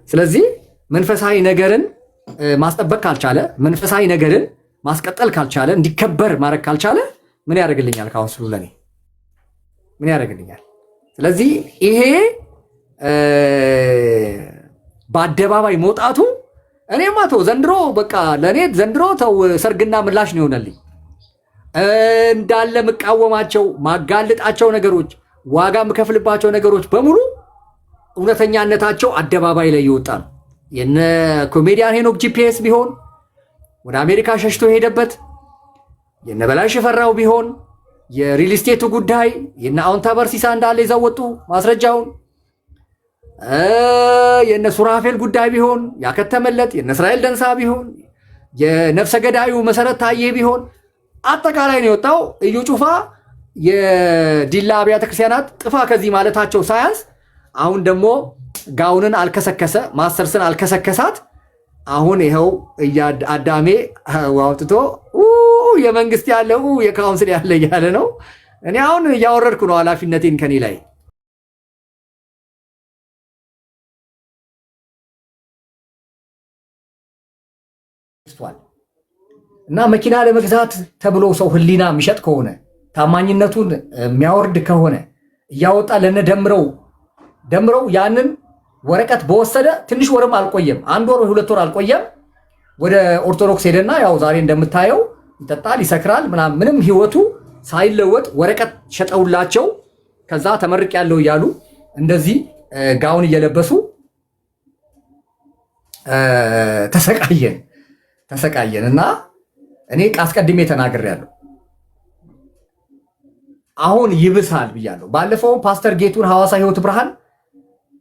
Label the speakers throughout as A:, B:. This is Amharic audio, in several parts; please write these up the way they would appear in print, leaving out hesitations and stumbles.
A: ስለዚህ መንፈሳዊ ነገርን ማስጠበቅ ካልቻለ፣ መንፈሳዊ ነገርን ማስቀጠል ካልቻለ፣ እንዲከበር ማድረግ ካልቻለ ምን ያደርግልኛል? ካውንስሉ ለኔ ምን ያደርግልኛል? ስለዚህ ይሄ በአደባባይ መውጣቱ እኔማ ተው ዘንድሮ በቃ ለኔ ዘንድሮ ተው ሰርግና ምላሽ ነው ይሆነልኝ። እንዳለ መቃወማቸው ማጋለጣቸው ነገሮች ዋጋ መከፍልባቸው ነገሮች በሙሉ እውነተኛነታቸው አደባባይ ላይ ይወጣ ነው። የነ ኮሜዲያን ሄኖክ ጂፒኤስ ቢሆን ወደ አሜሪካ ሸሽቶ ሄደበት፣ የነ በላይ ሽፈራው ቢሆን የሪል ስቴቱ ጉዳይ የነ አውንታ በርሲሳ እንዳለ ይዘው ወጡ ማስረጃውን። የነ ሱራፌል ጉዳይ ቢሆን ያከተመለት፣ የነ እስራኤል ደንሳ ቢሆን የነፍሰ ገዳዩ መሰረት ታዬ ቢሆን አጠቃላይ ነው የወጣው። እዩ ጩፋ የዲላ አብያተ ክርስቲያናት ጥፋ ከዚህ ማለታቸው ሳያንስ አሁን ደግሞ ጋውንን አልከሰከሰ ማስተርስን አልከሰከሳት። አሁን ይኸው አዳሜ አውጥቶ የመንግስት ያለው የካውንስል ያለ እያለ ነው። እኔ አሁን እያወረድኩ ነው ኃላፊነቴን ከኔ ላይ። እና መኪና ለመግዛት ተብሎ ሰው ህሊና የሚሸጥ ከሆነ ታማኝነቱን የሚያወርድ ከሆነ እያወጣ ደምረው ያንን ወረቀት በወሰደ ትንሽ ወርም አልቆየም፣ 1 ወር ወይ 2 ወር አልቆየም። ወደ ኦርቶዶክስ ሄደና ያው ዛሬ እንደምታየው ይጠጣል፣ ይሰክራል፣ ምንም ህይወቱ ሳይለወጥ ወረቀት ሸጠውላቸው ከዛ ተመርቅ ያለው እያሉ እንደዚህ ጋውን እየለበሱ ተሰቃየን እና እኔ አስቀድሜ ተናግሬያለሁ። አሁን ይብሳል ብያለሁ። ባለፈው ፓስተር ጌቱን ሐዋሳ ህይወት ብርሃን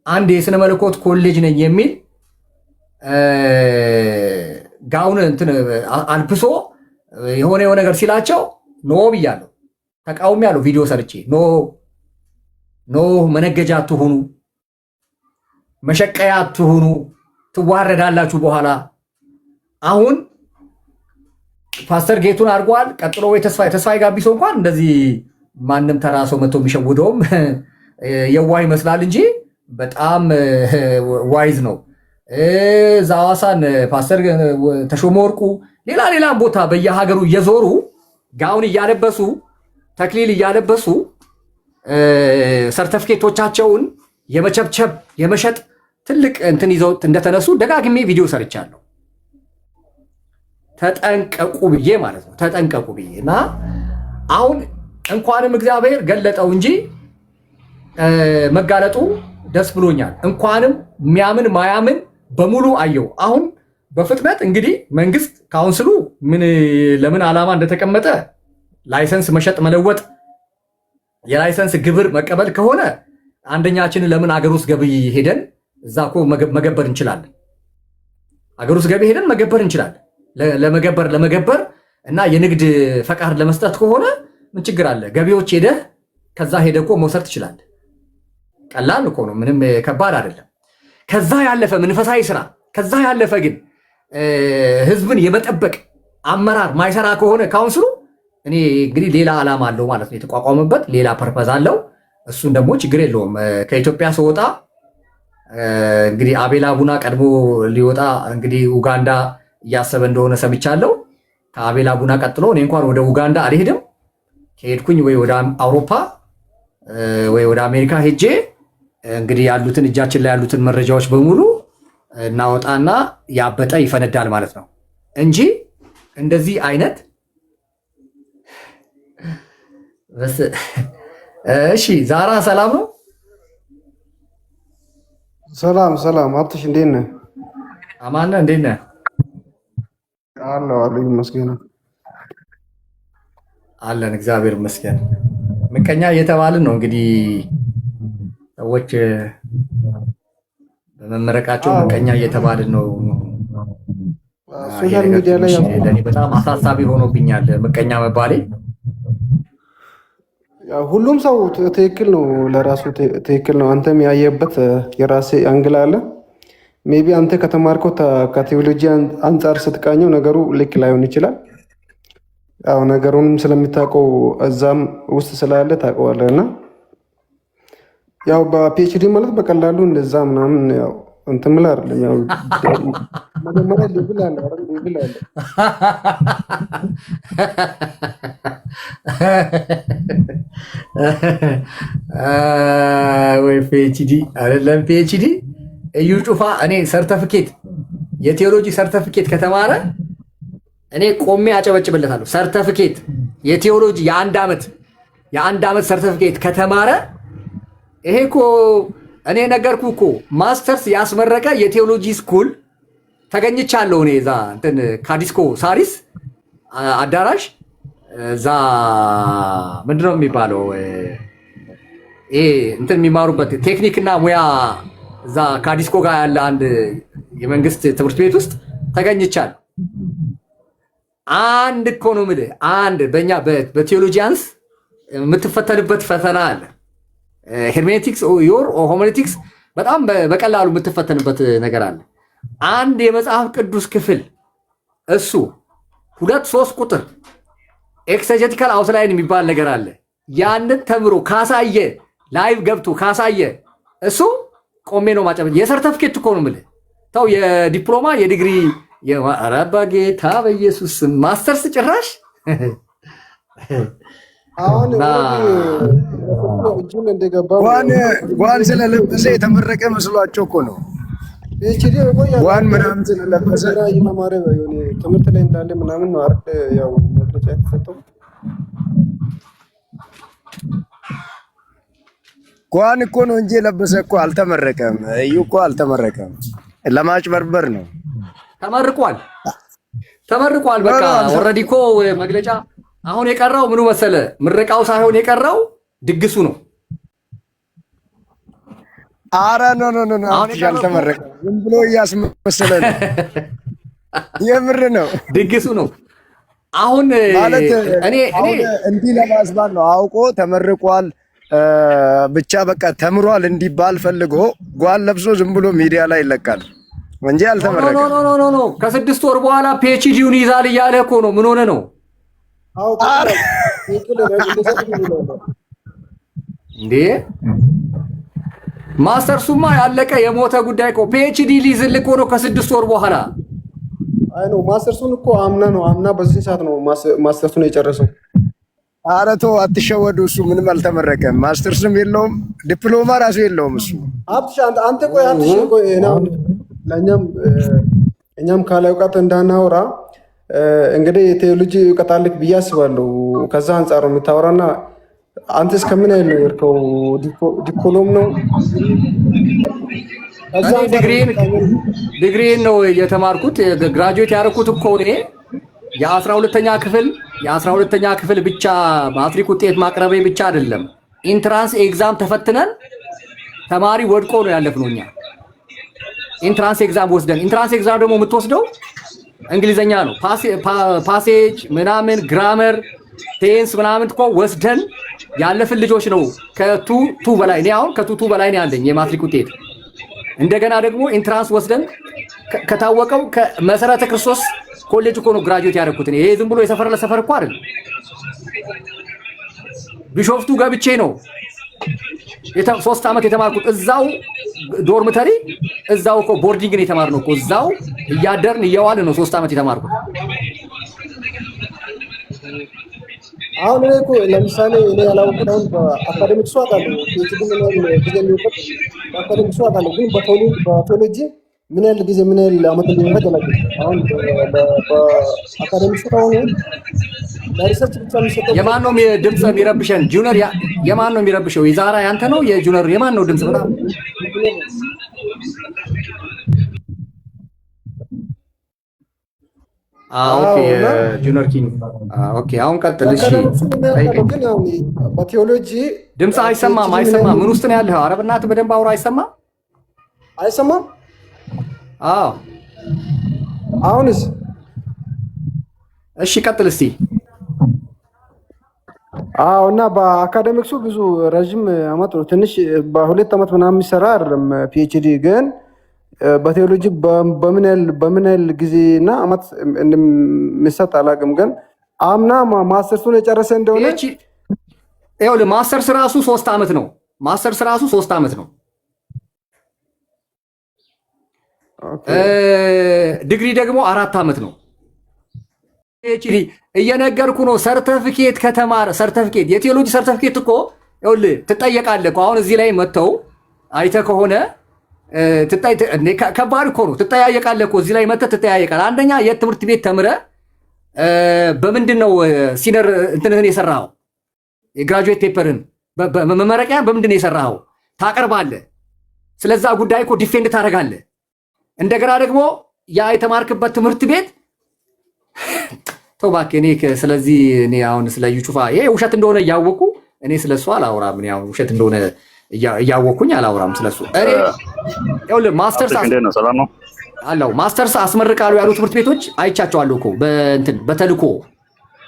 A: አንድ የስነ መለኮት ኮሌጅ ነኝ የሚል ጋውን እንትን አልብሶ የሆነ ነገር ሲላቸው ኖ ብያለሁ፣ ተቃውሜያለሁ። ቪዲዮ ሰርቼ ኖ መነገጃ አትሁኑ፣ መሸቀያ አትሁኑ፣ ትዋረዳላችሁ በኋላ። አሁን ፓስተር ጌቱን አድርጓል። ቀጥሎ ወይ ተስፋዬ ጋቢሶ እንኳን እንደዚህ ማንም ተራ ሰው መጥቶ የሚሸውደውም የዋህ ይመስላል እንጂ በጣም ዋይዝ ነው። ዛዋሳን ፓስተር ተሾመ ወርቁ ሌላ ቦታ በየሀገሩ እየዞሩ ጋውን እያለበሱ ተክሊል እያለበሱ ሰርተፍኬቶቻቸውን የመቸብቸብ የመሸጥ ትልቅ እንትን ይዘው እንደተነሱ ደጋግሜ ቪዲዮ ሰርቻለሁ። ተጠንቀቁ ብዬ ማለት ነው። ተጠንቀቁ ብዬ እና አሁን እንኳንም እግዚአብሔር ገለጠው እንጂ መጋለጡ ደስ ብሎኛል። እንኳንም የሚያምን ማያምን በሙሉ አየው። አሁን በፍጥነት እንግዲህ መንግስት ካውንስሉ ለምን ዓላማ እንደተቀመጠ ላይሰንስ መሸጥ መለወጥ፣ የላይሰንስ ግብር መቀበል ከሆነ አንደኛችን ለምን አገር ውስጥ ገቢ ሄደን እዛ እኮ መገበር እንችላለን። አገር ውስጥ ገቢ ሄደን መገበር እንችላለን። ለመገበር እና የንግድ ፈቃድ ለመስጠት ከሆነ ምን ችግር አለ? ገቢዎች ሄደህ ከዛ ሄደህ እኮ መውሰድ ትችላለህ። ቀላል እኮ ነው፣ ምንም ከባድ አይደለም። ከዛ ያለፈ መንፈሳዊ ስራ፣ ከዛ ያለፈ ግን ህዝብን የመጠበቅ አመራር ማይሰራ ከሆነ ካውንስሉ እኔ እንግዲህ ሌላ ዓላማ አለው ማለት ነው። የተቋቋመበት ሌላ ፐርፐዝ አለው። እሱን ደግሞ ችግር የለውም። ከኢትዮጵያ ስወጣ እንግዲህ አቤል አቡና ቀድሞ ሊወጣ እንግዲህ ኡጋንዳ እያሰበ እንደሆነ ሰምቻለሁ። ከአቤል አቡና ቀጥሎ እኔ እንኳን ወደ ኡጋንዳ አልሄድም። ከሄድኩኝ ወይ ወደ አውሮፓ ወይ ወደ አሜሪካ ሄጄ እንግዲህ ያሉትን እጃችን ላይ ያሉትን መረጃዎች በሙሉ እናወጣና ያበጠ ይፈነዳል ማለት ነው እንጂ እንደዚህ አይነት እሺ። ዛራ ሰላም ነው?
B: ሰላም አብትሽ እንዴት ነህ?
A: አማን ነህ? እንዴት ነህ?
B: አለሁ ይመስገን።
A: አለን እግዚአብሔር ይመስገን። ምቀኛ እየተባልን ነው እንግዲህ ሰዎች በመመረቃቸው ምቀኛ እየተባልን ነው።
B: ሶሻል ሚዲያ ላይ
A: ለኔ በጣም አሳሳቢ ሆኖብኛል ምቀኛ መባሌ።
B: ሁሉም ሰው ትክክል ነው፣ ለራሱ ትክክል ነው። አንተም ያየበት የራሴ አንግል አለ። ሜቢ አንተ ከተማርከው ከቴዎሎጂ አንጻር ስትቃኘው ነገሩ ልክ ላይሆን ይችላል። ያው ነገሩንም ስለሚታውቀው እዛም ውስጥ ስላለ ታውቀዋለህ። እና ያው በፒኤችዲ ማለት በቀላሉ እንደዛ ምናምን ያው እንትን ምላ አይደለም ያው መጀመሪያ ሌብል አለ አይደል? ሌብል አለ።
A: ወይ ፒኤችዲ አይደለም ፒኤችዲ እዩ ጩፋ እኔ ሰርተፊኬት የቴዎሎጂ ሰርተፊኬት ከተማረ እኔ ቆሜ አጨበጭብለታለሁ። ሰርተፊኬት የቴዎሎጂ የአንድ ዓመት ሰርተፊኬት ከተማረ ይሄ እኮ እኔ ነገርኩ እኮ ማስተርስ ያስመረቀ የቴዎሎጂ ስኩል ተገኝቻለሁ። እኔ እዛ እንትን ካዲስኮ ሳሪስ አዳራሽ እዛ ምንድነው የሚባለው ይሄ እንትን የሚማሩበት ቴክኒክና ሙያ እዛ ካዲስኮ ጋር ያለ አንድ የመንግስት ትምህርት ቤት ውስጥ ተገኝቻለሁ። አንድ እኮ ነው የምልህ፣ አንድ በእኛ በቴዎሎጂያንስ የምትፈተንበት ፈተና አለ። ሄርሜኔቲክስ ዮር ሆሜኔቲክስ በጣም በቀላሉ የምትፈተንበት ነገር አለ። አንድ የመጽሐፍ ቅዱስ ክፍል እሱ 2-3 ቁጥር ኤክሰጀቲካል አውትላይን የሚባል ነገር አለ። ያንን ተምሮ ካሳየ ላይቭ ገብቶ ካሳየ እሱ ቆሜ ነው ማጨበጭ። የሰርተፍኬት እኮ ነው የምልህ። ተው የዲፕሎማ የዲግሪ የረባ ጌታ በኢየሱስ ማስተርስ ጭራሽ
B: አሁን እጁን እንደገባ
C: ዋን ስለለበሰ የተመረቀ መስሏቸው እኮ ነው።
B: ፒኤችዲ
C: ዋን ምናምን ስለለበሰ
B: እየተማረ የሆነ ትምህርት ላይ እንዳለ ምናምን ነው አይደል? ያው መግለጫ የተሰጠው
C: ጓን እኮ ነው እንጂ የለበሰ እኮ አልተመረቀም። እዩ እኮ አልተመረቀም፣ ለማጭበርበር ነው።
A: ተመርቋል። በቃ ኦልሬዲ እኮ መግለጫ። አሁን የቀረው ምኑ መሰለ? ምረቃው ሳይሆን የቀረው ድግሱ ነው።
C: አረ ኖ አልተመረቀም። ዝም ብሎ እያስመሰለ ነው። የምር ነው፣
A: ድግሱ ነው። አሁን
C: ማለት እኔ እንዲህ ለማስባል ነው። አውቆ ተመርቋል ብቻ በቃ ተምሯል እንዲባል ፈልጎ ጓል ለብሶ ዝም ብሎ ሚዲያ ላይ ይለቃል እንጂ አልተመረቀም።
A: ኖ ከ6 ወር በኋላ ፒኤችዲውን ይዛል እያለ እኮ ነው። ምን ሆነ ነው እንዴ? ማስተርሱማ ያለቀ የሞተ ጉዳይ እኮ። ፒኤችዲ ሊዝል እኮ ነው ከ6 ወር በኋላ።
B: አይ ነው ማስተርሱን እኮ አምና በዚህ ሰዓት ነው ማስተርሱን የጨረሰው።
C: ኧረ ተው አትሸወዱ። እሱ ምንም አልተመረቀም። ማስተርስም የለውም ዲፕሎማ ራሱ የለውም እሱ።
B: አንተ ቆይ ለእኛም እኛም ካለ እውቀት እንዳናወራ እንግዲህ የቴዎሎጂ እውቀት አለክ ብዬ አስባለሁ። ከዛ አንጻር ነው የምታወራና አንተ እስከምን ያህል ነው የሄድከው? ዲፕሎም ነው
A: ዲግሪን ነው የተማርኩት። ግራጁዌት ያደረኩት እኮ እኔ የ12ኛ ክፍል ብቻ ማትሪክ ውጤት ማቅረቤ ብቻ አይደለም። ኢንትራንስ ኤግዛም ተፈትነን ተማሪ ወድቆ ነው ያለፍነው እኛ። ኢንትራንስ ኤግዛም ወስደን፣ ኢንትራንስ ኤግዛም ደግሞ የምትወስደው እንግሊዘኛ ነው። ፓሴጅ ምናምን ግራመር ቴንስ ምናምን እኮ ወስደን ያለፍን ልጆች ነው። ከቱ በላይ እኔ አሁን ከቱ በላይ ነው ያለኝ የማትሪክ ውጤት። እንደገና ደግሞ ኢንትራንስ ወስደን ከታወቀው ከመሰረተ ክርስቶስ ኮሌጅ እኮ ነው ግራጁዌት ያደረኩት። ይሄ ዝም ብሎ የሰፈር ለሰፈር እኮ አይደል። ቢሾፍቱ ገብቼ ነው 3 ዓመት የተማርኩት። እዛው ዶርምተሪ እዛው እኮ ቦርዲንግ ነው የተማርነው እኮ እዛው እያደርን እየዋልን ነው 3 ዓመት የተማርኩት።
B: አሁን እኔ እኮ ለምሳሌ እኔ ያላወቅሁት አሁን በአካዴሚክሱ አውቃለሁ ፒኤችዲ ምን ያህል ጊዜ የሚወስድ በአካዴሚክሱ አውቃለሁ፣ ግን በቴዎሎጂ ምን ያህል ጊዜ ምን ያህል ዓመት እንደሚፈጅ አላውቅም። አሁን በአካዴሚክሱ ከሆነ ለሪሰርች ብቻ የሚሰጠው
A: የማን ነው ድምፅ የሚረብሸን? ጁኒየር የማን ነው የሚረብሸው? የዛራ ያንተ ነው? የጁኒየር የማን ነው ድምፅ? በጣም ኦኬ ጁኒየር ኪንግ ኦኬ። አሁን ቀጥል እሺ።
B: ግን ያው በቴዎሎጂ
A: ድምፅ አይሰማም። ምን ውስጥ ነው ያለው? ኧረ በእናትህ በደንብ አውራ።
B: አይሰማም?
A: አዎ
B: አሁንስ?
A: እሺ ቀጥል እስቲ።
B: አዎ እና በአካዴሚክሱ ብዙ ረዥም አመት ነው፣ ትንሽ በ2 ዓመት ምናምን የሚሰራ አይደለም ፒኤችዲ። ግን በቴዎሎጂ በምን ያህል ጊዜና አመት እንደሚሰጥ አላውቅም። ግን አምና ማስተርሱን የጨረሰ እንደሆነ
A: ይኸውልህ ማስተርስ ራሱ 3 ዓመት ነው። ማስተርስ ራሱ 3 ዓመት ነው።
B: ኦኬ
A: ዲግሪ ደግሞ 4 ዓመት ነው። ፒኤችዲ እየነገርኩ ነው። ሰርተፊኬት ከተማረ ሰርተፊኬት የቴዎሎጂ ሰርተፊኬት እኮ ይኸውልህ ትጠየቃለህ እኮ። አሁን እዚህ ላይ መጥተው አይተህ ከሆነ ከባድ እኮ ነው። ትጠያየቃለህ እኮ እዚህ ላይ መጥተህ ትጠያየቃለህ። አንደኛ የትምህርት ቤት ተምረህ በምንድን ነው ሲነር እንትንህን የሰራኸው? የግራጁዌት ፔፐርን መመረቂያ በምንድን ነው የሰራኸው? ታቀርባለህ። ስለዛ ጉዳይ እኮ ዲፌንድ ታደርጋለህ። እንደገና ደግሞ ያ የተማርክበት ትምህርት ቤት ተው እባክህ። እኔ ስለዚህ እኔ አሁን ስለ ዩቹፋ ይሄ ውሸት እንደሆነ እያወቁ እኔ ስለሱ አላወራም። እኔ አሁን ውሸት እንደሆነ እያወቅኩኝ አላወራም ስለሱ። እኔ ይኸውልህ ማስተርስ
D: ነው ሰላም ነው
A: አለው ማስተርስ አስመርቃሉ ያሉ ትምህርት ቤቶች አይቻቸዋለሁ እኮ በእንትን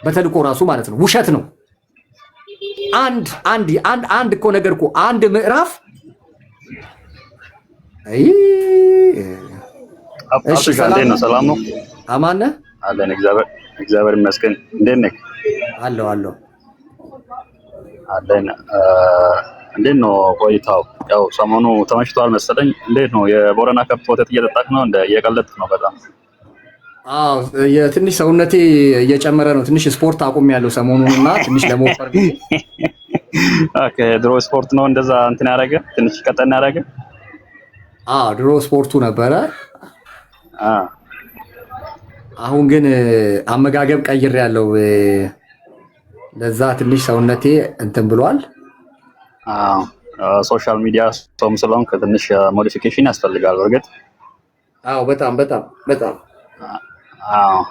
A: በተልኮ ራሱ ማለት ነው። ውሸት ነው። አንድ እኮ ነገር እኮ አንድ ምዕራፍ
D: እሺ ሰላም ነው
A: አማን ነህ?
D: አለን እግዚአብሔር ይመስገን። እንዴት ነህ?
A: አለው
D: አለን። እንዴት ነው ቆይታው? ያው ሰሞኑ ተመችቷል መሰለኝ። እንዴት ነው የቦረና ከብት ወተት እየጠጣክ ነው? እየቀለጥክ ነው በጣም?
A: አዎ የትንሽ ሰውነቴ እየጨመረ ነው። ትንሽ ስፖርት አቁሜያለሁ ሰሞኑንና ትንሽ ለመወፈር
D: ኦኬ። ድሮ ስፖርት ነው እንደዛ እንትን ያደረገ ትንሽ ቀጠን ያደረገ?
A: አዎ ድሮ ስፖርቱ ነበረ። አሁን ግን አመጋገብ ቀይሬያለሁ። ለዛ ትንሽ ሰውነቴ እንትን ብሏል።
D: ሶሻል ሚዲያ ሰውም ስለሆንክ ትንሽ ሞዲፊኬሽን ያስፈልጋል እርግጥ።
A: አዎ በጣም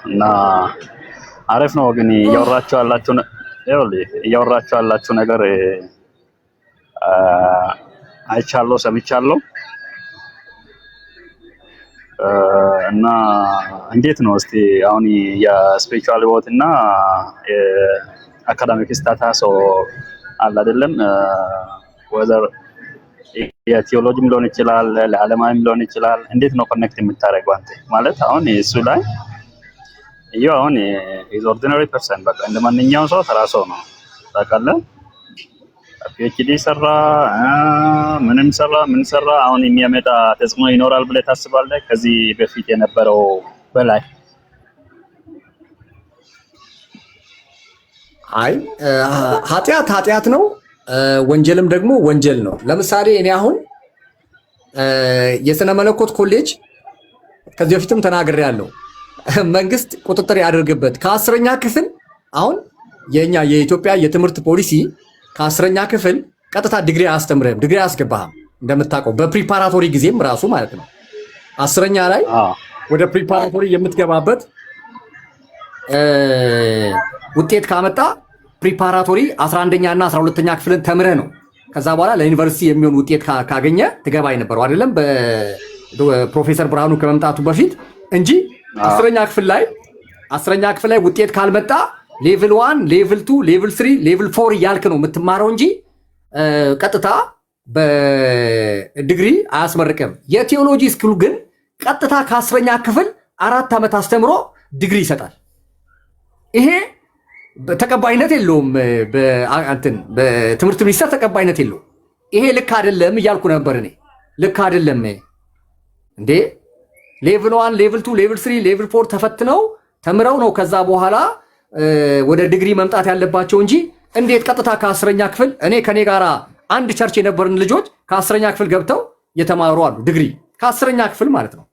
D: እና አሪፍ ነው። ግን እያወራችሁ ያላችሁ ነገር አይቻለሁ፣ ሰምቻለሁ። እና እንዴት ነው እስቲ አሁን የስፒሪቹዋል ህይወት እና የአካዳሚክ ስታታስ አለ አይደለም? ወዘር የቲዮሎጂም ሊሆን ይችላል፣ ለዓለማዊም ሊሆን ይችላል። እንዴት ነው ኮኔክት የምታደርገው አንተ? ማለት አሁን እሱ ላይ ይሄው አሁን ኢዝ ኦርዲናሪ ፐርሰን በቃ እንደማንኛውም ሰው ተራ ሰው ነው ታውቃለህ። ፒኤችዲ ሰራ ምን ሰራ አሁን የሚያመጣ ተጽዕኖ ይኖራል ብለህ ታስባለህ? ከዚህ በፊት የነበረው በላይ?
A: አይ ኃጢአት ነው፣ ወንጀልም ደግሞ ወንጀል ነው። ለምሳሌ እኔ አሁን የስነ መለኮት ኮሌጅ ከዚህ በፊትም ተናግሬያለሁ። መንግስት ቁጥጥር ያደርግበት ከ10ኛ ክፍል አሁን የኛ የኢትዮጵያ የትምህርት ፖሊሲ ከ10ኛ ክፍል ቀጥታ ዲግሪ አያስተምርህም፣ ዲግሪ አያስገባህም። እንደምታውቀው በፕሪፓራቶሪ ጊዜም ራሱ ማለት ነው 10ኛ ላይ ወደ ፕሪፓራቶሪ የምትገባበት ውጤት ካመጣ ፕሪፓራቶሪ 11ኛ እና 12ኛ ክፍልን ተምረህ ነው ከዛ በኋላ ለዩኒቨርሲቲ የሚሆን ውጤት ካገኘ ትገባ የነበረው አይደለም በፕሮፌሰር ብርሃኑ ከመምጣቱ በፊት እንጂ 10ኛ ክፍል ላይ ውጤት ካልመጣ ሌቭል 1 ሌቭል 2 ሌቭል 3 ሌቭል 4 እያልክ ነው የምትማረው እንጂ ቀጥታ በዲግሪ አያስመርቅም። የቴዎሎጂ ስኩል ግን ቀጥታ ከ10ኛ ክፍል 4 ዓመት አስተምሮ ዲግሪ ይሰጣል። ይሄ ተቀባይነት የለውም። በትምህርት ሚኒስቴር ተቀባይነት የለውም። ይሄ ልክ አይደለም እያልኩ ነበር እኔ። ልክ አይደለም እንዴ! ሌቭል 1 ሌቭል 2 ሌቭል 3 ሌቭል 4 ተፈትነው ተምረው ነው ከዛ በኋላ ወደ ዲግሪ መምጣት ያለባቸው እንጂ እንዴት ቀጥታ ከ10ኛ ክፍል ከኔ ጋር አንድ ቸርች የነበርን ልጆች ከ10ኛ ክፍል ገብተው የተማሩ አሉ። ዲግሪ ከ10ኛ ክፍል ማለት ነው።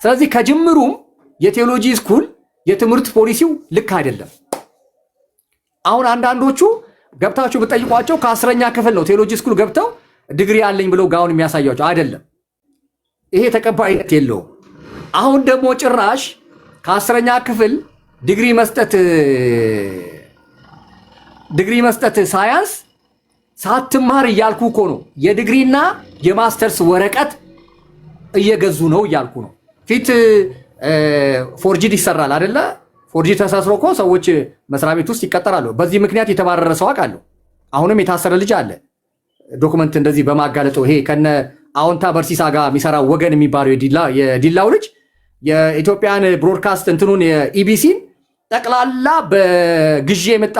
A: ስለዚህ ከጅምሩም የቴዎሎጂ ስኩል የትምህርት ፖሊሲው ልክ አይደለም። አሁን አንዳንዶቹ ገብታችሁ ብትጠይቋቸው ከ10ኛ ክፍል ነው ቴዎሎጂ ስኩል ገብተው ዲግሪ አለኝ ብለው ጋውን የሚያሳያቸው አይደለም። ይሄ ተቀባይነት የለውም። አሁን ደግሞ ጭራሽ ከ10ኛ ክፍል ዲግሪ መስጠት ሳያንስ ሳትማር እያልኩ እኮ ነው። የዲግሪና የማስተርስ ወረቀት እየገዙ ነው እያልኩ ነው። ፊት ፎርጂድ ይሰራል አይደለ? ፎርጂድ ተሳስሮ እኮ ሰዎች መስሪያ ቤት ውስጥ ይቀጠራሉ። በዚህ ምክንያት የተባረረ ሰው አውቃለሁ። አሁንም የታሰረ ልጅ አለ። ዶክመንት እንደዚህ በማጋለጠው ይሄ ከነ አዎንታ በርሲሳ ጋር የሚሰራው ወገን የሚባለው የዲላው ልጅ የኢትዮጵያን ብሮድካስት እንትኑን የኢቢሲን ጠቅላላ በግዢ የመጣ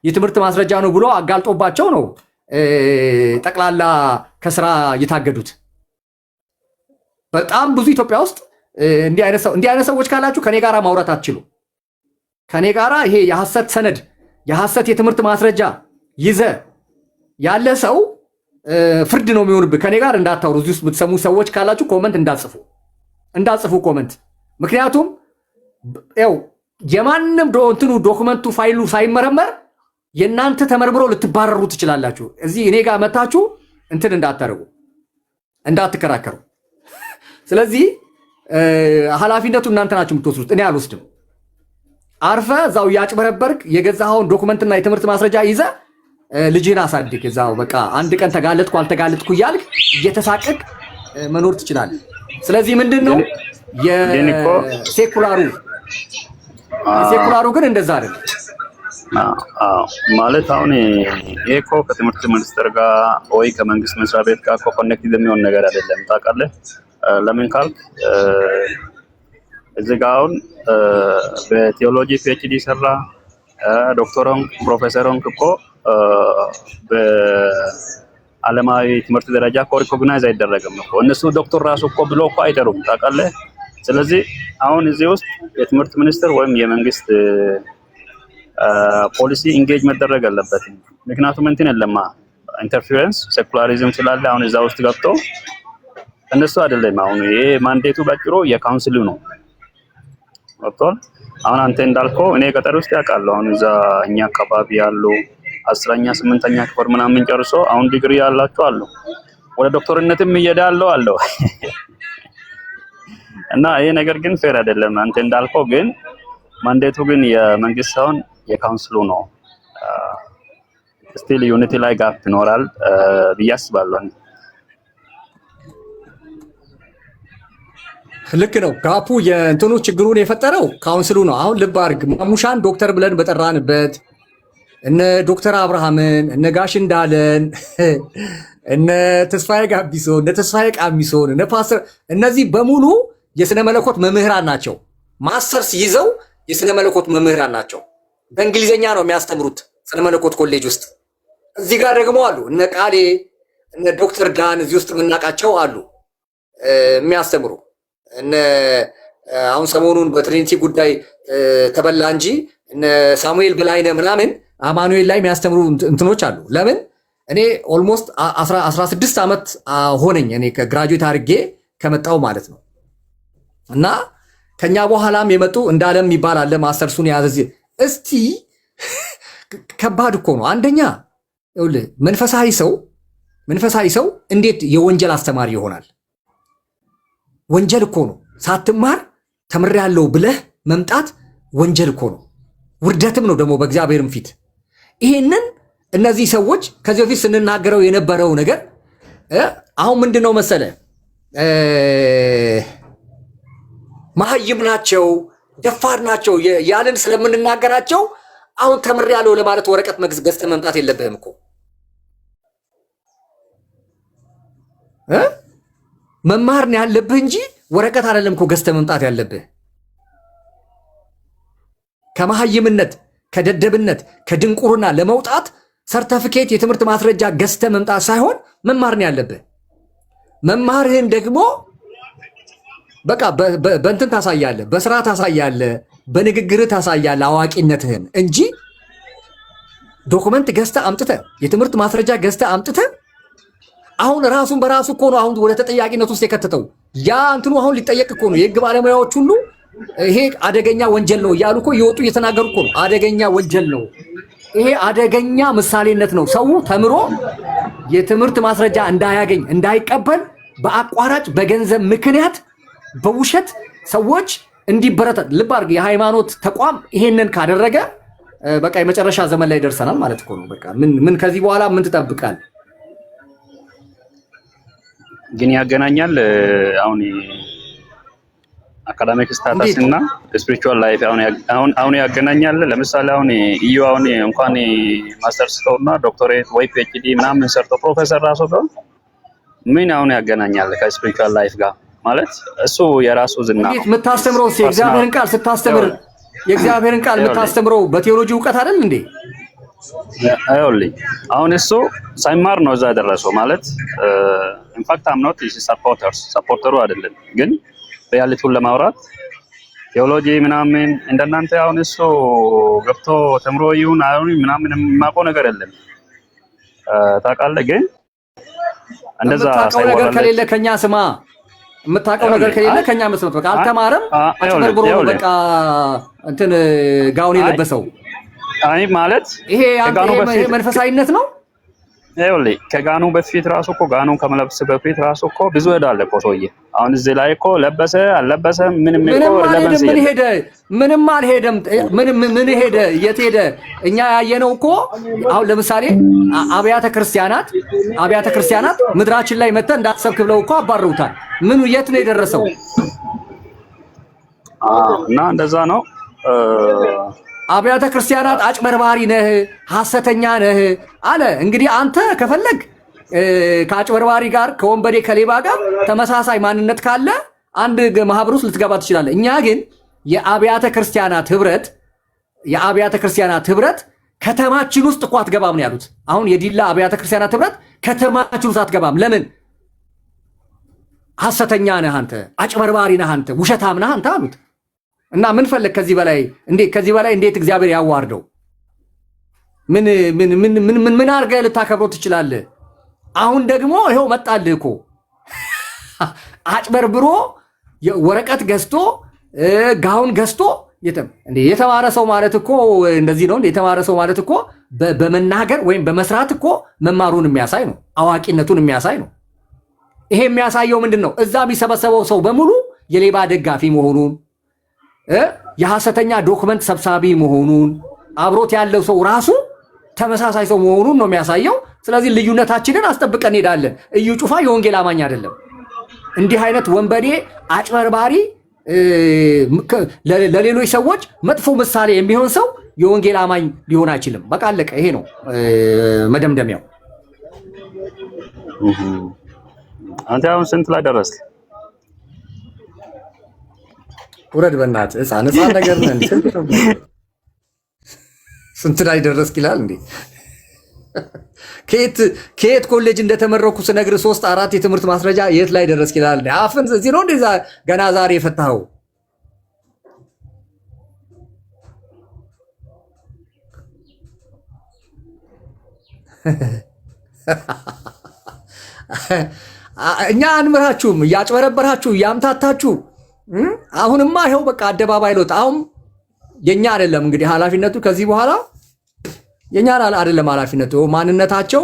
A: የትምህርት ማስረጃ ነው ብሎ አጋልጦባቸው ነው ጠቅላላ ከስራ የታገዱት። በጣም ብዙ ኢትዮጵያ ውስጥ እንዲህ አይነት ሰዎች ካላችሁ ከኔ ጋራ ማውራት አትችሉ። ከኔ ጋራ ይሄ የሐሰት ሰነድ የሐሰት የትምህርት ማስረጃ ይዘ ያለ ሰው ፍርድ ነው የሚሆንብህ። ከኔ ጋር እንዳታወሩ። እዚህ ውስጥ የምትሰሙ ሰዎች ካላችሁ ኮመንት እንዳጽፉ ኮመንት። ምክንያቱም ያው የማንም እንትኑ ዶክመንቱ ፋይሉ ሳይመረመር የእናንተ ተመርምሮ ልትባረሩ ትችላላችሁ። እዚህ እኔ ጋር መታችሁ እንትን እንዳታረጉ እንዳትከራከሩ። ስለዚህ ኃላፊነቱ እናንተ ናችሁ የምትወስዱት፣ እኔ አልወስድም። አርፈ እዛው ያጭበረበርክ የገዛኸውን ዶክመንትና የትምህርት ማስረጃ ይዘ ልጅህን አሳድግ። እዛው በቃ አንድ ቀን ተጋለጥኩ አልተጋለጥኩ እያልክ እየተሳቀቅ መኖር ትችላለህ። ስለዚህ ምንድነው የሴኩላሩ ግን እንደዛ አይደለም
D: ማለት። አሁን ይሄ እኮ ከትምህርት ሚኒስቴር ጋር ወይ ከመንግስት መስሪያ ቤት ጋር ኮኔክት የሚሆን ነገር አይደለም። ታውቃለህ ለምን ካልክ እዚህ ጋር አሁን በቴዎሎጂ ፒኤችዲ ሰራ ዶክተሮን ፕሮፌሰሮን እኮ በዓለማዊ ትምህርት ደረጃ እኮ ሪኮግናይዝ አይደረግም እኮ እነሱ ዶክተር ራሱ እኮ ብሎ እኮ አይጠሩም። ታውቃለህ። ስለዚህ አሁን እዚህ ውስጥ የትምህርት ሚኒስቴር ወይም የመንግስት ፖሊሲ ኢንጌጅ መደረግ አለበት። ምክንያቱም እንትን የለማ ኢንተርፌረንስ ሴኩላሪዝም ስላለ አሁን እዛ ውስጥ ገብቶ እነሱ አይደለም። አሁን ይሄ ማንዴቱ ባጭሩ የካውንስሉ ነው። ወጥቷል። አሁን አንተ እንዳልከው እኔ ገጠር ውስጥ ያውቃለሁ። አሁን እዛ እኛ አካባቢ ያሉ 10ኛ 8ኛ ክፍል ምናምን ጨርሶ አሁን ዲግሪ ያላቸው አሉ። ወደ ዶክተርነትም እየዳለው አለው። እና ይሄ ነገር ግን ፌር አይደለም። አንተ እንዳልከው ግን ማንዴቱ ግን የመንግስት ሳይሆን የካውንስሉ ነው። ስቲል ዩኒቲ ላይ ጋፕ ይኖራል ብዬ አስባለሁ።
A: ልክ ነው። ጋፑ የእንትኑ ችግሩን የፈጠረው ካውንስሉ ነው። አሁን ልብ አድርግ። ማሙሻን ዶክተር ብለን በጠራንበት እነ ዶክተር አብርሃምን እነ ጋሽ እንዳለን እነ ተስፋዬ ጋቢሶ እነ ተስፋዬ ቃሚሶን እነ ፓስተር እነዚህ በሙሉ የስነ መለኮት መምህራን ናቸው። ማስተርስ ይዘው የስነ መለኮት መምህራን ናቸው። በእንግሊዘኛ ነው የሚያስተምሩት ስነ መለኮት ኮሌጅ ውስጥ። እዚህ ጋር ደግሞ አሉ እነ ቃሌ እነ ዶክተር ዳን እዚህ ውስጥ የምናውቃቸው አሉ የሚያስተምሩ እነ አሁን ሰሞኑን በትሪኒቲ ጉዳይ ተበላ እንጂ እነ ሳሙኤል በላይነ ምናምን አማኑኤል ላይ የሚያስተምሩ እንትኖች አሉ። ለምን እኔ ኦልሞስት 16 ዓመት ሆነኝ እኔ ከግራጁዌት አድርጌ ከመጣው ማለት ነው። እና ከኛ በኋላም የመጡ እንዳለም የሚባል አለ ማስተርሱን የያዘ። እስቲ ከባድ እኮ ነው። አንደኛ ይኸውልህ መንፈሳዊ ሰው እንዴት የወንጀል አስተማሪ ይሆናል? ወንጀል እኮ ነው። ሳትማር ተምሬያለሁ ብለህ መምጣት ወንጀል እኮ ነው። ውርደትም ነው ደግሞ በእግዚአብሔርም ፊት። ይሄንን እነዚህ ሰዎች ከዚህ በፊት ስንናገረው የነበረው ነገር አሁን ምንድነው መሰለ መሀይም ናቸው፣ ደፋር ናቸው ያልን ስለምንናገራቸው አሁን ተምሬያለሁ ለማለት ወረቀት ገዝተህ መምጣት የለብህም እኮ መማር ነው ያለብህ እንጂ ወረቀት አይደለም እኮ ገዝተህ መምጣት ያለብህ። ከመሀይምነት ከደደብነት ከድንቁርና ለመውጣት ሰርተፊኬት የትምህርት ማስረጃ ገዝተህ መምጣት ሳይሆን መማር ነው ያለብህ። መማርህን ደግሞ በቃ በእንትን ታሳያለህ፣ በስራ ታሳያለህ፣ በንግግርህ ታሳያለህ አዋቂነትህን እንጂ ዶክመንት ገዝተህ አምጥተህ የትምህርት ማስረጃ ገዝተህ አምጥተህ አሁን ራሱን በራሱ እኮ ነው አሁን ወደ ተጠያቂነት ውስጥ የከተተው። ያ እንትኑ አሁን ሊጠየቅ እኮ ነው። የህግ ባለሙያዎች ሁሉ ይሄ አደገኛ ወንጀል ነው እያሉ እኮ እየወጡ እየተናገሩ እኮ ነው። አደገኛ ወንጀል ነው ይሄ፣ አደገኛ ምሳሌነት ነው። ሰው ተምሮ የትምህርት ማስረጃ እንዳያገኝ እንዳይቀበል በአቋራጭ በገንዘብ ምክንያት በውሸት ሰዎች እንዲበረታቱ። ልብ አድርግ፣ የሃይማኖት ተቋም ይሄንን ካደረገ በቃ የመጨረሻ ዘመን ላይ ደርሰናል ማለት እኮ ነው። በቃ ምን ከዚህ በኋላ ምን ትጠብቃለህ?
D: ግን ያገናኛል አሁን አካዳሚክ ስታተስ እና ስፒሪቹዋል ላይፍ አሁን ያገናኛል። ለምሳሌ አሁን እዩ አሁን እንኳን ማስተርስ ተውና ዶክተሬት ወይ ፒኤችዲ ምናምን ሰርቶ ፕሮፌሰር ራሱ ቢሆን ምን አሁን ያገናኛል ከስፒሪቹዋል ላይፍ ጋር? ማለት እሱ የራሱ ዝና ነው።
A: የምታስተምረው የእግዚአብሔርን ቃል ስታስተምር የእግዚአብሔርን ቃል የምታስተምረው በቴዎሎጂ እውቀት አይደል እንዴ?
D: አይውልኝ አሁን እሱ ሳይማር ነው እዛ ደረሰው ማለት ኢንፋክት አም ኖት ሰፖርተሩ አይደለም፣ ግን ሪያሊቲውን ለማውራት ቴዎሎጂ ምናምን እንደናንተ አሁን እሱ ገብቶ ተምሮ ይሁን አሁን ምናምን የማውቀው ነገር የለም። ታውቃለህ፣ ግን እንደዛ
A: የምታውቀው ነገር ከሌለ ከኛ ስማ፣ የምታውቀው ነገር ከሌለ ከኛ መስማት በቃ አልተማረም። አጭበርብሮ በቃ እንትን ጋውን የለበሰው
D: አይ ማለት
A: ይሄ መንፈሳዊነት ነው።
D: ይኸውልህ ከጋኑ በፊት ራሱ እኮ ጋኑ ከመለብስ በፊት ራሱ እኮ ብዙ ሄዳለ እኮ ሰውዬ። አሁን እዚህ ላይ እኮ ለበሰ አልለበሰም ምንም ሄደ ምንም አልሄደም። ምን ሄደ የት ሄደ? እኛ ያየነው እኮ አሁን ለምሳሌ አብያተ ክርስቲያናት ምድራችን ላይ መጥተህ እንዳትሰብክ ብለው እኮ አባረውታል። ምኑ የት ነው የደረሰው? እና እንደዛ ነው።
A: አብያተ ክርስቲያናት አጭበርባሪ ነህ፣ ሐሰተኛ ነህ አለ። እንግዲህ አንተ ከፈለግ ከአጭበርባሪ ጋር ከወንበዴ ከሌባ ጋር ተመሳሳይ ማንነት ካለ አንድ ማህበር ውስጥ ልትገባ ትችላለህ። እኛ ግን የአብያተ ክርስቲያናት ህብረት ከተማችን ውስጥ እኮ አትገባም ነው ያሉት። አሁን የዲላ አብያተ ክርስቲያናት ህብረት ከተማችን ውስጥ አትገባም። ለምን? ሐሰተኛ ነህ አንተ፣ አጭበርባሪ ነህ አንተ፣ ውሸታም ነህ አንተ አሉት። እና ምን ፈለግ ከዚህ በላይ እንዴት እግዚአብሔር ያዋርደው? ምን አድርገህ ልታከብረው ትችላለህ? አሁን ደግሞ ይኸው መጣልህ እኮ አጭበርብሮ ወረቀት ገዝቶ ጋውን ገዝቶ የተማረ ሰው ማለት እኮ እንደዚህ ነው። የተማረ ሰው ማለት እኮ በመናገር ወይም በመስራት እኮ መማሩን የሚያሳይ ነው፣ አዋቂነቱን የሚያሳይ ነው። ይሄ የሚያሳየው ምንድን ነው? እዛ የሚሰበሰበው ሰው በሙሉ የሌባ ደጋፊ መሆኑን፣ የሐሰተኛ ዶክመንት ሰብሳቢ መሆኑን፣ አብሮት ያለው ሰው ራሱ ተመሳሳይ ሰው መሆኑን ነው የሚያሳየው። ስለዚህ ልዩነታችንን አስጠብቀን እንሄዳለን። እዩ ጩፋ የወንጌል አማኝ አይደለም። እንዲህ አይነት ወንበዴ አጭበርባሪ፣ ለሌሎች ሰዎች መጥፎ ምሳሌ የሚሆን ሰው የወንጌል አማኝ ሊሆን አይችልም። በቃ አለቀ። ይሄ ነው መደምደሚያው።
D: አንተ አሁን ስንት ላይ ደረስክ?
A: ውረድ በእናትህ ህፃን ነገር ነህ። ስንት ላይ ደረስክ ይላል እንዴ? ከየት ኮሌጅ እንደተመረኩ ስነግርህ 3-4 የትምህርት ማስረጃ የት ላይ ደረስክ ይላል። አፍን እዚህ ነው እንዴ ገና ዛሬ የፈታኸው? እኛ አንምራችሁም፣ እያጭበረበራችሁ እያምታታችሁ። አሁንማ ይኸው በቃ አደባባይ ሎት። አሁን የኛ አይደለም እንግዲህ ኃላፊነቱ ከዚህ በኋላ የኛ አይደለም ኃላፊነቱ። ማንነታቸው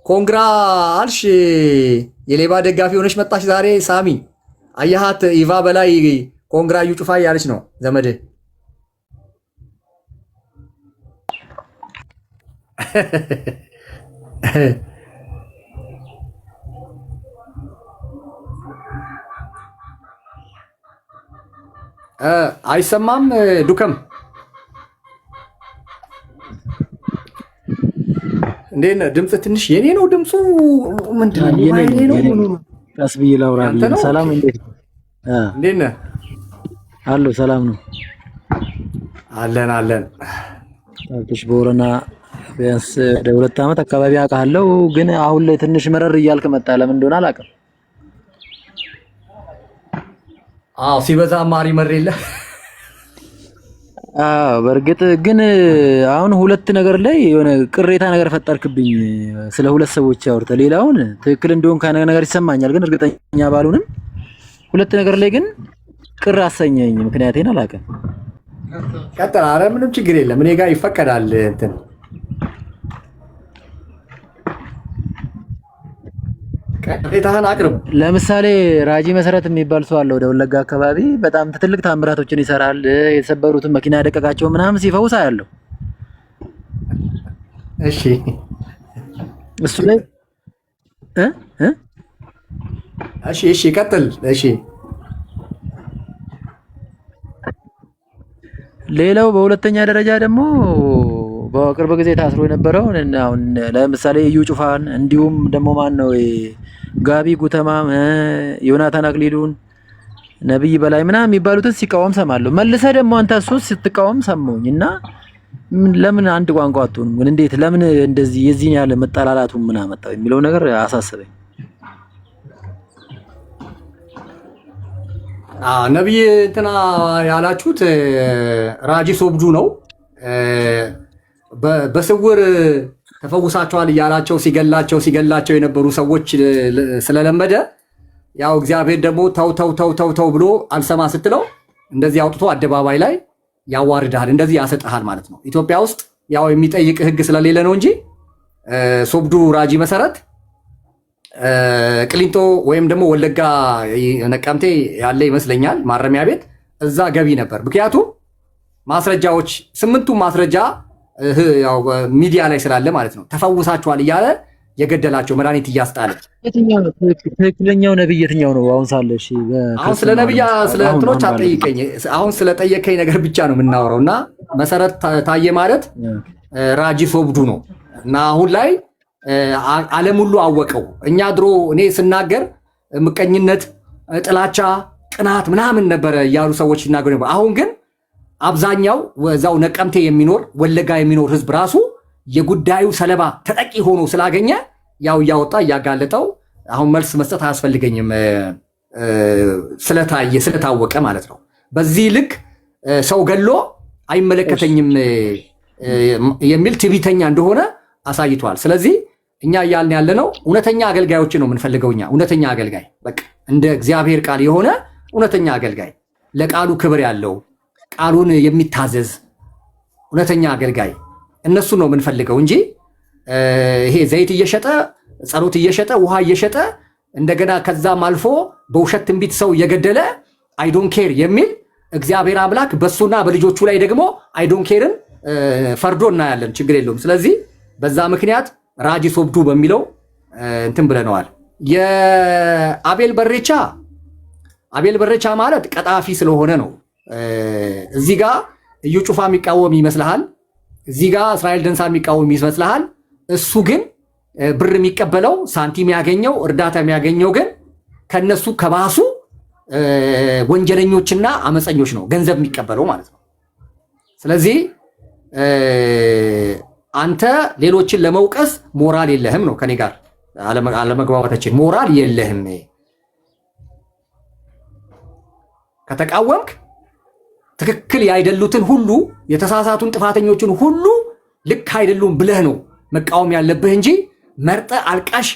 A: ኮንግራ አልሽ፣ የሌባ ደጋፊ ሆነሽ መጣሽ ዛሬ። ሳሚ አያሃት ኢቫ በላይ ኮንግራ እዩ ጩፋ ያለች ነው ዘመድ። አይሰማም ዱከም እንዴት ነህ? ድምጽ ትንሽ የኔ ነው ድምጹ ምንድን ነው? የኔ ነው
E: ቀስ ብዬ ላውራልህ። ሰላም እንዴት
A: ነህ?
E: አሎ ሰላም ነው
A: አለን
E: ታውቂሽ ቦረና ቢያንስ ወደ 2 ዓመት አካባቢ አውቃለሁ፣ ግን አሁን ላይ ትንሽ መረር እያልክ መጣ። ለምን እንደሆነ አላውቅም።
A: ሲበዛ ማሪ መሬለ።
E: በእርግጥ ግን አሁን 2 ነገር ላይ የሆነ ቅሬታ ነገር ፈጠርክብኝ። ስለ 2 ሰዎች አውርተህ ሌላውን ትክክል እንደሆን ካነ ነገር ይሰማኛል፣ ግን እርግጠኛ ባልሆንም 2 ነገር ላይ ግን ቅር አሰኘኝ። ምክንያቴን አላውቅም።
A: ቀጥታ አረ ምንም ችግር የለም እኔ ጋር ይፈቀዳል። እንትን ቅሬታህን አቅርብ።
E: ለምሳሌ ራጂ መሰረት የሚባል ሰው አለ ወደ ወለጋ አካባቢ፣ በጣም ትልቅ ታምራቶችን ይሰራል። የተሰበሩትን መኪና ያደቀቃቸው ምናምን ሲፈውስ አያለሁ።
A: እሺ
E: እሱ ላይ
A: እሺ ቀጥል። እሺ
E: ሌላው በሁለተኛ ደረጃ ደግሞ በቅርብ ጊዜ ታስሮ የነበረው አሁን ለምሳሌ እዩ ጩፋን እንዲሁም ደግሞ ማን ነው ጋቢ ጉተማ፣ ዮናታን አክሊሉን፣ ነብይ በላይ ምናምን የሚባሉትን ሲቃወም ሰማለሁ። መልሰህ ደግሞ አንተ እሱ ስትቃወም ሰማሁኝ እና ለምን አንድ ቋንቋ አትሆንም? ግን እንዴት ለምን እንደዚህ የዚህን ያለ መጠላላቱ ምን አመጣው የሚለው ነገር አሳሰበኝ።
A: ነብይ እንትና ያላችሁት ራጂ ሶብዱ ነው። በስውር ተፈውሳቸዋል እያላቸው ሲገላቸው የነበሩ ሰዎች ስለለመደ ያው እግዚአብሔር ደግሞ ተው ብሎ አልሰማ ስትለው እንደዚህ አውጥቶ አደባባይ ላይ ያዋርድሃል፣ እንደዚህ ያሰጥሃል ማለት ነው። ኢትዮጵያ ውስጥ ያው የሚጠይቅ ህግ ስለሌለ ነው እንጂ ሶብዱ ራጂ መሰረት ቅሊንጦ ወይም ደግሞ ወለጋ ነቀምቴ ያለ ይመስለኛል ማረሚያ ቤት እዛ ገቢ ነበር። ምክንያቱም ማስረጃዎች 8ቱ ማስረጃ ያው ሚዲያ ላይ ስላለ ማለት ነው። ተፈውሳቸዋል እያለ የገደላቸው መድኃኒት እያስጣለ
E: ትክክለኛው ነብይ የትኛው ነው? አሁን ሳለሽ
A: አሁን ስለ ነብያ ስለ እንትኖች አጠይቀኝ። አሁን ስለጠየቀኝ ነገር ብቻ ነው የምናወራው እና መሰረት ታየ ማለት ራጂ ሶብዱ ነው እና አሁን ላይ ዓለም ሁሉ አወቀው። እኛ ድሮ እኔ ስናገር ምቀኝነት፣ ጥላቻ፣ ቅናት ምናምን ነበረ እያሉ ሰዎች ሲናገሩ ነበር። አሁን ግን አብዛኛው ወዛው ነቀምቴ የሚኖር ወለጋ የሚኖር ህዝብ ራሱ የጉዳዩ ሰለባ ተጠቂ ሆኖ ስላገኘ ያው እያወጣ እያጋለጠው አሁን መልስ መስጠት አያስፈልገኝም ስለታወቀ ማለት ነው። በዚህ ልክ ሰው ገሎ አይመለከተኝም የሚል ትዕቢተኛ እንደሆነ አሳይቷል። ስለዚህ እኛ እያልን ያለነው እውነተኛ አገልጋዮችን ነው የምንፈልገው። እኛ እውነተኛ አገልጋይ በቃ እንደ እግዚአብሔር ቃል የሆነ እውነተኛ አገልጋይ፣ ለቃሉ ክብር ያለው ቃሉን የሚታዘዝ እውነተኛ አገልጋይ እነሱን ነው የምንፈልገው እንጂ ይሄ ዘይት እየሸጠ ጸሎት እየሸጠ ውሃ እየሸጠ እንደገና ከዛም አልፎ በውሸት ትንቢት ሰው እየገደለ አይዶን ኬር የሚል እግዚአብሔር አምላክ በሱና በልጆቹ ላይ ደግሞ አይዶን ኬርን ፈርዶ እናያለን። ችግር የለውም። ስለዚህ በዛ ምክንያት ራጂ ሶብዱ በሚለው እንትን ብለነዋል። የአቤል በሬቻ ማለት ቀጣፊ ስለሆነ ነው። እዚህ ጋር እዩ ጩፋ የሚቃወም ይመስልሃል? እዚህ ጋር እስራኤል ደንሳ የሚቃወም ይመስልሃል? እሱ ግን ብር የሚቀበለው ሳንቲም ያገኘው እርዳታ የሚያገኘው ግን ከነሱ ከባሱ ወንጀለኞችና አመፀኞች ነው ገንዘብ የሚቀበለው ማለት ነው። ስለዚህ አንተ ሌሎችን ለመውቀስ ሞራል የለህም ነው ከኔ ጋር አለመግባባታችን። ሞራል የለህም። ከተቃወምክ ትክክል ያይደሉትን ሁሉ የተሳሳቱን ጥፋተኞችን ሁሉ ልክ አይደሉም ብለህ ነው መቃወም ያለብህ እንጂ መርጠ አልቃሽ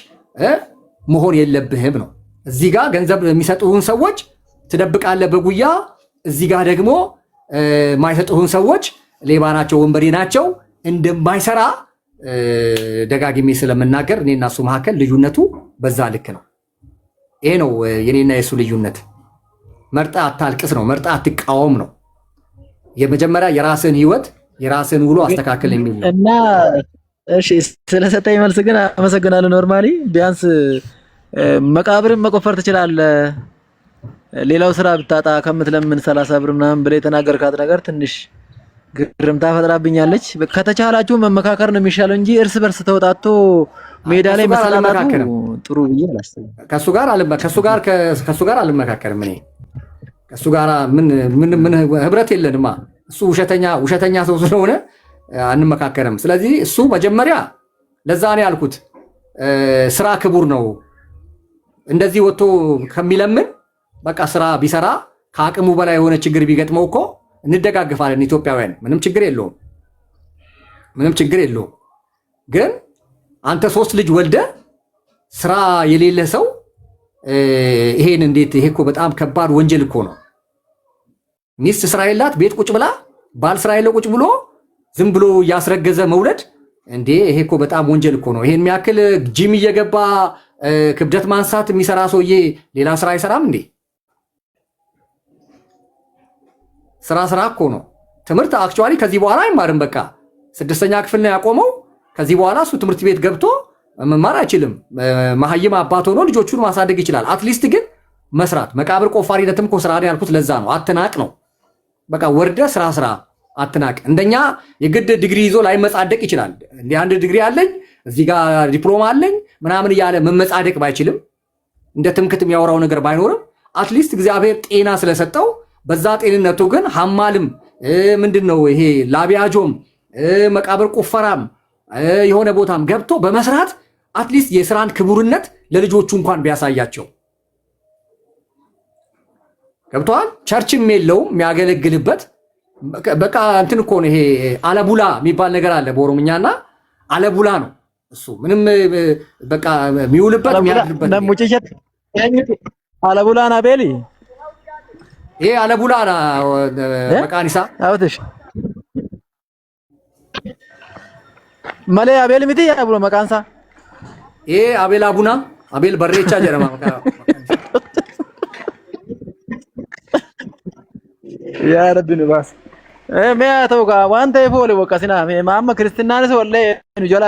A: መሆን የለብህም ነው። እዚህ ጋር ገንዘብ የሚሰጡህን ሰዎች ትደብቃለህ በጉያ፣ እዚህ ጋር ደግሞ የማይሰጡህን ሰዎች ሌባ ናቸው፣ ወንበዴ ናቸው እንደማይሰራ ደጋግሜ ስለምናገር እኔና እሱ መካከል ልዩነቱ በዛ ልክ ነው። ይሄ ነው የኔና የሱ ልዩነት። መርጠ አታልቅስ ነው፣ መርጠ አትቃወም ነው። የመጀመሪያ የራስን ህይወት የራስን ውሎ አስተካክል የሚል ነው
E: እና እሺ፣ ስለሰጠኝ መልስ ግን አመሰግናለሁ። ኖርማሊ ቢያንስ መቃብርን መቆፈር ትችላለህ፣ ሌላው ስራ ብታጣ ከምትለምን 30 ብር ምናምን ብለህ የተናገርካት ነገር ትንሽ ግርምታ ፈጥራብኛለች። ከተቻላችሁ መመካከር ነው የሚሻለው እንጂ እርስ በርስ ተወጣቶ ሜዳ ላይ መሰላላቱ ጥሩ ብዬ አላስብም። ከሱ ጋር አልመካከርም። እኔ ከሱ ጋር ምን ህብረት የለንማ። እሱ ውሸተኛ ሰው ስለሆነ አንመካከርም። ስለዚህ እሱ መጀመሪያ ለዛ ነው ያልኩት፣ ስራ ክቡር ነው። እንደዚህ ወጥቶ ከሚለምን በቃ ስራ ቢሰራ ከአቅሙ በላይ የሆነ ችግር ቢገጥመው እኮ እንደጋግፋለን ኢትዮጵያውያን። ምንም ችግር የለውም። ግን አንተ 3 ልጅ ወልደ ስራ የሌለ ሰው ይሄን እንዴት? ይሄ እኮ በጣም ከባድ ወንጀል እኮ ነው። ሚስት ስራ የላት ቤት ቁጭ ብላ፣ ባል ስራ የለው ቁጭ ብሎ ዝም ብሎ እያስረገዘ መውለድ እንዴ! ይሄ እኮ በጣም ወንጀል እኮ ነው። ይሄን የሚያክል ጂም እየገባ ክብደት ማንሳት የሚሰራ ሰውዬ ሌላ ስራ አይሰራም እንዴ? ስራ እኮ ነው። ትምህርት አክቹዋሊ ከዚህ በኋላ አይማርም። በቃ 6ኛ ክፍል ነው ያቆመው። ከዚህ በኋላ እሱ ትምህርት ቤት ገብቶ መማር አይችልም። መሀይም አባት ሆኖ ልጆቹን ማሳደግ ይችላል። አትሊስት ግን መስራት። መቃብር ቆፋሪነትም እኮ ስራ ነው ያልኩት ለዛ ነው። አትናቅ ነው በቃ። ወርደ ስራ አትናቅ። እንደኛ የግድ ዲግሪ ይዞ ላይመጻደቅ ይችላል። እንደ አንድ ዲግሪ አለኝ እዚህ ጋር ዲፕሎማ አለኝ ምናምን እያለ መመጻደቅ ባይችልም፣ እንደ ትምክት የሚያወራው ነገር ባይኖርም አትሊስት እግዚአብሔር ጤና ስለሰጠው በዛ ጤንነቱ ግን ሐማልም ምንድነው ይሄ ላቢያጆም
A: መቃብር ቁፈራም የሆነ ቦታም ገብቶ በመስራት አትሊስት የስራን ክቡርነት ለልጆቹ እንኳን ቢያሳያቸው ገብቷል። ቸርችም የለውም የሚያገለግልበት በቃ እንትን እኮ ነው። ይሄ አለቡላ የሚባል ነገር አለ በኦሮምኛና አለቡላ ነው እሱ። ምንም በቃ የሚውልበት የሚያድርበት
E: ነሙጭሸት አለቡላ ናቤሊ
A: ይሄ አለቡላ መቃኒሳ
E: አውተሽ ማለ አቤል ሚቲ አቡሎ መቃንሳ
A: ይሄ አቤል አቡና አቤል በሬቻ ጀረማ
E: ያ ረቢ ንባስ ሚያተው ጋ ዋንተ ይፎለ ወቀስና ማማ ክርስቲያናስ ወለ ኑጀላ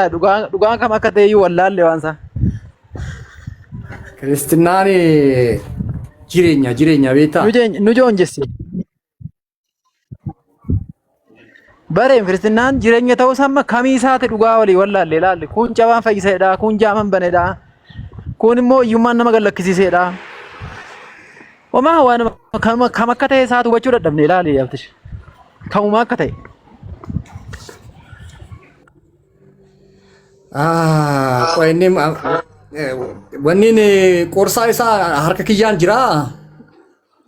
E: ዱጋን ከማከተይ ወላል ዋንሳ
A: ክርስቲያናኔ ጅሬኛ ቤታ
E: ኑጆን ጀሲ በሬም ክርስቲያናን ጅሬኛ ተውሰማ ከሚሳት ዱጋ ወሊ ወላል ሌላል ኩንጫባን ፈይሰዳ ኩንጃማን በነዳ ኩንሞ ይማን ነገለክሲሴዳ ወማ ዋን ከመከተይ ሰዓት ወቹ ደደብኔ ላል ያብትሽ ከውማ ከተይ
A: ቆይኔም ወኒን ቆርሳይሳ ሀርከክያን ጅራ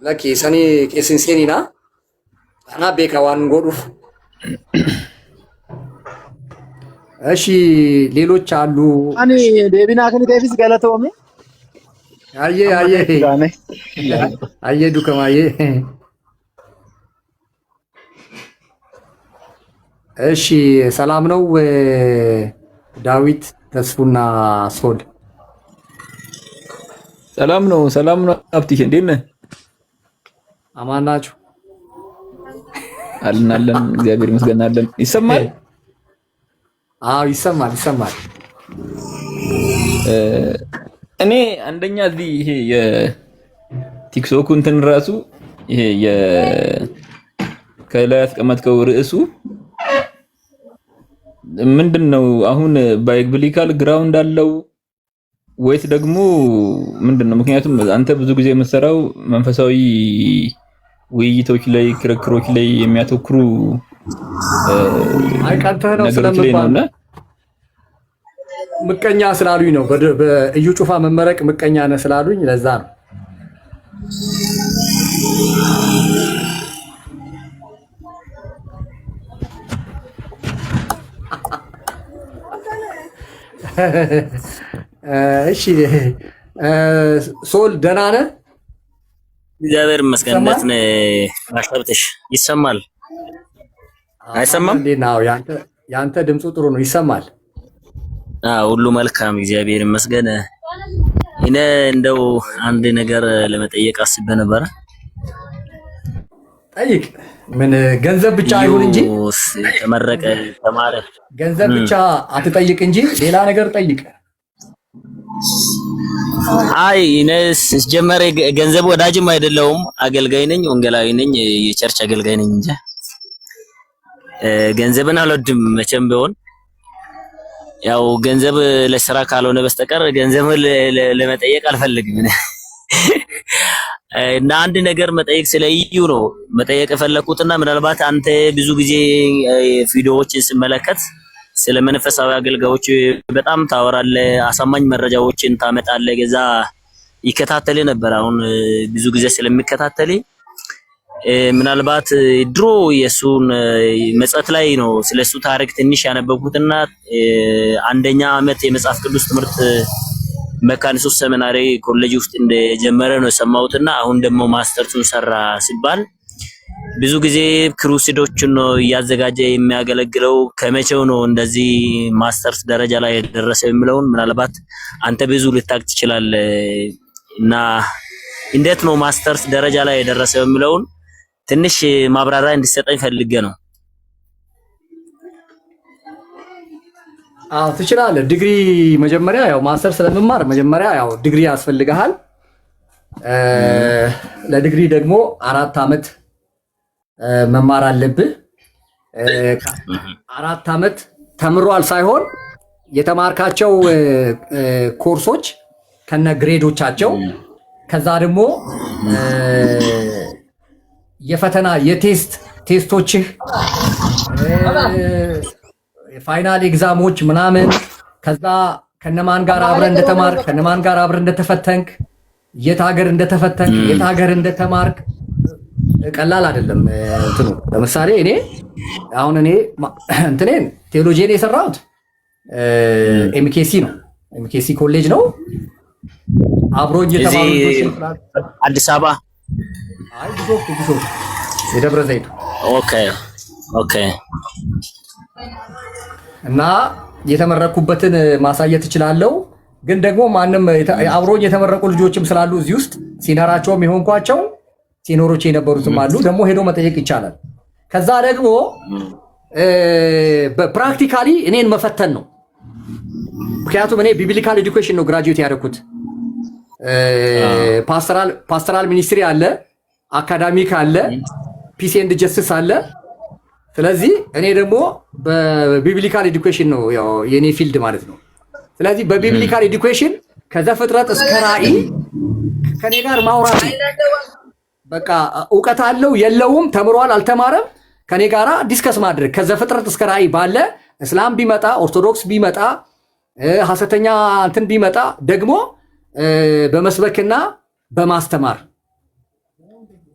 A: ለኪ ሰኒ ቄሲንሴኒና አና ቤካዋን ጎዱ እሺ ሌሎች አሉ
E: አኒ ዴቢና ከኒ ዴቪስ ገለተውም
A: አየ ዱከማዬ እሺ ሰላም ነው ዳዊት ተስፉና ሶል
F: ሰላም ነው አብትሽ እንዴት ነህ?
A: አማን ናችሁ?
F: አለን እግዚአብሔር ይመስገን አለን። ይሰማል?
A: አዎ ይሰማል።
F: እኔ አንደኛ እዚህ ይሄ የቲክቶክ እንትን ራሱ ይሄ ከላይ ያስቀመጥከው ርዕሱ ምንድነው? አሁን ባይብሊካል ግራውንድ አለው ወይስ ደግሞ ምንድነው? ምክንያቱም አንተ ብዙ ጊዜ የምትሰራው መንፈሳዊ ውይይቶች ላይ ክርክሮች ላይ የሚያተኩሩ ነገሮች ላይ ነውና
A: ምቀኛ ስላሉኝ ነው። በእዩ ጩፋ መመረቅ ምቀኛ ነህ ስላሉኝ ለዛ ነው። እሺ ሶል ደህና ነህ?
G: እግዚአብሔር ይመስገን። እንዴት ነህ? አሽተብተሽ ይሰማል? አይሰማም?
A: ያንተ ድምፁ ጥሩ ነው፣ ይሰማል።
G: ሁሉ መልካም እግዚአብሔር ይመስገን። እኔ እንደው አንድ ነገር ለመጠየቅ አስቤ ነበረ።
A: ጠይቅ። ምን ገንዘብ ብቻ አይሁን እንጂ
G: ተመረቀ ተማረ
A: ገንዘብ ብቻ አትጠይቅ እንጂ ሌላ ነገር ጠይቅ።
G: አይ እኔስ ጀመረ ገንዘብ ወዳጅም አይደለሁም፣ አገልጋይ ነኝ፣ ወንጌላዊ ነኝ፣ የቸርች አገልጋይ ነኝ እንጂ ገንዘብን አልወድም መቼም ቢሆን። ያው ገንዘብ ለስራ ካልሆነ በስተቀር ገንዘብ ለመጠየቅ አልፈልግም። እና አንድ ነገር መጠየቅ ስለይዩ ነው መጠየቅ የፈለኩትና ምናልባት አንተ ብዙ ጊዜ ቪዲዮዎችን ስመለከት ስለ መንፈሳዊ አገልጋዮች በጣም ታወራለህ፣ አሳማኝ መረጃዎችን ታመጣለህ። ገዛ ይከታተል ነበር። አሁን ብዙ ጊዜ ስለሚከታተል ምናልባት ድሮ የሱን መጽሐፍ ላይ ነው ስለሱ ታሪክ ትንሽ ያነበብኩትና አንደኛ ዓመት የመጽሐፍ ቅዱስ ትምህርት መካነ ኢየሱስ ሰሚናሪ ኮሌጅ ውስጥ እንደጀመረ ነው የሰማሁትና አሁን ደግሞ ማስተርሱን ሰራ ሲባል ብዙ ጊዜ ክሩሲዶችን ነው እያዘጋጀ የሚያገለግለው። ከመቼው ነው እንደዚህ ማስተርስ ደረጃ ላይ የደረሰው የሚለውን ምናልባት አንተ ብዙ ልታቅ ትችላለህ እና እንዴት ነው ማስተርስ ደረጃ ላይ የደረሰው የሚለውን ትንሽ ማብራሪያ እንድትሰጠኝ ፈልጌ ነው።
A: ትችላለህ። ዲግሪ መጀመሪያ ያው ማስተር ስለመማር መጀመሪያ ያው ዲግሪ ያስፈልግሃል። ለዲግሪ ደግሞ 4 ዓመት መማር አለብህ። 4 ዓመት ተምሯል ሳይሆን የተማርካቸው ኮርሶች ከነ ግሬዶቻቸው ከዛ ደግሞ የፈተና ቴስቶችህ ፋይናል ኤግዛሞች ምናምን ከዛ ከነማን ጋር አብረህ እንደተማርክ ከነማን ጋር አብረህ እንደተፈተንክ የት ሀገር እንደተፈተንክ የት ሀገር እንደተማርክ ቀላል አይደለም እንትኑ። ለምሳሌ እኔ እንትኔን ቴዎሎጂን የሰራሁት ኤምኬሲ ነው። ኤምኬሲ ኮሌጅ ነው። አብሮኝ የተማሩ
G: አዲስ አበባ
A: ቢሾፍቱ የደብረ ዘይቱ
G: ኦኬ
A: እና የተመረኩበትን ማሳየት እችላለሁ። ግን ደግሞ ማንም አብሮኝ የተመረቁ ልጆችም ስላሉ እዚህ ውስጥ ሲነራቸውም የሆንኳቸው ሲኖሮች የነበሩትም አሉ። ደግሞ ሄዶ መጠየቅ ይቻላል። ከዛ ደግሞ በፕራክቲካሊ እኔን መፈተን ነው። ምክንያቱም እኔ ቢብሊካል ኤዱኬሽን ነው ግራጁዌት ያደረኩት። ፓስተራል ሚኒስትሪ አለ፣ አካዳሚክ አለ፣ ፒስ ኤንድ ጀስቲስ አለ። ስለዚህ እኔ ደግሞ በቢብሊካል ኤዱኬሽን ነው ያው የኔ ፊልድ ማለት ነው። ስለዚህ በቢብሊካል ኤዱኬሽን ከዘፍጥረት እስከ ራእይ ከኔ ጋር ማውራት በቃ እውቀት አለው የለውም፣ ተምሯል አልተማረም፣ ከኔ ጋራ ዲስከስ ማድረግ ከዘፍጥረት እስከ ራእይ ባለ እስላም ቢመጣ ኦርቶዶክስ ቢመጣ ሐሰተኛ እንትን ቢመጣ ደግሞ በመስበክና በማስተማር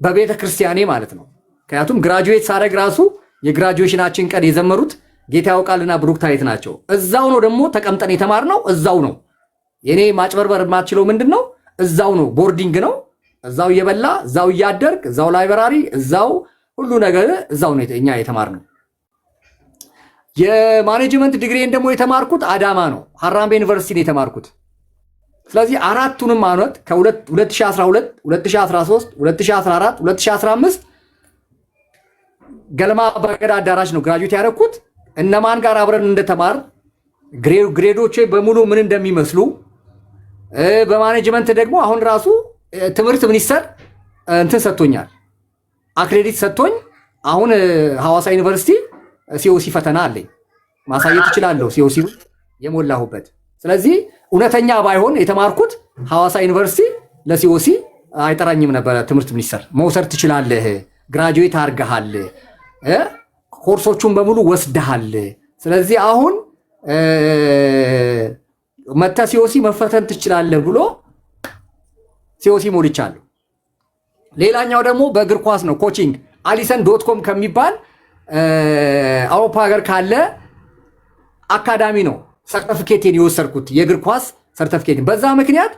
A: በቤተ ክርስቲያኔ ማለት ነው። ምክንያቱም ግራጁዌት ሳረግ ራሱ የግራጁዌሽናችን ቀን የዘመሩት ጌታ ያውቃልና ብሩክታይት ናቸው። እዛው ነው ደግሞ ተቀምጠን የተማርነው እዛው ነው። የኔ ማጭበርበር የማትችለው ምንድነው? እዛው ነው፣ ቦርዲንግ ነው። እዛው እየበላ እዛው እያደርግ እዛው ላይብራሪ እዛው ሁሉ ነገር እዛው ነው እኛ የተማርነው። የማኔጅመንት ዲግሪን ደግሞ የተማርኩት አዳማ ነው፣ ሐራምቤ ዩኒቨርሲቲ ነው የተማርኩት። ስለዚህ አራቱንም ዓመት ከ2012 2013 2014 2015 ገልማ በገዳ አዳራሽ ነው ግራጁዌት ያደረኩት። እነማን ጋር አብረን እንደተማር ግሬዶቼ በሙሉ ምን እንደሚመስሉ በማኔጅመንት ደግሞ አሁን ራሱ ትምህርት ሚኒስቴር እንትን ሰጥቶኛል፣ አክሬዲት ሰጥቶኝ አሁን ሐዋሳ ዩኒቨርሲቲ ሲኦሲ ፈተና አለኝ ማሳየት እችላለሁ፣ ሲኦሲ የሞላሁበት። ስለዚህ እውነተኛ ባይሆን የተማርኩት ሐዋሳ ዩኒቨርሲቲ ለሲኦሲ አይጠራኝም ነበረ። ትምህርት ሚኒስቴር መውሰድ ትችላለህ፣ ግራጁዌት አድርገሃል፣ ኮርሶቹን በሙሉ ወስደሃል። ስለዚህ አሁን መታ ሲኦሲ መፈተን ትችላለህ ብሎ ሲኦሲ ሞልቻለሁ። ሌላኛው ደግሞ በእግር ኳስ ነው፣ ኮቺንግ alison.com ከሚባል አውሮፓ ሀገር ካለ አካዳሚ ነው ሰርቲፊኬቴን የወሰድኩት፣ የእግር ኳስ ሰርቲፊኬት። በዛ ምክንያት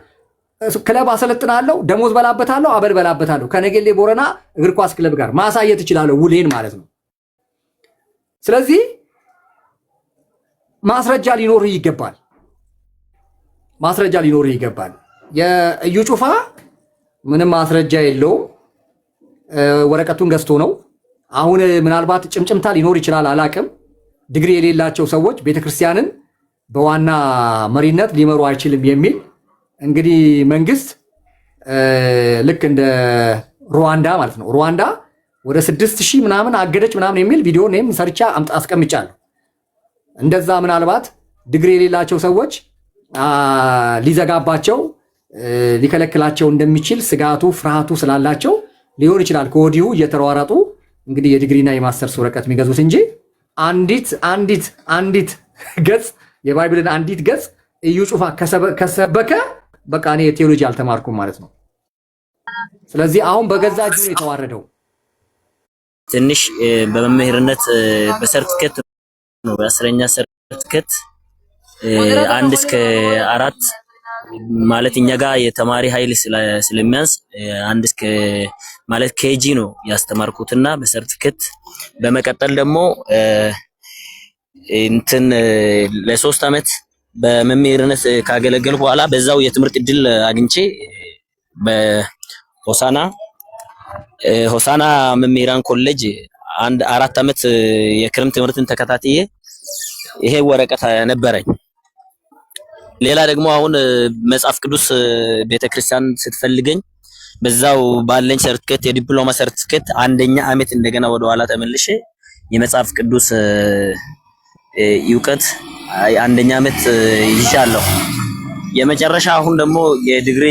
A: ክለብ አሰለጥናለሁ፣ ደሞዝ በላበታለሁ፣ አበል በላበታለሁ። ከነገሌ ቦረና እግር ኳስ ክለብ ጋር ማሳየት እችላለሁ ውሌን ማለት ነው። ስለዚህ ማስረጃ ሊኖርህ ይገባል፣ ማስረጃ ሊኖርህ ይገባል። የእዩ ጩፋ ምንም ማስረጃ የለውም፣ ወረቀቱን ገዝቶ ነው። አሁን ምናልባት ጭምጭምታ ሊኖር ይችላል፣ አላቅም። ዲግሪ የሌላቸው ሰዎች ቤተክርስቲያንን በዋና መሪነት ሊመሩ አይችልም የሚል እንግዲህ መንግስት ልክ እንደ ሩዋንዳ ማለት ነው። ሩዋንዳ ወደ 6000 ምናምን አገደች ምናምን የሚል ቪዲዮ እኔም ሰርቻ አስቀምጫለሁ። እንደዛ ምናልባት ዲግሪ የሌላቸው ሰዎች ሊዘጋባቸው ሊከለክላቸው እንደሚችል ስጋቱ ፍርሃቱ ስላላቸው ሊሆን ይችላል ከወዲሁ እየተሯሯጡ እንግዲህ የዲግሪና የማስተርስ ወረቀት የሚገዙት እንጂ አንዲት ገጽ የባይብልን አንዲት ገጽ እዩ ጩፋ ከሰበከ በቃ እኔ ቴዎሎጂ አልተማርኩም ማለት ነው። ስለዚህ አሁን በገዛ እጁ ነው የተዋረደው።
G: ትንሽ በመምህርነት በሰርቲፊኬት ነው በአስረኛ ሰርቲፊኬት 1 እስከ 4 ማለት እኛ ጋር የተማሪ ኃይል ስለሚያንስ 1 እስከ ማለት ኬጂ ነው ያስተማርኩትና በሰርቲፊኬት በመቀጠል ደግሞ እንትን ለ3 ዓመት በመምህርነት ካገለገልኩ በኋላ በዛው የትምህርት እድል አግኝቼ ሆሳና መምህራን ኮሌጅ 4 ዓመት የክረምት ትምህርትን ተከታትዬ ይሄ ወረቀት ነበረኝ። ሌላ ደግሞ አሁን መጽሐፍ ቅዱስ ቤተክርስቲያን ስትፈልገኝ በዛው ባለኝ ሰርቲፊኬት የዲፕሎማ ሰርቲፊኬት 1ኛ ዓመት እንደገና ወደ ኋላ ተመልሼ የመጽሐፍ ቅዱስ እውቀት 1ኛ ዓመት ይሻለሁ። የመጨረሻ አሁን ደግሞ የዲግሪ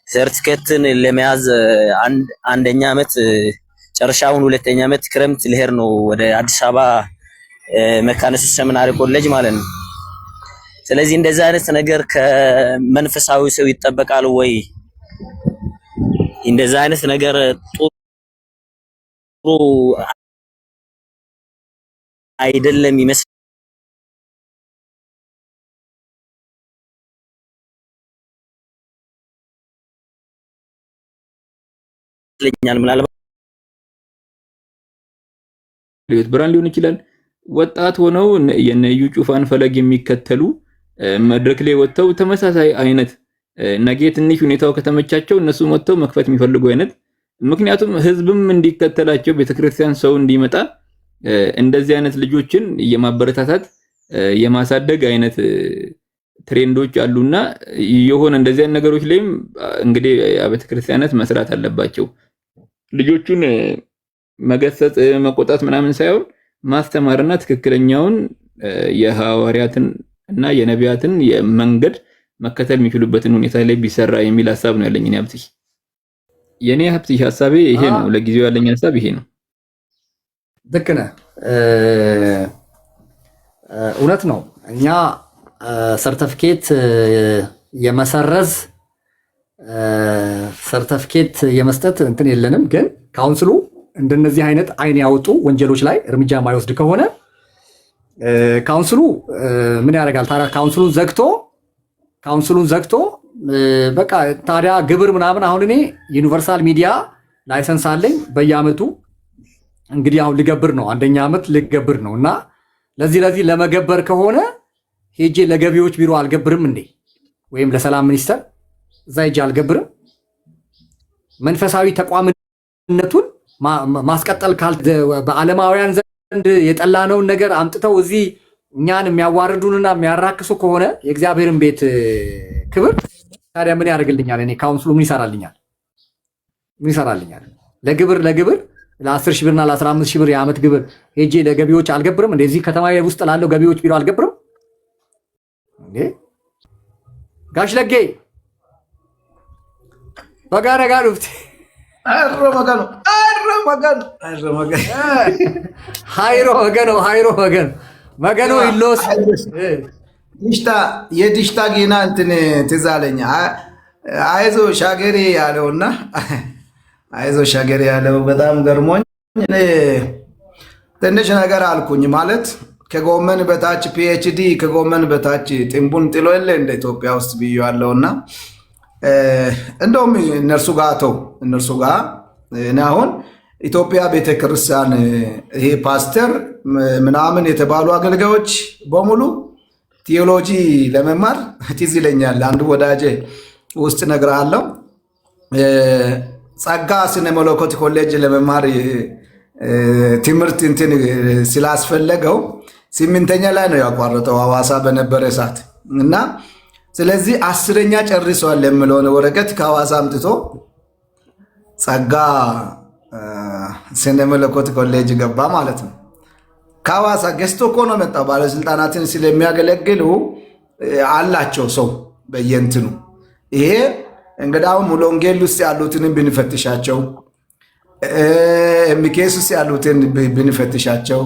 G: ሰርቲፊኬትን ለመያዝ 1ኛ ዓመት ጨርሻውን ሁለተኛ ዓመት ክረምት ልሄድ ነው ወደ አዲስ አበባ መካነ ኢየሱስ ሰሚናሪ ኮሌጅ ማለት ነው። ስለዚህ እንደዚህ አይነት ነገር ከመንፈሳዊ ሰው ይጠበቃል ወይ? እንደዚህ አይነት ነገር ጥሩ አይደለም ይመስለኛል። ምናልባት
F: ብርሃን ሊሆን ይችላል። ወጣት ሆነው የነዩ ጩፋን ፈለግ የሚከተሉ መድረክ ላይ ወጥተው ተመሳሳይ አይነት ነገ ትንሽ ሁኔታው ከተመቻቸው እነሱ ወጥተው መክፈት የሚፈልጉ አይነት ምክንያቱም ህዝብም እንዲከተላቸው ቤተክርስቲያን ሰው እንዲመጣ እንደዚህ አይነት ልጆችን የማበረታታት የማሳደግ አይነት ትሬንዶች አሉና የሆነ እንደዚህ አይነት ነገሮች ላይም እንግዲህ ቤተክርስቲያናት መስራት አለባቸው። ልጆቹን መገሰጽ መቆጣት ምናምን ሳይሆን ማስተማርና ትክክለኛውን የሐዋርያትን እና የነቢያትን የመንገድ መከተል የሚችሉበትን ሁኔታ ላይ ቢሰራ የሚል ሐሳብ ነው ያለኝ። የኔ ሐሳቤ ይሄ ነው። ለጊዜው ያለኝ ሐሳብ ይሄ ነው።
A: ልክ ነህ። እውነት ነው። እኛ ሰርተፍኬት የመሰረዝ ሰርተፍኬት የመስጠት እንትን የለንም። ግን ካውንስሉ እንደነዚህ አይነት አይን ያወጡ ወንጀሎች ላይ እርምጃ የማይወስድ ከሆነ ካውንስሉ ምን ያደርጋል ታዲያ? ካውንስሉን ዘግቶ በቃ ታዲያ ግብር ምናምን አሁን እኔ ዩኒቨርሳል ሚዲያ ላይሰንስ አለኝ በየአመቱ እንግዲህ አሁን ልገብር ነው 1ኛ ዓመት ልገብር ነው እና ለዚህ ለመገበር ከሆነ ሄጄ ለገቢዎች ቢሮ አልገብርም እንዴ? ወይም ለሰላም ሚኒስተር እዛ ሄጄ አልገብርም? መንፈሳዊ ተቋምነቱን ማስቀጠል በዓለማውያን ዘንድ የጠላነውን ነገር አምጥተው እዚህ እኛን የሚያዋርዱንና የሚያራክሱ ከሆነ የእግዚአብሔርን ቤት ክብር ታዲያ ምን ያደርግልኛል? እኔ ካውንስሉ ምን ይሰራልኛል? ለግብር ለ10 ሺህ ብርና ለ15 ሺህ ብር የዓመት ግብር ሄጄ ለገቢዎች አልገብርም? እንደዚህ ከተማ ውስጥ ላለው ገቢዎች ቢሮ አልገብርም እንዴ? ጋሽ ለጌ በጋራ ጋር ዱፍት ሃይሮ መገኖ ይሎስ
H: የዲሽታ ጌና እንትን ትዝ አለኝ። አይዞ ሻገሬ ያለውና አይዞ ሻገሬ ያለው በጣም ገርሞኝ ትንሽ ነገር አልኩኝ። ማለት ከጎመን በታች ፒኤችዲ ከጎመን በታች ጥንቡን ጥሎ የለ እንደ ኢትዮጵያ ውስጥ ብያለሁና እንደውም እነርሱ ጋር እኔ አሁን ኢትዮጵያ ቤተክርስቲያን ይሄ ፓስተር ምናምን የተባሉ አገልጋዮች በሙሉ ቴዎሎጂ ለመማር ትዝ ይለኛል። አንድ ወዳጄ ውስጥ እነግርሃለሁ ጸጋ ስነ መለኮት ኮሌጅ ለመማር ትምህርት እንትን ስላስፈለገው 8ኛ ላይ ነው ያቋረጠው ሐዋሳ በነበረ ሰዓት እና ስለዚህ 10ኛ ጨርሷል የሚለውን ወረቀት ከሐዋሳ አምጥቶ ጸጋ ስነ መለኮት ኮሌጅ ገባ ማለት ነው። ከሐዋሳ ገዝቶ እኮ ነው መጣው። ባለስልጣናትን ስለሚያገለግሉ አላቸው ሰው በየእንትኑ ይሄ እንግዳው ሙሉ ወንጌል ውስጥ ያሉትን ብንፈትሻቸው ሚኬስ ውስጥ ያሉትን ብንፈትሻቸው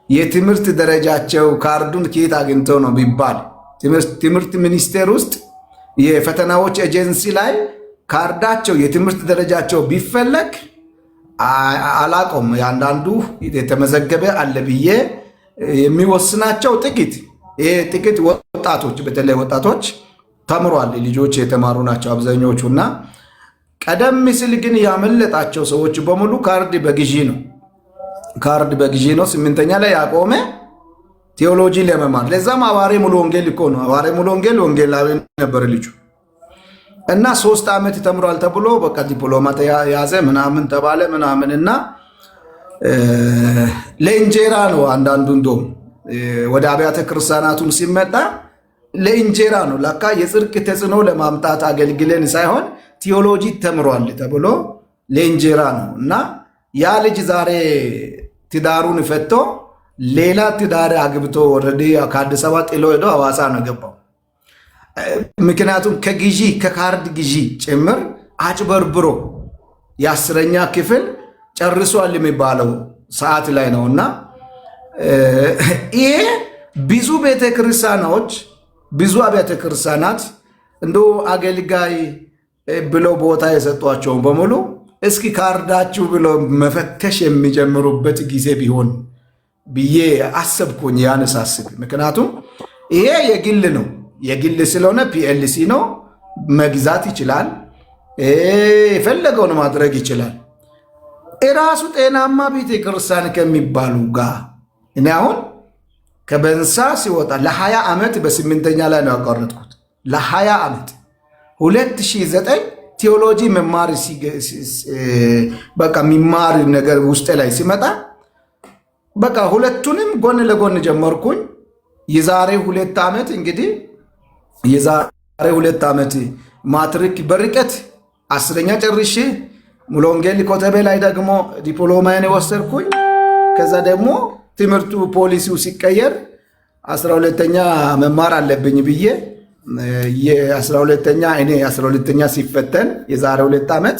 H: የትምህርት ደረጃቸው ካርዱን ከየት አግኝተው ነው ቢባል ትምህርት ሚኒስቴር ውስጥ የፈተናዎች ኤጀንሲ ላይ ካርዳቸው የትምህርት ደረጃቸው ቢፈለግ አላቆም ያንዳንዱ የተመዘገበ አለ ብዬ የሚወስናቸው ጥቂት ወጣቶች በተለይ ወጣቶች ተምሯል ልጆች የተማሩ ናቸው አብዛኞቹና ቀደም ሲል ግን ያመለጣቸው ሰዎች በሙሉ ካርድ በግዢ ነው 8ኛ ላይ ያቆመ ቴዎሎጂ ለመማር ለዛም ሐዋርያ ሙሉ ወንጌል እኮ ነው ሐዋርያ ሙሉ ወንጌላዊ ነበር ልጁ እና 3 ዓመት ተምሯል ተብሎ በቃ ዲፕሎማ ያዘ ምናምን ተባለ ምናምንና ለእንጀራ ነው አንዳንዱ እንደውም ወደ አብያተ ክርስቲያናቱም ሲመጣ ለእንጀራ ነው ለካ የጽድቅ ተጽዕኖ ለማምጣት አገልግለን ሳይሆን ቴዎሎጂ ተምሯል ተብሎ ለእንጀራ ነው እና ያ ልጅ ዛሬ ትዳሩን ፈቶ ሌላ ትዳር አግብቶ ወረደ ከአዲስ አበባ ጥሎ ሄዶ ሐዋሳ ነው ገባው። ምክንያቱም ከካርድ ግዢ ጭምር አጭበርብሮ የ10ኛ ክፍል ጨርሷል የሚባለው ሰዓት ላይ ነውና ይሄ ብዙ ቤተክርስቲያኖች ብዙ አብያተ ክርስቲያናት እንዶ አገልጋይ ብለው ቦታ የሰጧቸው በሙሉ እስኪ ካርዳችሁ ብለው መፈተሽ የሚጀምሩበት ጊዜ ቢሆን ብዬ አሰብኩኝ። ያነሳስብ ምክንያቱም ይሄ የግል ነው። የግል ስለሆነ ፒኤልሲ ነው፣ መግዛት ይችላል፣ የፈለገውን ማድረግ ይችላል። እራሱ ጤናማ ቤተ ክርስቲያን ከሚባሉ ጋር እኔ አሁን ከበንሳ ሲወጣ ለ20 ዓመት በ8ኛ ላይ ነው ያቋረጥኩት። ለ20 ዓመት 2009 ቴዎሎጂ መማር በቃ የሚማር ነገር ውስጥ ላይ ሲመጣ በቃ ሁለቱንም ጎን ለጎን ጀመርኩኝ። የዛሬ 2 ዓመት እንግዲህ የዛሬ 2 ዓመት ማትሪክ በርቀት 10ኛ ጨርሼ ሙሉ ወንጌል ኮተቤ ላይ ደግሞ ዲፕሎማዬን ወሰድኩኝ። ከዛ ደግሞ ትምህርቱ ፖሊሲው ሲቀየር 12ኛ መማር አለብኝ ብዬ የ12ኛ እኔ 12ኛ ሲፈተን የዛሬ 2 ዓመት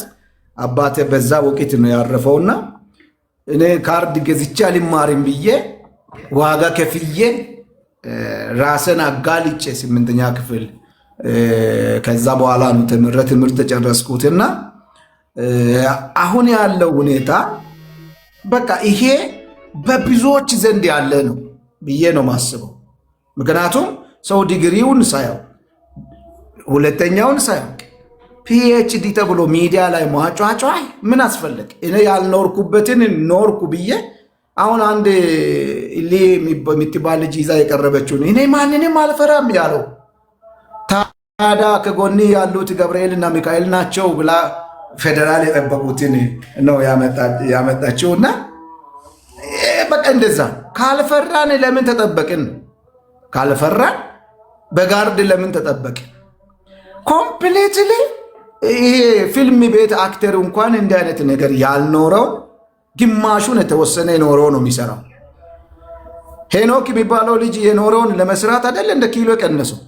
H: አባቴ በዛ ወቅት ነው ያረፈውና እኔ ካርድ ገዝቼ አልማርም ብዬ ዋጋ ከፍዬ ራስን አጋልጬ 8ኛ ክፍል ከዛ በኋላ ነው ትምህርት ተጨረስኩትና አሁን ያለው ሁኔታ በቃ ይሄ በብዙዎች ዘንድ ያለ ነው ብዬ ነው ማስበው። ምክንያቱም ሰው ዲግሪውን ሳያው ሁለተኛውን ሳያው ፒኤችዲ ተብሎ ሚዲያ ላይ ማጫጫይ ምን አስፈልግ? እኔ ያልኖርኩበትን ኖርኩ ብዬ አሁን አንድ የምትባል ልጅ ይዛ የቀረበችውን እኔ ማንንም አልፈራም ያለው ታዲያ ከጎኒ ያሉት ገብርኤልና ሚካኤል ናቸው ብላ ፌደራል የጠበቁትን ነው ያመጣችውና በቃ እንደዛ ካልፈራን ለምን ተጠበቅን? ካልፈራን በጋርድ ለምን ተጠበቅን? ኮምፕሊትሊ ይሄ ፊልም ቤት አክተር እንኳን እንዲህ አይነት ነገር ያልኖረው ግማሹን የተወሰነ የኖረው ነው የሚሰራው። ሄኖክ የሚባለው ልጅ የኖረውን ለመስራት አይደለ እንደ ኪሎ የቀነሰው።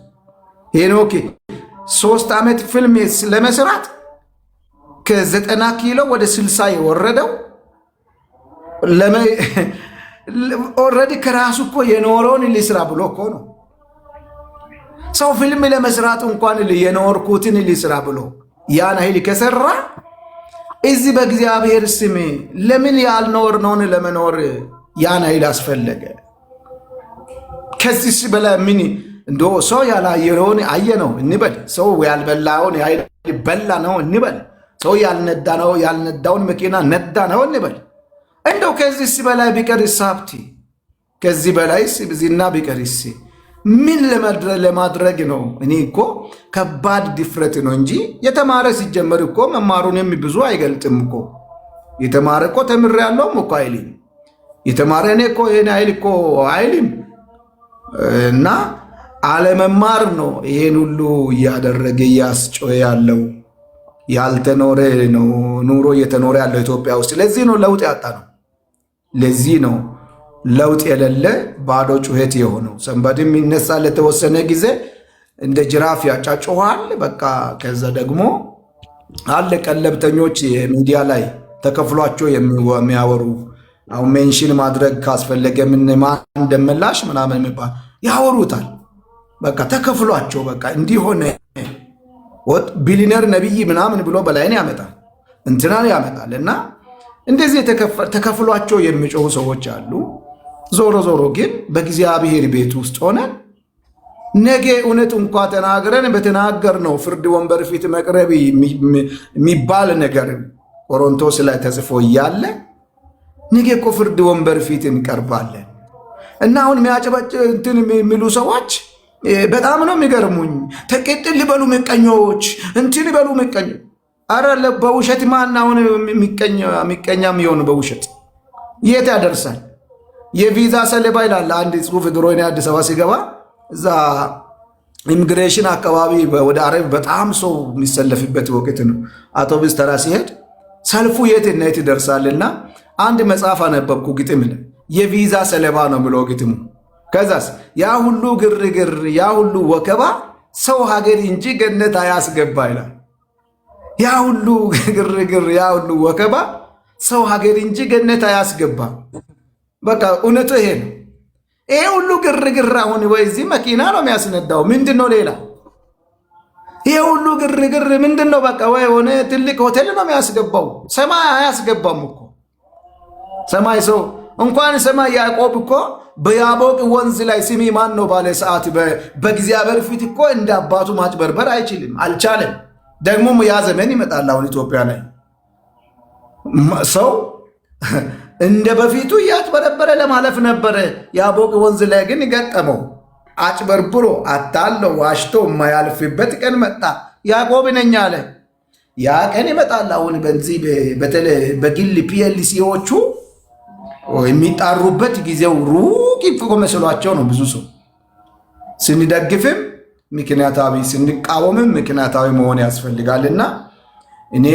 H: ሄኖክ 3 ዓመት ፊልም ለመስራት ከ90 ኪሎ ወደ 60 የወረደው ኦልሬዲ ከራሱ እኮ የኖረውን ሊስራ ብሎ እኮ ነው። ሰው ፊልም ለመስራት እንኳን የኖርኩትን ሊስራ ብሎ ያን ኃይል ከሰራ እዚህ በእግዚአብሔር ስም ለምን ያልኖርነውን ለመኖር ያን ኃይል አስፈለገ? ከዚህ በላይ ምን እንዶ ሰው ያላየውን አየ ነው እንበል። ሰው ያልበላውን በላ ነው እንበል። ሰው ያልነዳውን መኪና ነዳ ነው እንበል። እንደው ከዚህ በላይ ቢቀርስ ሀብቲ፣ ከዚህ በላይ ዝና ቢቀርስ ምን ለማድረግ ነው? እኔ እኮ ከባድ ድፍረት ነው እንጂ የተማረ ሲጀመር እኮ መማሩንም ብዙ አይገልጥም እኮ። የተማረ እኮ ተምሬያለሁም እኮ አይልም። የተማረ እኔ እኮ ይሄን አይል እኮ አይልም። እና አለመማር ነው ይሄን ሁሉ እያደረገ እያስጮኸ ያለው። ያልተኖረ ነው ኑሮ እየተኖረ ያለው ኢትዮጵያ ውስጥ። ለዚህ ነው ለውጥ ያጣ ነው። ለዚህ ነው ለውጥ የሌለ ባዶ ጩኸት የሆነው። ሰንበድም ይነሳል ለተወሰነ ጊዜ እንደ ጅራፍ ያጫጭኋል። በቃ ከዛ ደግሞ አለ ቀለብተኞች ሚዲያ ላይ ተከፍሏቸው የሚያወሩ አሁን ሜንሽን ማድረግ ካስፈለገ ምን ማን እንደምላሽ ምናምን የሚባል ያወሩታል። በቃ ተከፍሏቸው በቃ እንዲሆነ ቢሊነር ነብይ ምናምን ብሎ በላይን ያመጣል እንትናን ያመጣል። እና እንደዚህ ተከፍሏቸው የሚጮሁ ሰዎች አሉ። ዞሮ ዞሮ ግን በእግዚአብሔር ቤት ውስጥ ሆነን ነገ እውነት እንኳ ተናግረን በተናገርነው ፍርድ ወንበር ፊት መቅረብ የሚባል ነገር ቆሮንቶስ ላይ ተጽፎ እያለ ነገ እኮ ፍርድ ወንበር ፊት እንቀርባለን። እና አሁን እንትን የሚሉ ሰዎች በጣም ነው የሚገርሙኝ። ተቀጥል ሊበሉ ምቀኞች እንትን ሊበሉ ምቀኞች። አረ በውሸት ማን አሁን ምቀኛ የሚሆን በውሸት የት ያደርሳል? የቪዛ ሰለባ ይላል አንድ ጽሁፍ። ድሮ እኔ አዲስ አበባ ሲገባ እዛ ኢሚግሬሽን አካባቢ ወደ አረብ በጣም ሰው የሚሰለፍበት ወቅት ነው። አውቶቡስ ተራ ሲሄድ ሰልፉ የት እና የት ይደርሳልና አንድ መጽሐፍ አነበብኩ። ግጥም የቪዛ ሰለባ ነው ብሎ ግጥሙ። ከዛስ ያ ሁሉ ግርግር ያ ሁሉ ወከባ ሰው ሀገር እንጂ ገነት አያስገባ ይላል። ያ ሁሉ ግርግር ያ ሁሉ ወከባ ሰው ሀገር እንጂ ገነት አያስገባም። በቃ እውነቱ ይሄ ነው። ይሄ ሁሉ ግርግር አሁን ወይ እዚህ መኪና ነው የሚያስነዳው፣ ምንድን ነው ሌላ? ይሄ ሁሉ ግርግር ምንድን ነው? በቃ ወይ ሆነ ትልቅ ሆቴል ነው የሚያስገባው፣ ሰማይ አያስገባም እኮ ሰማይ። ሰው እንኳን ሰማይ ያዕቆብ እኮ በያቦቅ ወንዝ ላይ ስሚ ማን ነው ባለ ሰዓት በእግዚአብሔር ፊት እኮ እንደ አባቱ ማጭበርበር አይችልም፣ አልቻለም። ደግሞ ያ ዘመን ይመጣል። አሁን ኢትዮጵያ ላይ ሰው እንደ በፊቱ እያጭበረበረ ለማለፍ ነበረ። ያቦቅ ወንዝ ላይ ግን ገጠመው። አጭበርብሮ አታለው ዋሽቶ የማያልፍበት ቀን መጣ። ያዕቆብ ነኝ አለ። ያ ቀን ይመጣል። አሁን በዚህ በተለይ በግል ፒኤልሲዎቹ የሚጣሩበት ጊዜው ሩቅ መስሏቸው ነው። ብዙ ሰው ስንደግፍም ምክንያታዊ ስንቃወምም ምክንያታዊ መሆን ያስፈልጋልና እኔ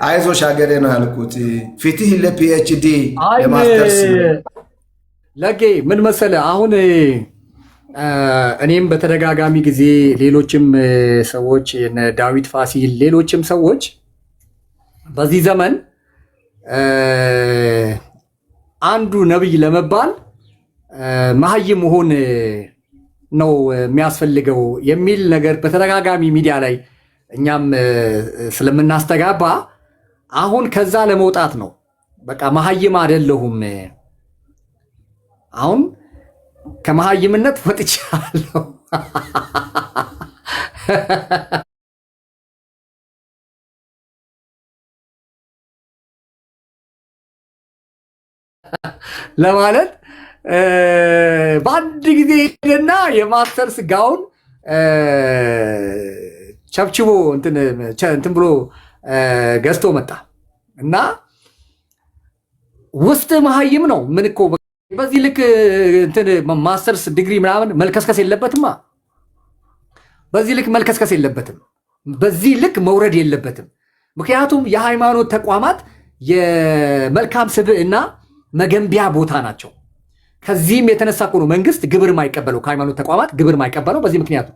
H: አይዞሽ ሀገሬ ነው ያልኩት። ፍትህ ለፒኤችዲ ለማስተርስ
A: ለጌ ምን መሰለ አሁን እኔም በተደጋጋሚ ጊዜ ሌሎችም ሰዎች ዳዊት ፋሲል ሌሎችም ሰዎች በዚህ ዘመን አንዱ ነብይ ለመባል መሀይም መሆን ነው የሚያስፈልገው የሚል ነገር በተደጋጋሚ ሚዲያ ላይ እኛም ስለምናስተጋባ አሁን ከዛ ለመውጣት ነው። በቃ መሀይም አይደለሁም፣ አሁን ከመሀይምነት ወጥቻለሁ። ለማለት በአንድ ጊዜ ሄደና የማስተርስ ጋውን ቸብችቦ እንትን ብሎ ገዝቶ መጣ እና ውስጥ መሀይም ነው። ምን እኮ በዚህ ልክ እንትን ማስተርስ ዲግሪ ምናምን መልከስከስ የለበትማ። በዚህ ልክ መልከስከስ የለበትም። በዚህ ልክ መውረድ የለበትም። ምክንያቱም የሃይማኖት ተቋማት የመልካም ስብዕና መገንቢያ ቦታ ናቸው። ከዚህም የተነሳ እኮ ነው መንግስት ግብር ማይቀበለው፣ ከሃይማኖት ተቋማት ግብር ማይቀበለው በዚህ ምክንያቱ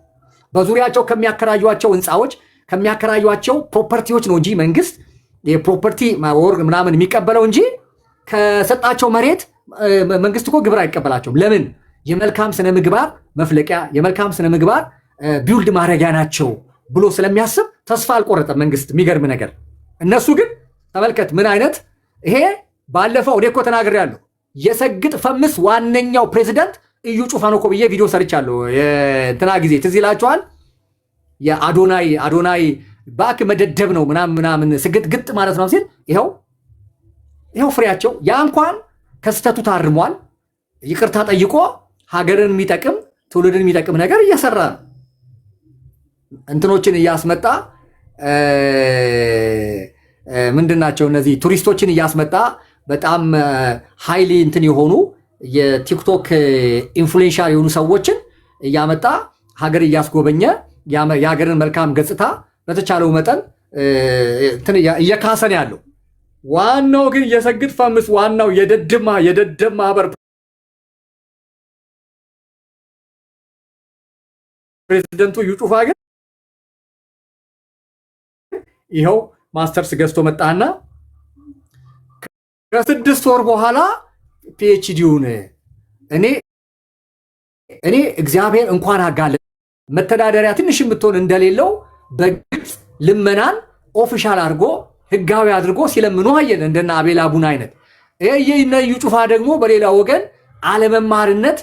A: በዙሪያቸው ከሚያከራዩቸው ህንፃዎች ከሚያከራዩቸው ፕሮፐርቲዎች ነው እንጂ መንግስት የፕሮፐርቲ ወርግ ምናምን የሚቀበለው እንጂ ከሰጣቸው መሬት መንግስት እኮ ግብር አይቀበላቸውም። ለምን? የመልካም ስነ ምግባር መፍለቂያ የመልካም ስነ ምግባር ቢውልድ ማድረጊያ ናቸው ብሎ ስለሚያስብ ተስፋ አልቆረጠም መንግስት። የሚገርም ነገር እነሱ ግን ተመልከት ምን አይነት ይሄ ባለፈው እኔ እኮ ተናግሬያለሁ። የሰግጥ ፈምስ ዋነኛው ፕሬዚዳንት እዩ ጩፋ ነው እኮ ብዬ ቪዲዮ ሰርቻለሁ። እንትና ጊዜ ትዝ ይላችኋል። የአዶናይ ባክ መደደብ ነው ምናምን ስግጥ ግጥ ማለት ነው ሲል ይኸው ፍሬያቸው። ያ እንኳን ከስተቱ ታርሟል፣ ይቅርታ ጠይቆ ሀገርን የሚጠቅም ትውልድን የሚጠቅም ነገር እየሰራ ነው። እንትኖችን እያስመጣ ምንድናቸው እነዚህ ቱሪስቶችን እያስመጣ በጣም ሃይሊ እንትን የሆኑ የቲክቶክ ኢንፍሉዌንሻል የሆኑ ሰዎችን እያመጣ ሀገር እያስጎበኘ የሀገርን መልካም ገጽታ በተቻለው መጠን እየካሰን ያለው። ዋናው ግን የሰግጥ ፈምስ ዋናው የደደብ ማህበር ፕሬዚደንቱ እዩ ጩፋ ግን ይኸው ማስተርስ ገዝቶ መጣና ከ6 ወር በኋላ ፒኤችዲውን እኔ እግዚአብሔር እንኳን አጋለ መተዳደሪያ ትንሽ የምትሆን እንደሌለው በግልጽ ልመናን ኦፊሻል አድርጎ ህጋዊ አድርጎ ሲለምኑ አየን። እንደና አቤል አቡን አይነት እዩ ጩፋ ደግሞ በሌላ ወገን አለመማርነት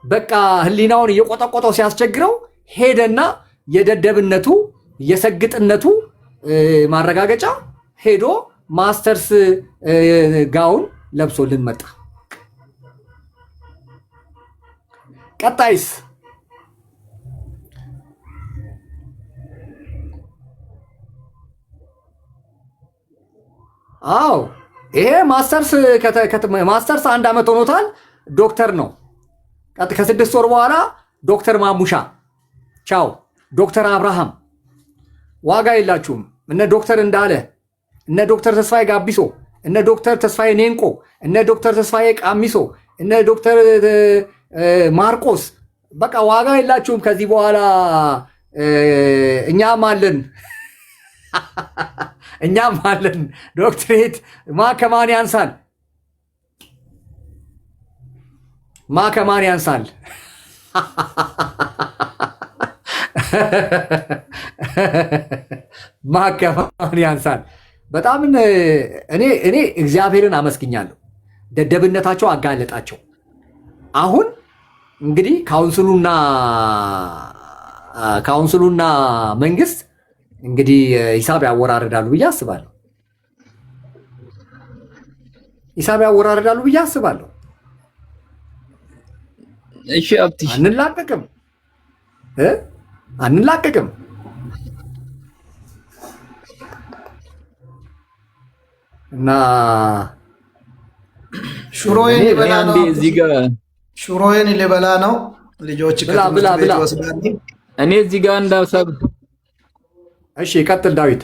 A: በቃ ህሊናውን እየቆጠቆጠው ሲያስቸግረው ሄደና የደደብነቱ የሰግጥነቱ ማረጋገጫ ሄዶ ማስተርስ ጋውን ለብሶልን መጣ። ቀጣይስ አዎ ይሄ ማስተርስ 1 ዓመት ሆኖታል። ዶክተር ነው። ከ6 ወር በኋላ ዶክተር ማሙሻ ቻው። ዶክተር አብርሃም ዋጋ የላችሁም። እነ ዶክተር እንዳለ እነ ዶክተር ተስፋዬ ጋቢሶ እነ ዶክተር ተስፋዬ ኔንቆ እነ ዶክተር ተስፋዬ ቃሚሶ እነ ዶክተር ማርቆስ በቃ ዋጋ የላችሁም። ከዚህ በኋላ እኛም አለን እኛም አለን ዶክትሬት። ከማን ያንሳል? ከማን ያንሳል? ከማን ያንሳል? በጣም እኔ እግዚአብሔርን አመስግኛለሁ። ደደብነታቸው አጋለጣቸው። አሁን እንግዲህ ካውንስሉና መንግስት እንግዲህ ሂሳብ ያወራርዳሉ ብዬ አስባለሁ።
F: እሺ አብትሽ
A: አንላቀቅም። እና
H: ሽሮዬን ሊበላ ነው።
F: እዚህ ጋር
H: ሽሮዬን ሊበላ ነው። ልጆች ከትምህርት ቤት ወስዳለሁ።
F: እኔ እዚህ ጋር አንድ ሀሳብ።
A: እሺ ቀጥል ዳዊት።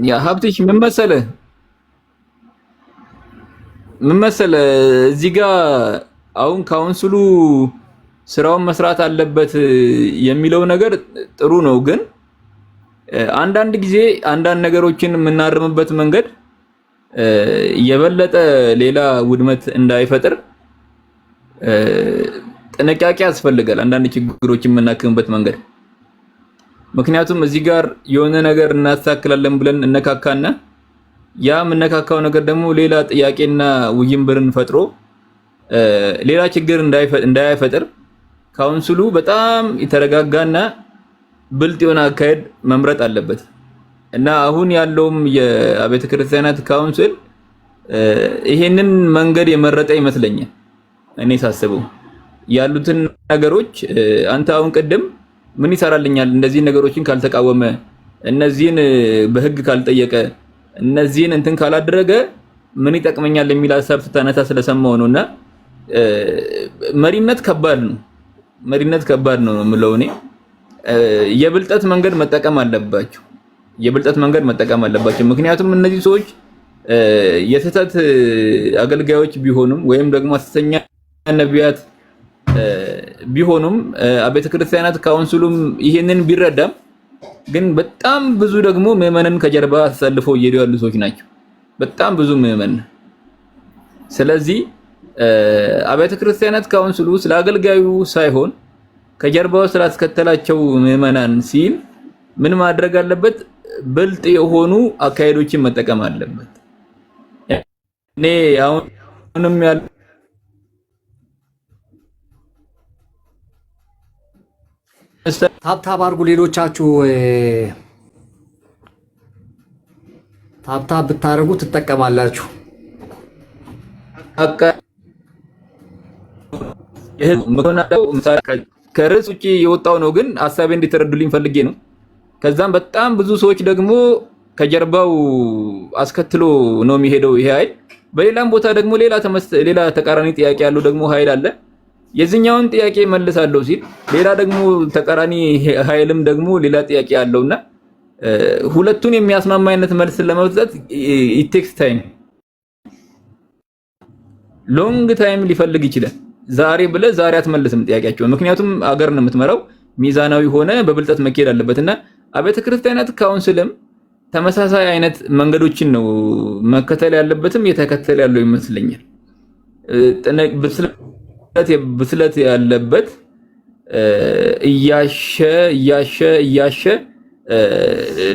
F: ያ ሀብትሽ ምን መሰለህ እዚህ ጋር አሁን ካውንስሉ ስራውን መስራት አለበት የሚለው ነገር ጥሩ ነው፣ ግን አንዳንድ ጊዜ አንዳንድ ነገሮችን የምናርምበት መንገድ የበለጠ ሌላ ውድመት እንዳይፈጥር ጥንቃቄ ያስፈልጋል። አንዳንድ ችግሮችን የምናክምበት መንገድ፣ ምክንያቱም እዚህ ጋር የሆነ ነገር እናስተካክላለን ብለን እነካካና ያ የምነካካው ነገር ደግሞ ሌላ ጥያቄና ውይንብርን ፈጥሮ ሌላ ችግር እንዳይፈጥር ካውንስሉ በጣም የተረጋጋና ብልጥ የሆነ አካሄድ መምረጥ አለበት እና አሁን ያለውም የአብያተ ክርስቲያናት ካውንስል ይሄንን መንገድ የመረጠ ይመስለኛል። እኔ ሳስበው ያሉትን ነገሮች አንተ አሁን ቅድም ምን ይሰራልኛል እንደዚህ ነገሮችን ካልተቃወመ፣ እነዚህን በህግ ካልጠየቀ፣ እነዚህን እንትን ካላደረገ ምን ይጠቅመኛል የሚል ሐሳብ ስታነሳ ስለሰማው ነውና መሪነት ከባድ ነው የምለው እኔ። የብልጠት መንገድ መጠቀም አለባቸው። ምክንያቱም እነዚህ ሰዎች የስህተት አገልጋዮች ቢሆኑም ወይም ደግሞ ሐሰተኛ ነቢያት ቢሆኑም አብያተ ክርስቲያናት ካውንስሉም ይሄንን ቢረዳም ግን በጣም ብዙ ደግሞ ምዕመናን ከጀርባ አሳልፈው እየሄዱ ያሉ ሰዎች ናቸው። በጣም ብዙ ምዕመናን። ስለዚህ አብያተ ክርስቲያናት ካውንስሉ ስለ አገልጋዩ ሳይሆን ከጀርባው ስላስከተላቸው ምዕመናን ሲል ምን ማድረግ አለበት? ብልጥ የሆኑ አካሄዶችን መጠቀም አለበት። እኔ አሁንም ያለ
A: ታብታብ አድርጉ። ሌሎቻችሁ ታብታብ ብታደርጉ ትጠቀማላችሁ።
F: ከርዕስ ውጪ የወጣው ነው፣ ግን ሐሳቤ እንዲተረዱልኝ ፈልጌ ነው። ከዛም በጣም ብዙ ሰዎች ደግሞ ከጀርባው አስከትሎ ነው የሚሄደው ይሄ ኃይል። በሌላም ቦታ ደግሞ ሌላ ተቃራኒ ጥያቄ ያለው ደግሞ ኃይል አለ። የዚህኛውን ጥያቄ መልሳለሁ ሲል ሌላ ደግሞ ተቃራኒ ኃይልም ደግሞ ሌላ ጥያቄ አለውና ሁለቱን የሚያስማማ አይነት መልስ ለመስጠት it takes time ሎንግ ታይም ሊፈልግ ይችላል። ዛሬ ብለህ ዛሬ አትመልስም ጥያቄያቸው፣ ምክንያቱም አገር ነው የምትመራው። ሚዛናዊ ሆነ በብልጠት መኬድ አለበትና አብያተ ክርስቲያናት ካውንስልም ተመሳሳይ አይነት መንገዶችን ነው መከተል ያለበትም የተከተለ ያለው ይመስለኛል። ብስለት ያለበት እያሸ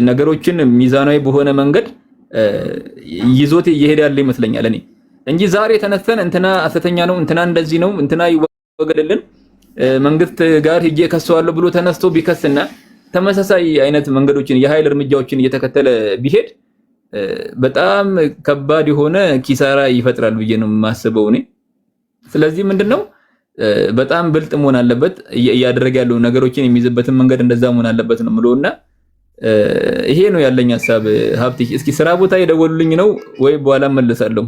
F: ነገሮችን ሚዛናዊ በሆነ መንገድ ይዞት እየሄደ ያለ ይመስለኛል እኔ እንጂ ዛሬ ተነስተን እንትና ሐሰተኛ ነው፣ እንትና እንደዚህ ነው፣ እንትና ይወገደልን መንግስት ጋር ሄጄ ከሰዋለሁ ብሎ ተነስቶ ቢከስና ተመሳሳይ አይነት መንገዶችን የኃይል እርምጃዎችን እየተከተለ ቢሄድ በጣም ከባድ የሆነ ኪሳራ ይፈጥራል ብዬ ነው የማስበው እኔ። ስለዚህ ምንድነው በጣም ብልጥ መሆን አለበት፣ እያደረገ ያለው ነገሮችን የሚይዝበትን መንገድ እንደዛ መሆን አለበት ነው የምለውና ይሄ ነው ያለኝ ሐሳብ። ሀብቲ እስኪ ስራ ቦታ የደወሉልኝ ነው ወይ በኋላ መለሳለሁ።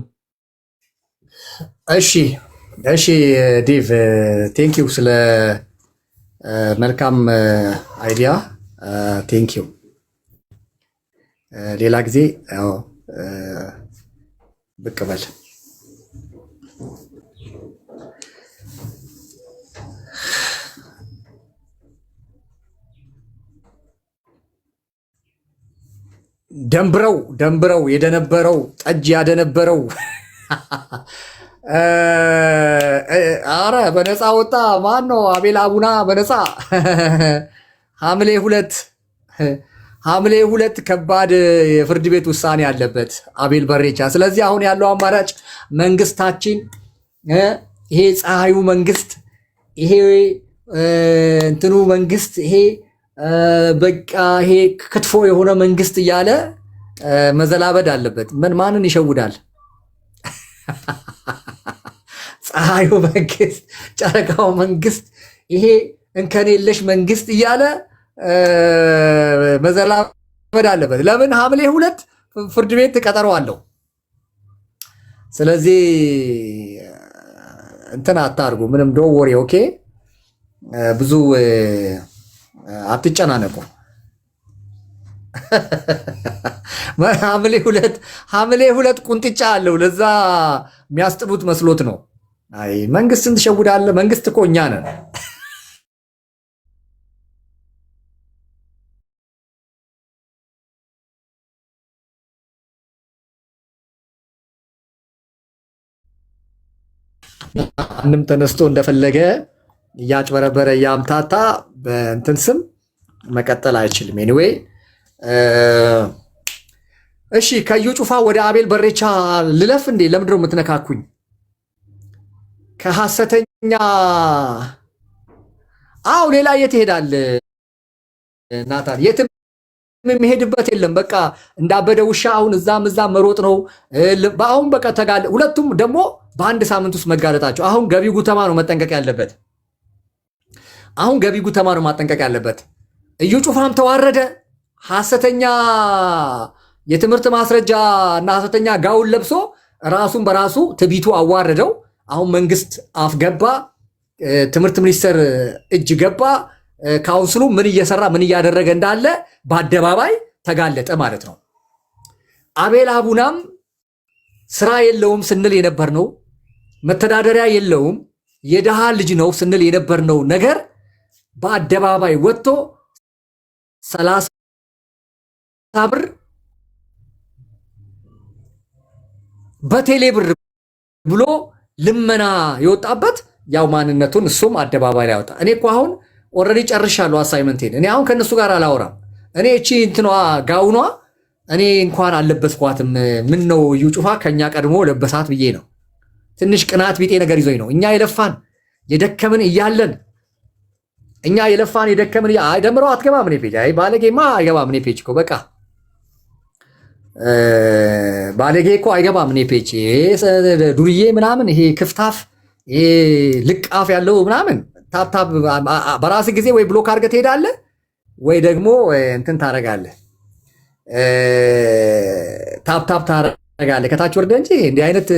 A: እሺ ዴቭ ቴንክ ዩ ስለ መልካም አይዲያ ቴንክ ዩ። ሌላ ጊዜ ብቅ በል። ደንብረው የደነበረው ጠጅ ያደነበረው አረ በነፃ ወጣ። ማን ነው? አቤል አቡና በነፃ ሐምሌ 2 ከባድ የፍርድ ቤት ውሳኔ ያለበት አቤል በሬቻ። ስለዚህ አሁን ያለው አማራጭ መንግስታችን ይሄ ፀሐዩ መንግስት ይሄ እንትኑ መንግስት ይሄ በቃ ይሄ ክትፎ የሆነ መንግስት እያለ መዘላበድ አለበት። ማንን ይሸውዳል? ፀሐዩ መንግስት፣ ጨረቃው መንግስት፣ ይሄ እንከን የለሽ መንግስት እያለ መዘላበድ አለበት። ለምን? ሐምሌ 2 ፍርድ ቤት ቀጠሮ አለው። ስለዚህ እንትን አታርጉ፣ ምንም ዶ ወሬ ኦኬ፣ ብዙ አትጨናነቁ። ሐምሌ 2 ቁንጥጫ አለው። ለዛ የሚያስጥሉት መስሎት ነው። አይ መንግስትን ትሸውዳለህ። መንግስት እኮ እኛ ነን። ማንም ተነስቶ እንደፈለገ እያጭበረበረ እያምታታ በእንትን ስም መቀጠል አይችልም። ኤኒዌይ እሺ፣ ከዩ ጩፋ ወደ አቤል በሬቻ ልለፍ እንዴ? ለምንድነው የምትነካኩኝ? ከሐሰተኛ ሌላ የት ይሄዳል? ናታን የትም የሚሄድበት የለም። በቃ እንዳበደ ውሻ አሁን እዛም መሮጥ ነው። አሁን በቃ ተጋለ። ሁለቱም ደግሞ በአንድ ሳምንት ውስጥ መጋለጣቸው። አሁን ገቢ ጉተማ ነው መጠንቀቅ ያለበት። እዩ ጩፋም ተዋረደ። ሐሰተኛ የትምህርት ማስረጃ እና ሐሰተኛ ጋውን ለብሶ ራሱን በራሱ ትቢቱ አዋረደው። አሁን መንግስት አፍ ገባ፣ ትምህርት ሚኒስቴር እጅ ገባ። ካውንስሉ ምን እየሰራ ምን እያደረገ እንዳለ በአደባባይ ተጋለጠ ማለት ነው። አቤል አቡናም ስራ የለውም ስንል የነበርነው መተዳደሪያ የለውም የደሃ ልጅ ነው ስንል የነበርነው ነገር በአደባባይ ወጥቶ 30 ብር በቴሌ ብር ብሎ ልመና የወጣበት ያው ማንነቱን እሱም አደባባይ ላይ ያወጣ። እኔ እኮ አሁን ኦልሬዲ ጨርሻለሁ አሳይመንቴን። እኔ አሁን ከነሱ ጋር አላወራም። እኔ እቺ እንትኗ ጋውኗ እኔ እንኳን አልለበስኳትም። ምን ነው እዩ ጩፋ ከኛ ቀድሞ ለበሳት ብዬ ነው። ትንሽ ቅናት ቢጤ ነገር ይዞኝ ነው። እኛ የለፋን የደከምን እያለን ደምረው አትገባም እኔ ፔጅ። አይ ባለጌማ አይገባም እኔ ፔጅ እኮ በቃ ባለጌ እኮ አይገባም እኔ ፔጅ። ዱርዬ ምናምን ይሄ ክፍታፍ ይሄ ልቃፍ ያለው ምናምን ታፕታፕ በራስ ጊዜ ወይ ብሎክ አድርገህ ትሄዳለህ ወይ ደግሞ እንትን ታረጋለህ፣ ታፕታፕ ታረጋለህ ከታች ወርደህ እንጂ እንዲህ አይነት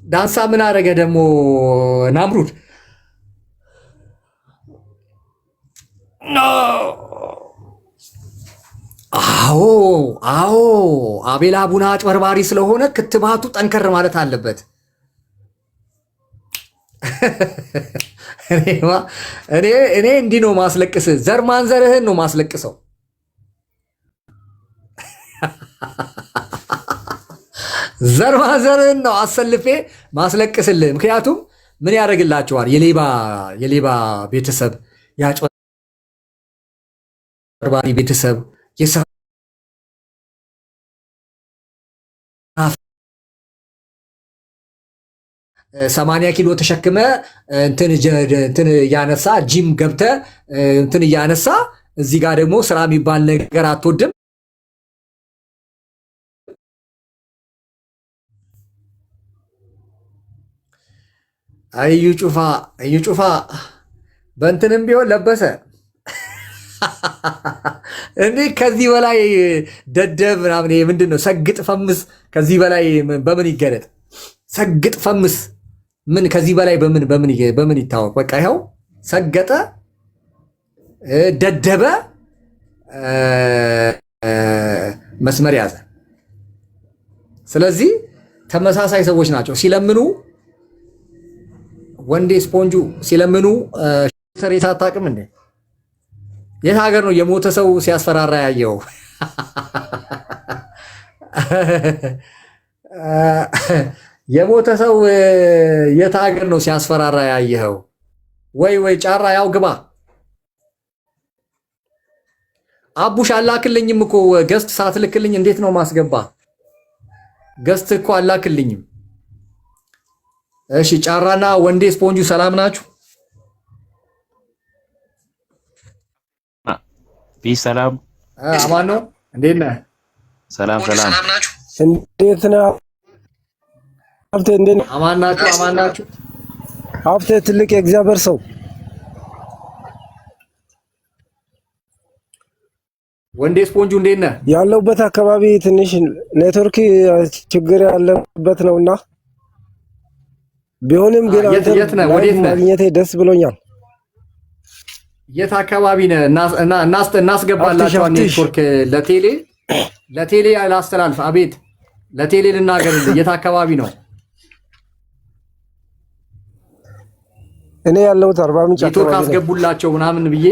A: ዳንሳ ምን አደረገ ደግሞ ናምሩድ አዎ አቤል አቡና አጭበርባሪ ስለሆነ ክትባቱ ጠንከር ማለት አለበት። እኔ እንዲህ ነው ማስለቅስ፣ ዘር ማንዘርህን ነው ማስለቅሰው። ዘር ማንዘርህን ነው አሰልፌ ማስለቅስልህ። ምክንያቱም ምን ያደርግላቸዋል? የሌባ ቤተሰብ፣ የአጭበርባሪ ቤተሰብ 80 ኪሎ ተሸክመ እንትን እያነሳ ጂም ገብተ እንትን እያነሳ እዚህ ጋር ደግሞ ስራ የሚባል ነገር አትወድም። እዩ ጩፋ በእንትንም ቢሆን ለበሰ እንዴ! ከዚህ በላይ ደደብ ምናምን ምንድን ነው? ሰግጥ ፈምስ ከዚህ በላይ በምን ይገለጥ? ሰግጥ ፈምስ ምን ከዚህ በላይ በምን ይታወቅ? በቃ ይኸው ሰገጠ፣ ደደበ፣ መስመር ያዘ። ስለዚህ ተመሳሳይ ሰዎች ናቸው ሲለምኑ። ወንዴ ስፖንጁ ሲለምኑ ሰሬታ አታውቅም እንዴ? የት ሀገር ነው የሞተ ሰው ሲያስፈራራ ያየው? የሞተ ሰው የት ሀገር ነው ሲያስፈራራ ያየኸው? ወይ ጫራ ያው ግባ። አቡሽ አላክልኝም እኮ ገስት ሳትልክልኝ እንዴት ነው ማስገባ? ገስት እኮ አላክልኝም። እሺ ጫራና ወንዴ ስፖንጁ ሰላም ናችሁ?
I: ፒስ ሰላም
A: አማን ነው። እንዴት ነህ?
I: ሰላም
A: ናችሁ?
C: እንዴት ነው ሀብቴ? እንዴት ነው?
A: አማን ናችሁ?
C: ሀብቴ ትልቅ የእግዚአብሔር ሰው
A: ወንዴ ስፖንጁ እንዴት ነህ?
C: ያለውበት አካባቢ ትንሽ ኔትወርክ ችግር ያለበት ነውና ቢሆንም ግን አንተ ማግኘቴ ደስ ብሎኛል።
A: የት አካባቢ ነህ? እናስገባላችኋል። ኔትወርክ ለቴሌ ላስተላልፍ። አቤት ለቴሌ ልናገርልህ። የት አካባቢ ነው?
C: እኔ ያለሁት አርባ ምንጭ አካባቢ
A: ኔትወርክ አስገቡላቸው ምናምን ብዬ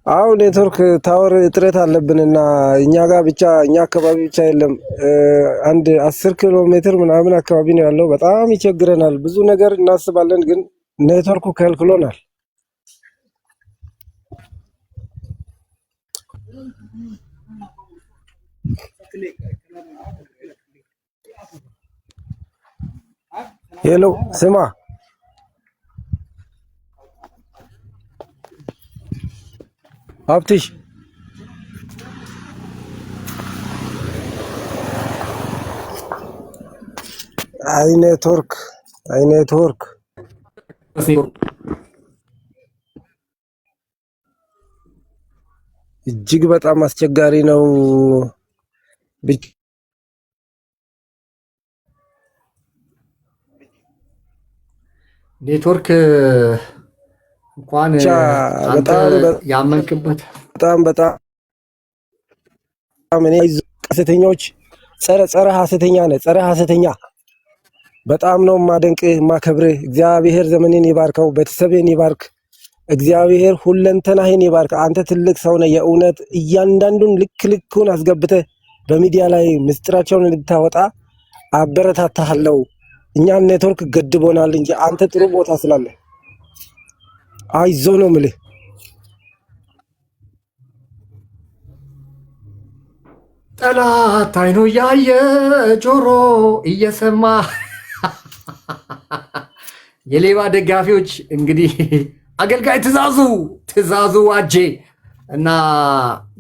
C: አሁን ኔትወርክ ታወር እጥረት አለብንና እኛ ጋር ብቻ እኛ አካባቢ ብቻ የለም። አንድ 10 ኪሎ ሜትር ምናምን አካባቢ ነው ያለው። በጣም ይቸግረናል። ብዙ ነገር እናስባለን፣ ግን ኔትወርኩ ከልክሎናል። ሄሎ ስማ ሀብትሽ አይ ኔትወርክ እጅግ በጣም አስቸጋሪ ነው።
A: ኔትወርክ እንኳን አንተ ያመንክበት
C: በጣም እኔ ሐሰተኞች ጸረ ሐሰተኛ ነህ። ጸረ ሐሰተኛ በጣም ነው ማደንቅህ ማከብርህ። እግዚአብሔር ዘመኔን ይባርከው፣ ቤተሰቤን ይባርክ። እግዚአብሔር ሁለንተናህን ይባርክ። አንተ ትልቅ ሰው ነህ። የእውነት እያንዳንዱን ልኩን አስገብተህ በሚዲያ ላይ ምስጢራቸውን እንድታወጣ አበረታታለሁ። እኛን ኔትወርክ ገድቦናል እንጂ አንተ ጥሩ ቦታ ስላለ አይዞ ነው የምልህ።
A: ጠላት አይኑ እያየ ጆሮ እየሰማ የሌባ ደጋፊዎች እንግዲህ አገልጋይ ትእዛዙ ዋጄ እና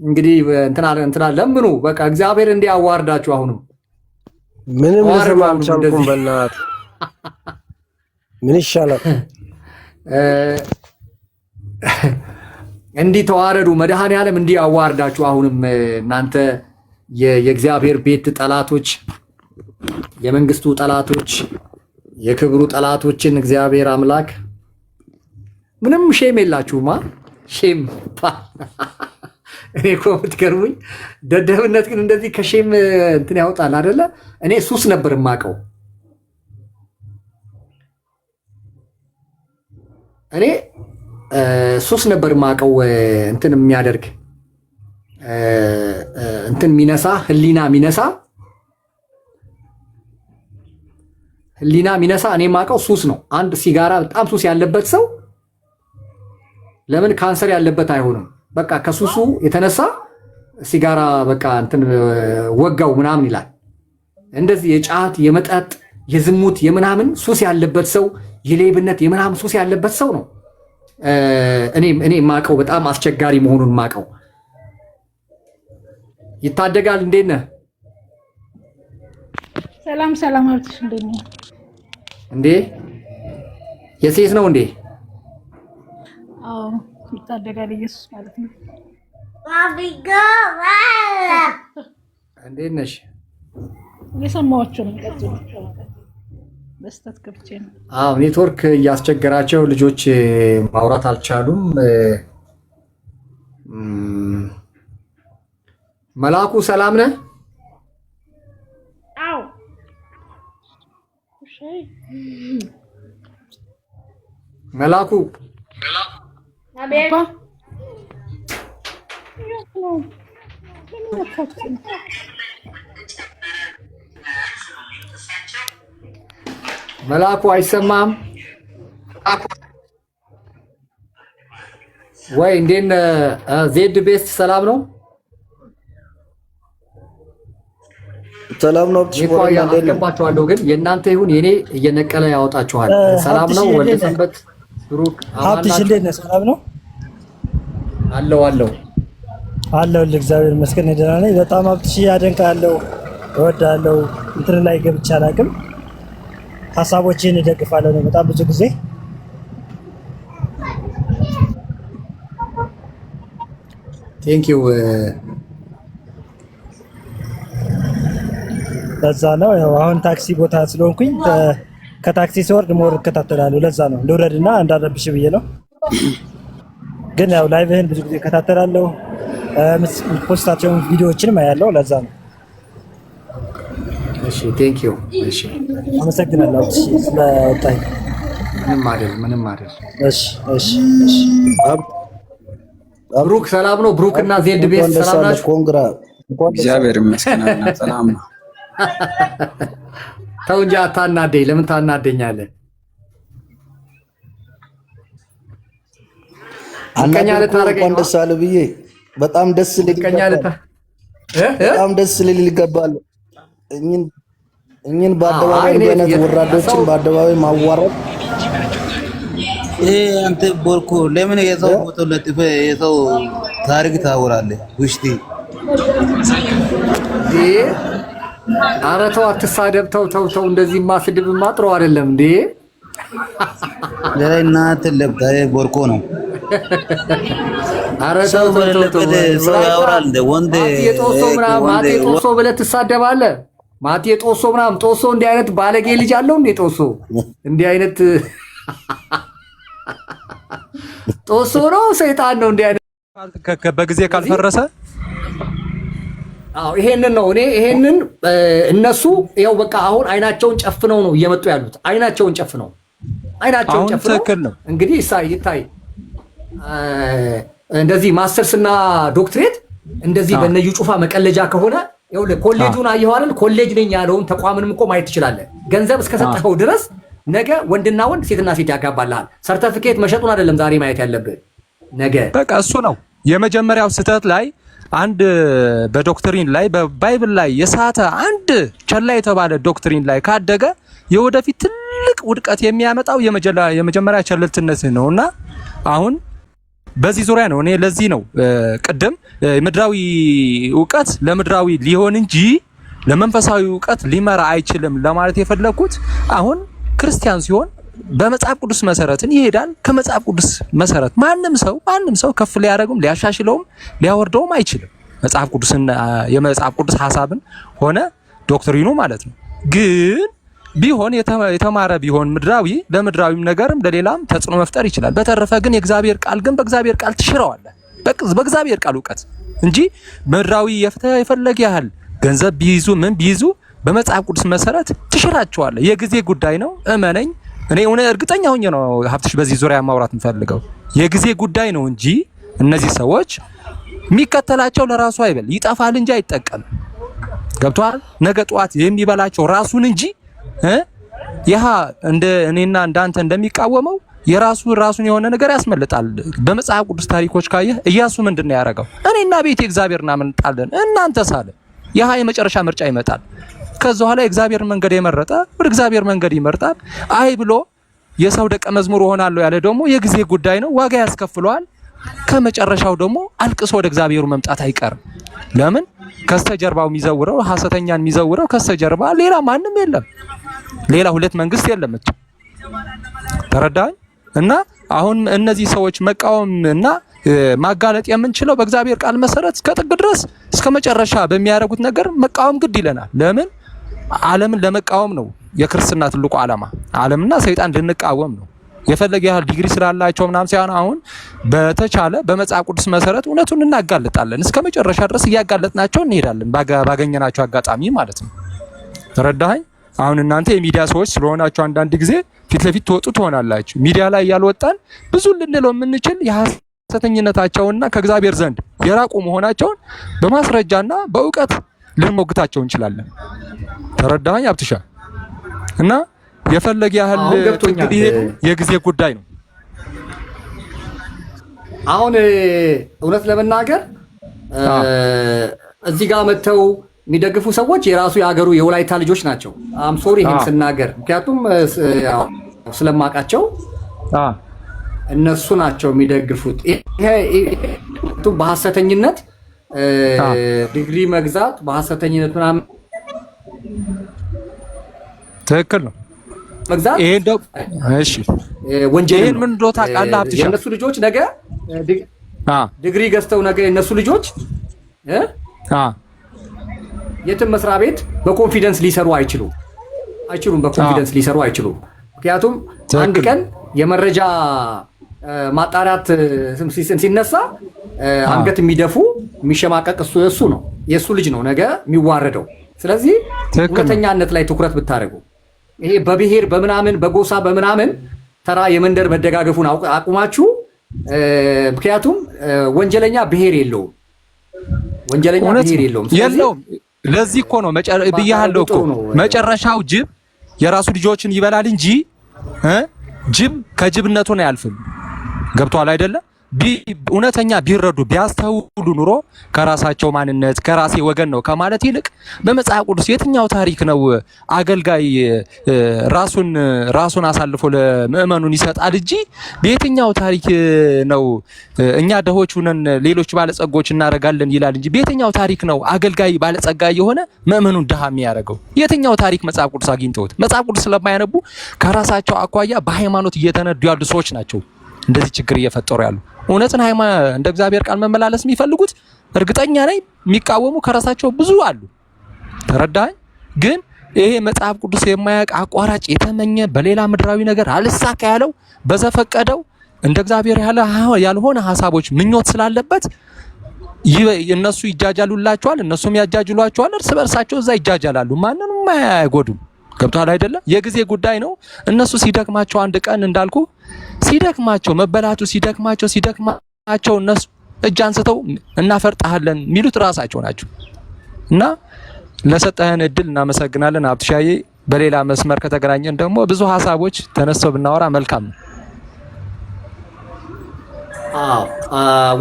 A: እንግዲህ እንትና ለምኑ በቃ እግዚአብሔር እንዲያዋርዳችሁ። አሁንም
C: ምንም ልሰማ አልቻልኩም። በእናትህ ምን ይሻላል?
A: እንዲህ ተዋረዱ። መድኃኔዓለም እንዲህ አዋርዳችሁ። አሁንም እናንተ የእግዚአብሔር ቤት ጠላቶች፣ የመንግስቱ ጠላቶች፣ የክብሩ ጠላቶችን እግዚአብሔር አምላክ ምንም ሼም የላችሁማ። ሼም እኔ እኮ የምትገርሙኝ ደደብነት ግን እንደዚህ ከሼም እንትን ያወጣል አይደለ? እኔ ሱስ ነበር የማውቀው። እኔ ሱስ ነበር የማውቀው እንትን የሚያደርግ እንትን ሚነሳ ህሊና ሚነሳ እኔ የማውቀው ሱስ ነው። አንድ ሲጋራ በጣም ሱስ ያለበት ሰው ለምን ካንሰር ያለበት አይሆንም? በቃ ከሱሱ የተነሳ ሲጋራ በቃ እንትን ወጋው ምናምን ይላል። እንደዚህ የጫት የመጠጥ የዝሙት የምናምን ሱስ ያለበት ሰው የሌብነት የምናምን ሱስ ያለበት ሰው ነው እኔ የማውቀው በጣም አስቸጋሪ መሆኑን የማውቀው። ይታደጋል። እንዴት ነህ?
J: ሰላም አርትሽ እንዴት ነህ?
A: እንዴ የሴት ነው እንዴ?
J: አዎ ይታደጋል። ኢየሱስ ማለት ነው።
A: እንዴት ነሽ?
J: እየሰማኋቸው ነው። ቀጥሉ። በስተት ከፍቼ ነው።
A: አዎ ኔትወርክ እያስቸገራቸው ልጆች ማውራት አልቻሉም። መላኩ ሰላም ነህ?
J: አዎ
A: መላኩ መላኩ አይሰማም ወይ? እንዴት ዜድ ቤስት ሰላም ነው?
K: ሰላም ነው።
A: አስገባችኋለሁ ግን የእናንተ ይሁን የኔ እየነቀለ ያወጣችኋል። ሰላም ነው ወልደ ሰንበት ብሩክ
L: ሀብትሽ እንዴት ነህ? ሰላም ነው
A: አለው
L: እግዚአብሔር ይመስገን ደህና ነኝ። በጣም ሀብትሽ አደንቃለሁ፣ እወዳለሁ። እንትን ላይ ገብቼ አላውቅም፣ ሀሳቦችን እደግፋለሁ ነው በጣም ብዙ ጊዜ
A: ቴንክ ዩ
L: ለዛ ነው ያው አሁን ታክሲ ቦታ ስለሆንኩኝ ከታክሲ ስወርድ ሞር እከታተላለሁ። ለዛ ነው ልውረድና እንዳረብሽ ብዬ ነው። ግን ያው ላይቭህን ብዙ ጊዜ እከታተላለሁ፣ ፖስታቸውን ቪዲዮዎችንም አያለሁ። ለዛ ነው።
A: እሺ ቴንክ ዩ። እሺ
L: አመሰግናለሁ ስለወጣኝ።
A: ምንም አይደል።
L: እሺ
A: ብሩክ ሰላም ነው? ብሩክ እና ዜድ ቤት ሰላም ናችሁ?
K: ኮንግራ
M: እግዚአብሔር ይመስገን ሰላም ነው።
A: ተው እንጂ አታናደኝ። ለምን ታናደኛለህ?
K: አንቀኛ ልታረገኝ ነው? ደስ አለ ብዬ በጣም ደስ ሊል ይገባል። እኝን በአደባባይ እንደነት ወራዶችን በአደባባይ ማዋረድ
M: አንተ ቦርኮ ለምን የሰው ፎቶ ለጥፈ የሰው ታሪክ ታወራለህ? ውሽቲ
A: ኧረ ተው አትሳደብ። ተው እንደዚህማ ስድብማ ጥሩ አይደለም እንዴ።
M: ለና ተለብታ ቦርኮ ነው።
A: ኧረ ተው
M: ሰው ያወራል እንደ ወንድ
A: ማቴ ጦሶ ብለህ ትሳደባለህ። ማቴ ጦሶ ምናምን ጦሶ እንዲህ አይነት ባለጌ ልጅ አለው እንዴ? ጦሶ እንዲህ አይነት ጦሶ ነው ሰይጣን ነው እንዲህ አይነት
N: በጊዜ ካልፈረሰ
A: ይሄንን ነው ይሄንን እነሱ ያው በቃ አሁን አይናቸውን ጨፍነው ነው እየመጡ ያሉት። አይናቸውን ጨፍነው
N: ትክክል ነው።
A: እንግዲህ ይታይ እንደዚህ ማስተርስ እና ዶክትሬት እንደዚህ በነዩ ጩፋ መቀለጃ ከሆነ ይኸውልህ ኮሌጁን አየኸው አይደል? ኮሌጅ ነኝ ያለውን ተቋምንም እኮ ማየት ትችላለህ። ገንዘብ እስከሰጠኸው ድረስ ነገ ወንድና ወንድ ሴትና ሴት ያጋባልሃል። ሰርተፊኬት መሸጡን አይደለም ዛሬ ማየት ያለብህ ነገ።
N: በቃ እሱ ነው የመጀመሪያው ስህተት ላይ አንድ በዶክትሪን ላይ በባይብል ላይ የሳተ አንድ ቸላ የተባለ ዶክትሪን ላይ ካደገ የወደፊት ትልቅ ውድቀት የሚያመጣው የመጀመሪያ ቸልተኝነት ነውና አሁን በዚህ ዙሪያ ነው እኔ ለዚህ ነው ቅድም ምድራዊ ዕውቀት ለምድራዊ ሊሆን እንጂ ለመንፈሳዊ ዕውቀት ሊመራ አይችልም ለማለት የፈለኩት። አሁን ክርስቲያን ሲሆን በመጽሐፍ ቅዱስ መሰረትን ይሄዳል። ከመጽሐፍ ቅዱስ መሰረት ማንም ሰው ከፍ ሊያደርገውም ሊያሻሽለውም ሊያወርደውም አይችልም። መጽሐፍ ቅዱስና የመጽሐፍ ቅዱስ ሐሳብን ሆነ ዶክትሪኑ ማለት ነው። ግን ቢሆን የተማረ ቢሆን ምድራዊ ለምድራዊም ነገርም ለሌላም ተጽዕኖ መፍጠር ይችላል። በተረፈ ግን የእግዚአብሔር ቃል ግን በእግዚአብሔር ቃል ትሽረዋለህ። በእግዚአብሔር ቃል ዕውቀት እንጂ ምድራዊ የፈለገ ያህል ገንዘብ ቢይዙ ምን ቢይዙ በመጽሐፍ ቅዱስ መሰረት ትሽራቸዋለህ። የጊዜ ጉዳይ ነው። እመነኝ። እኔ እርግጠኛ ሆኜ ነው ሀብትሽ በዚህ ዙሪያ ማውራት የምፈልገው። የጊዜ ጉዳይ ነው እንጂ እነዚህ ሰዎች የሚከተላቸው ለራሱ አይበል ይጠፋል እንጂ አይጠቀምም። ገብቷል? ነገ ጠዋት የሚበላቸው ራሱን እንጂ ይሃ እንደ እኔና እንዳንተ እንደሚቃወመው ራሱን የሆነ ነገር ያስመልጣል። በመጽሐፍ ቅዱስ ታሪኮች ካየህ ኢያሱ ምንድነው ያደረገው? እኔና ቤቴ እግዚአብሔርን እናመልጣለን እናንተ ሳለ ይሃ የመጨረሻ ምርጫ ይመጣል። ከዛ በኋላ የእግዚአብሔር መንገድ የመረጠ ወደ እግዚአብሔር መንገድ ይመርጣል። አይ ብሎ የሰው ደቀ መዝሙር ሆናለሁ ያለ ደግሞ የጊዜ ጉዳይ ነው፣ ዋጋ ያስከፍለዋል። ከመጨረሻው ደግሞ አልቅሶ ወደ እግዚአብሔሩ መምጣት አይቀርም። ለምን? ከስተጀርባው የሚዘውረው ሐሰተኛን የሚዘውረው ከስተጀርባ ሌላ ማንም የለም። ሌላ ሁለት መንግስት የለም። ተረዳኝ? እና አሁን እነዚህ ሰዎች መቃወም እና ማጋለጥ የምንችለው በእግዚአብሔር ቃል መሰረት ከጥግ ድረስ እስከ መጨረሻ በሚያደርጉት ነገር መቃወም ግድ ይለናል። ለምን? ዓለምን ለመቃወም ነው የክርስትና ትልቁ ዓላማ። ዓለምና ሰይጣን ልንቃወም ነው። የፈለገ ያህል ዲግሪ ስላላቸው ምናምን ሳይሆን አሁን በተቻለ በመጽሐፍ ቅዱስ መሰረት እውነቱን እናጋልጣለን። እስከ መጨረሻ ድረስ እያጋለጥናቸው እንሄዳለን ባገኘናቸው አጋጣሚ ማለት ነው። ተረዳኸኝ? አሁን እናንተ የሚዲያ ሰዎች ስለሆናችሁ አንዳንድ ጊዜ ፊት ለፊት ትወጡ ትሆናላችሁ። ሚዲያ ላይ ያልወጣን ብዙ ልንለው የምንችል የሐሰተኝነታቸውና ከእግዚአብሔር ዘንድ የራቁ መሆናቸውን በማስረጃና በእውቀት ልንሞግታቸው እንችላለን። ተረዳኸኝ አብትሻ? እና የፈለገ ያህል እንግዲህ የጊዜ ጉዳይ ነው።
A: አሁን እውነት ለመናገር እዚህ ጋር መተው የሚደግፉ ሰዎች የራሱ የሀገሩ የወላይታ ልጆች ናቸው። አም ሶሪ ይሄን ስናገር፣ ምክንያቱም ስለማውቃቸው እነሱ ናቸው የሚደግፉት። ይሄ በሐሰተኝነት ዲግሪ መግዛት በሐሰተኝነት ምናምን
N: ትክክል ነው
A: መግዛት።
N: ይሄ እንደው እሺ
A: ወንጀል
N: ይሄን ምን እንደው ታውቃለህ አብትሻ?
A: የእነሱ ልጆች ነገ ዲግሪ ገዝተው ነገ የእነሱ ልጆች የትም መስሪያ ቤት በኮንፊደንስ ሊሰሩ አይችሉም። በኮንፊደንስ ሊሰሩ አይችሉም። ምክንያቱም አንድ ቀን የመረጃ ማጣራት ሲነሳ አንገት የሚደፉ የሚሸማቀቅ እሱ ነው፣ የእሱ ልጅ ነው ነገ የሚዋረደው። ስለዚህ እውነተኛነት ላይ ትኩረት ብታደርጉ፣ ይሄ በብሔር በምናምን በጎሳ በምናምን ተራ የመንደር መደጋገፉን አቁማችሁ፣ ምክንያቱም ወንጀለኛ ብሔር የለውም።
N: የለውም። ለዚህ እኮ ነው ብያለሁ እኮ መጨረሻው ጅብ የራሱ ልጆችን ይበላል እንጂ ጅብ ከጅብነቱን አያልፍም። ገብቷል አይደለ? እውነተኛ ቢረዱ ቢያስተውሉ ኑሮ ከራሳቸው ማንነት ከራሴ ወገን ነው ከማለት ይልቅ በመጽሐፍ ቅዱስ የትኛው ታሪክ ነው አገልጋይ ራሱን አሳልፎ ለምእመኑን ይሰጣል እንጂ በየትኛው ታሪክ ነው እኛ ደሆች ሆነን ሌሎች ባለጸጎች እናደርጋለን ይላል እንጂ በየትኛው ታሪክ ነው አገልጋይ ባለጸጋ የሆነ ምእመኑን ድሃ የሚያደርገው? የትኛው ታሪክ መጽሐፍ ቅዱስ አግኝተውት? መጽሐፍ ቅዱስ ስለማያነቡ ከራሳቸው አኳያ በሃይማኖት እየተነዱ ያሉ ሰዎች ናቸው እንደዚህ ችግር እየፈጠሩ ያሉ። እውነትን እንደ እግዚአብሔር ቃል መመላለስ የሚፈልጉት እርግጠኛ ነኝ የሚቃወሙ ከራሳቸው ብዙ አሉ። ተረዳኝ? ግን ይሄ መጽሐፍ ቅዱስ የማያውቅ አቋራጭ የተመኘ በሌላ ምድራዊ ነገር አልሳካ ያለው በዘፈቀደው እንደ እግዚአብሔር ያልሆነ ሐሳቦች ምኞት ስላለበት እነሱ ይጃጃሉላቸዋል፣ እነሱም ያጃጅሏቸዋል። እርስ በርሳቸው እዛ ይጃጃላሉ፣ ማንንም አይጎዱም። ገብቷል አይደለ? የጊዜ ጉዳይ ነው። እነሱ ሲደክማቸው አንድ ቀን እንዳልኩ ሲደክማቸው መበላቱ ሲደክማቸው እነሱ እጅ አንስተው እናፈርጣለን የሚሉት ራሳቸው ናቸው። እና ለሰጠህን እድል እናመሰግናለን አብትሻዬ። በሌላ መስመር ከተገናኘን ደግሞ ብዙ ሀሳቦች ተነስተው ብናወራ መልካም ነው።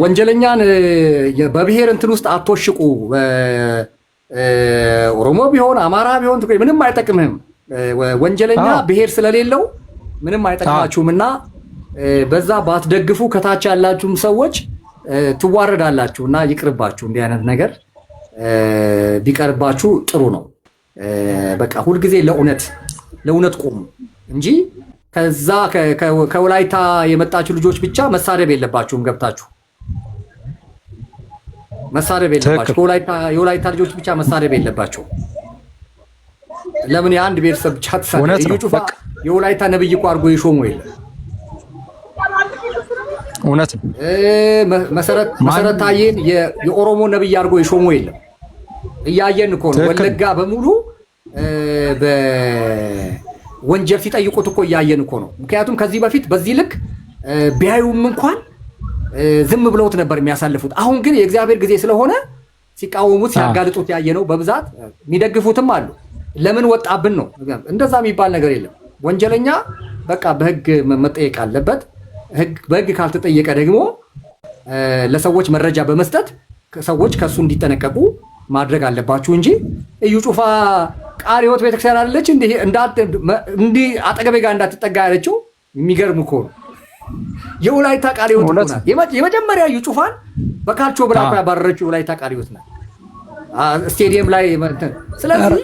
A: ወንጀለኛን በብሔር እንትን ውስጥ አትወሽቁ። ኦሮሞ ቢሆን አማራ ቢሆን ምንም አይጠቅምህም። ወንጀለኛ ብሔር ስለሌለው ምንም አይጠቅማችሁም እና በዛ ባትደግፉ ከታች ያላችሁም ሰዎች ትዋረዳላችሁ እና ይቅርባችሁ። እንዲህ አይነት ነገር ቢቀርባችሁ ጥሩ ነው። በቃ ሁልጊዜ ለእውነት ቆሙ እንጂ ከዛ ከወላይታ የመጣችሁ ልጆች ብቻ መሳደብ የለባችሁም። ገብታችሁ መሳደብ የለባችሁ። የወላይታ ልጆች ብቻ መሳደብ የለባችሁ። ለምን የአንድ ቤተሰብ ብቻ ተሳደብ? እዩ ጩፋ የወላይታ ነብይ እኮ አድርጎ የሾሙ የለም።
N: እውነት ነው።
A: መሰረት ታዬን የኦሮሞ ነብይ አድርጎ የሾሙ የለም። እያየን እኮ ነው። ወለጋ በሙሉ በወንጀል ሲጠይቁት እኮ እያየን እኮ ነው። ምክንያቱም ከዚህ በፊት በዚህ ልክ ቢያዩም እንኳን ዝም ብለውት ነበር የሚያሳልፉት። አሁን ግን የእግዚአብሔር ጊዜ ስለሆነ ሲቃወሙት ሲያጋልጡት ያየ ነው። በብዛት የሚደግፉትም አሉ። ለምን ወጣብን ነው። እንደዛ የሚባል ነገር የለም። ወንጀለኛ በቃ በህግ መጠየቅ አለበት። በህግ ካልተጠየቀ ደግሞ ለሰዎች መረጃ በመስጠት ሰዎች ከሱ እንዲጠነቀቁ ማድረግ አለባችሁ እንጂ እዩ ጩፋ ቃለ ሕይወት ቤተክርስቲያን አይደለች እንዲህ አጠገቤ ጋር እንዳትጠጋ ያለችው የሚገርም እኮ ነው። የወላይታ ቃለ ሕይወት ናት። የመጀመሪያ እዩ ጩፋን በካልቾ ብላ ያባረረችው የወላይታ ቃለ ሕይወት ናት፣ ስቴዲየም ላይ። ስለዚህ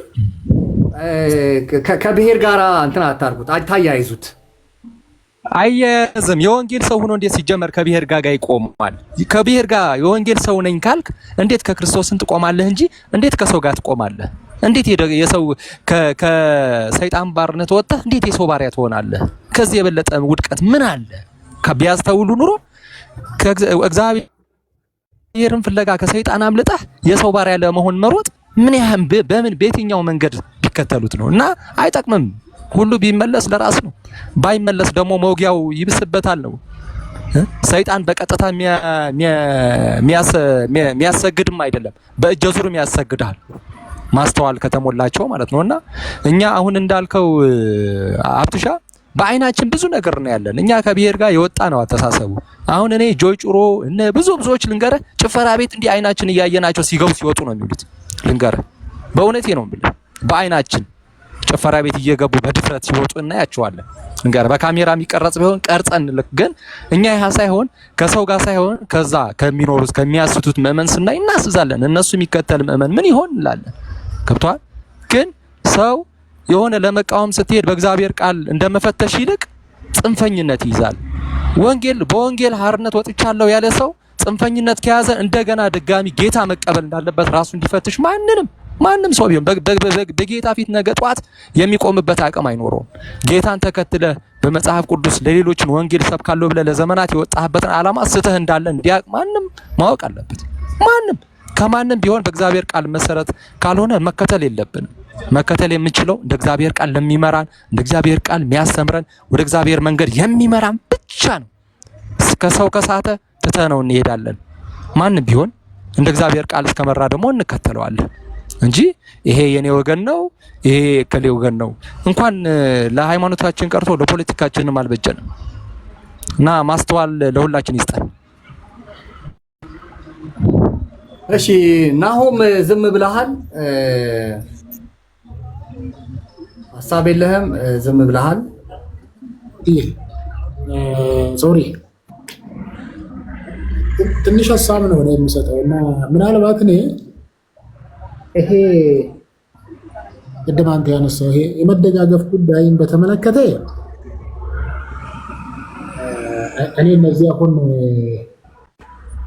A: ከብሔር ጋር እንትን አታርጉት፣ ታያይዙት።
N: አያያዝም የወንጌል ሰው ሆኖ እንዴት ሲጀመር ከብሔር ጋር ይቆማል? ከብሔር ጋር የወንጌል ሰው ነኝ ካልክ እንዴት ከክርስቶስን ትቆማለህ እንጂ እንዴት ከሰው ጋር ትቆማለህ? እንዴት የሰው ከሰይጣን ባርነት ወጥተህ እንዴት የሰው ባሪያ ትሆናለህ? ከዚህ የበለጠ ውድቀት ምን አለ? ቢያስተውሉ ኑሮ እግዚአብሔርን ፍለጋ ከሰይጣን አምልጠህ የሰው ባሪያ ለመሆን መሮጥ ምን ያህል በየትኛው መንገድ ስለሚከተሉት ነው። እና አይጠቅምም። ሁሉ ቢመለስ ለራስ ነው፣ ባይመለስ ደግሞ መውጊያው ይብስበታል ነው። ሰይጣን በቀጥታ የሚያሰግድም አይደለም፣ በእጀ ዙርም ያሰግዳል፣ ማስተዋል ከተሞላቸው ማለት ነውና እኛ አሁን እንዳልከው አብትሻ በአይናችን ብዙ ነገር ነው ያለን። እኛ ከብሔር ጋር የወጣ ነው አተሳሰቡ። አሁን እኔ ጆይ ጩሮ እነ ብዙዎች ልንገረ ጭፈራ ቤት እንዲህ አይናችን እያየናቸው ሲገቡ ሲወጡ ነው የሚሉት። ልንገረ በእውነቴ ነው የምልህ፣ በአይናችን ጭፈራ ቤት እየገቡ በድፍረት ሲወጡ እናያቸዋለን። ልንገረ በካሜራ የሚቀረጽ ቢሆን ቀርጸን ልክ ግን እኛ ይሄ ሳይሆን ከሰው ጋር ሳይሆን ከዛ ከሚኖሩት ከሚያስቱት ምእመን ስናይ እናስዛለን። እነሱ የሚከተል ምእመን ምን ይሆን እንላለን። ገብቷል። ግን ሰው የሆነ ለመቃወም ስትሄድ በእግዚአብሔር ቃል እንደመፈተሽ ይልቅ ጽንፈኝነት ይይዛል። በወንጌል ሀርነት ወጥቻለሁ ያለ ሰው ጽንፈኝነት ከያዘ እንደገና ድጋሚ ጌታ መቀበል እንዳለበት ራሱ እንዲፈትሽ ማንም ሰው ቢሆን በጌታ ፊት ነገ ጧት የሚቆምበት አቅም አይኖረውም። ጌታን ተከትለ በመጽሐፍ ቅዱስ ለሌሎችን ወንጌል ሰብካለሁ ብለ ለዘመናት የወጣህበትን ዓላማ ስተህ እንዳለ እንዲያውቅ ማንም ማወቅ አለበት። ከማንም ቢሆን በእግዚአብሔር ቃል መሰረት ካልሆነ መከተል የለብንም። መከተል የምንችለው እንደ እግዚአብሔር ቃል ለሚመራን እንደ እግዚአብሔር ቃል የሚያስተምረን ወደ እግዚአብሔር መንገድ የሚመራን ብቻ ነው። ከሰው ከሳተ ትተነው እንሄዳለን። ማንም ቢሆን እንደ እግዚአብሔር ቃል እስከመራ ደግሞ እንከተለዋለን እንጂ ይሄ የኔ ወገን ነው ይሄ ከሌ ወገን ነው እንኳን ለሃይማኖታችን ቀርቶ ለፖለቲካችንም አልበጀንም። እና ማስተዋል ለሁላችን ይስጠን።
A: እሺ ናሆም ዝም ብለሃል፣ ሀሳብ የለህም፣ ዝም ብለሃል።
O: ሶሪ ትንሽ ሀሳብ ነው ነው የሚሰጠው እና ምናልባት እኔ ይሄ ቅድም አንተ ያነሳው ይሄ የመደጋገፍ ጉዳይን በተመለከተ እኔ እነዚህ አሁን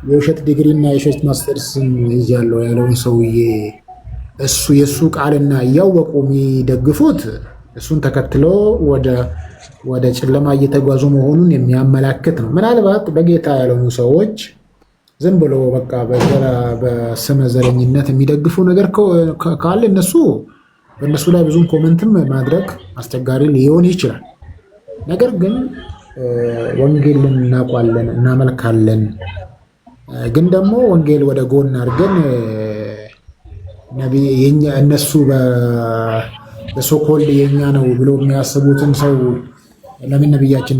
O: የውሸት ዲግሪ እና የውሸት ማስተርስ ይያለው ያለውን ሰውዬ እሱ የሱ ቃልና እያወቁ የሚደግፉት እሱን ተከትሎ ወደ ጨለማ እየተጓዙ መሆኑን የሚያመላክት ነው። ምናልባት በጌታ ያልሆኑ ሰዎች ዝም ብሎ በቃ በስመ ዘረኝነት የሚደግፉ ነገር ካለ በእነሱ ላይ ብዙም ኮመንትም ማድረግ አስቸጋሪ ሊሆን ይችላል። ነገር ግን ወንጌልን እናውቃለን፣ እናመልካለን። ግን ደግሞ ወንጌል ወደ ጎን አድርገን እነሱ በሶኮል የኛ ነው ብሎ የሚያስቡትን ሰው ለምን ነብያችን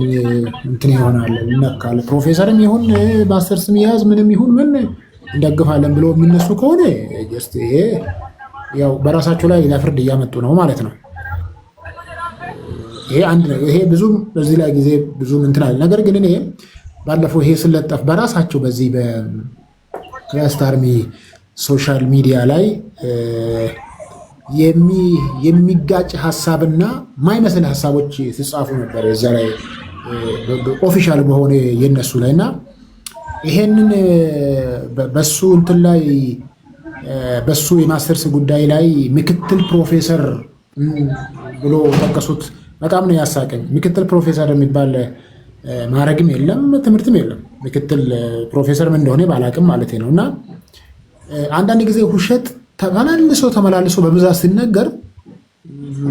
O: እንትን ይሆናል እናካለ ፕሮፌሰርም ይሁን ማስተርስም ያዝ ምንም ይሁን ምን እንደግፋለን ብሎ የሚነሱ ከሆነ ጀስት ይሄ ያው በራሳቸው ላይ ለፍርድ እያመጡ ነው ማለት ነው። ይሄ አንድ ነው። ይሄ ብዙም በዚህ ላይ ጊዜ ብዙም እንትን አለ። ነገር ግን እኔ ባለፈው ይሄ ስለጠፍ በራሳቸው በዚህ በክራይስት አርሚ ሶሻል ሚዲያ ላይ የሚጋጭ ሀሳብና ማይመስል ሀሳቦች ሲጻፉ ነበር እዛ ላይ ኦፊሻል በሆነ የነሱ ላይና ይሄንን በሱ እንትን ላይ በሱ የማስተርስ ጉዳይ ላይ ምክትል ፕሮፌሰር ብሎ ጠቀሱት። በጣም ነው ያሳቀኝ። ምክትል ፕሮፌሰር የሚባል ማዕረግም የለም ትምህርትም የለም። ምክትል ፕሮፌሰር ምን እንደሆነ ባላቅም ማለት ነው። እና አንዳንድ ጊዜ ውሸት ተመላልሶ በብዛት ሲነገር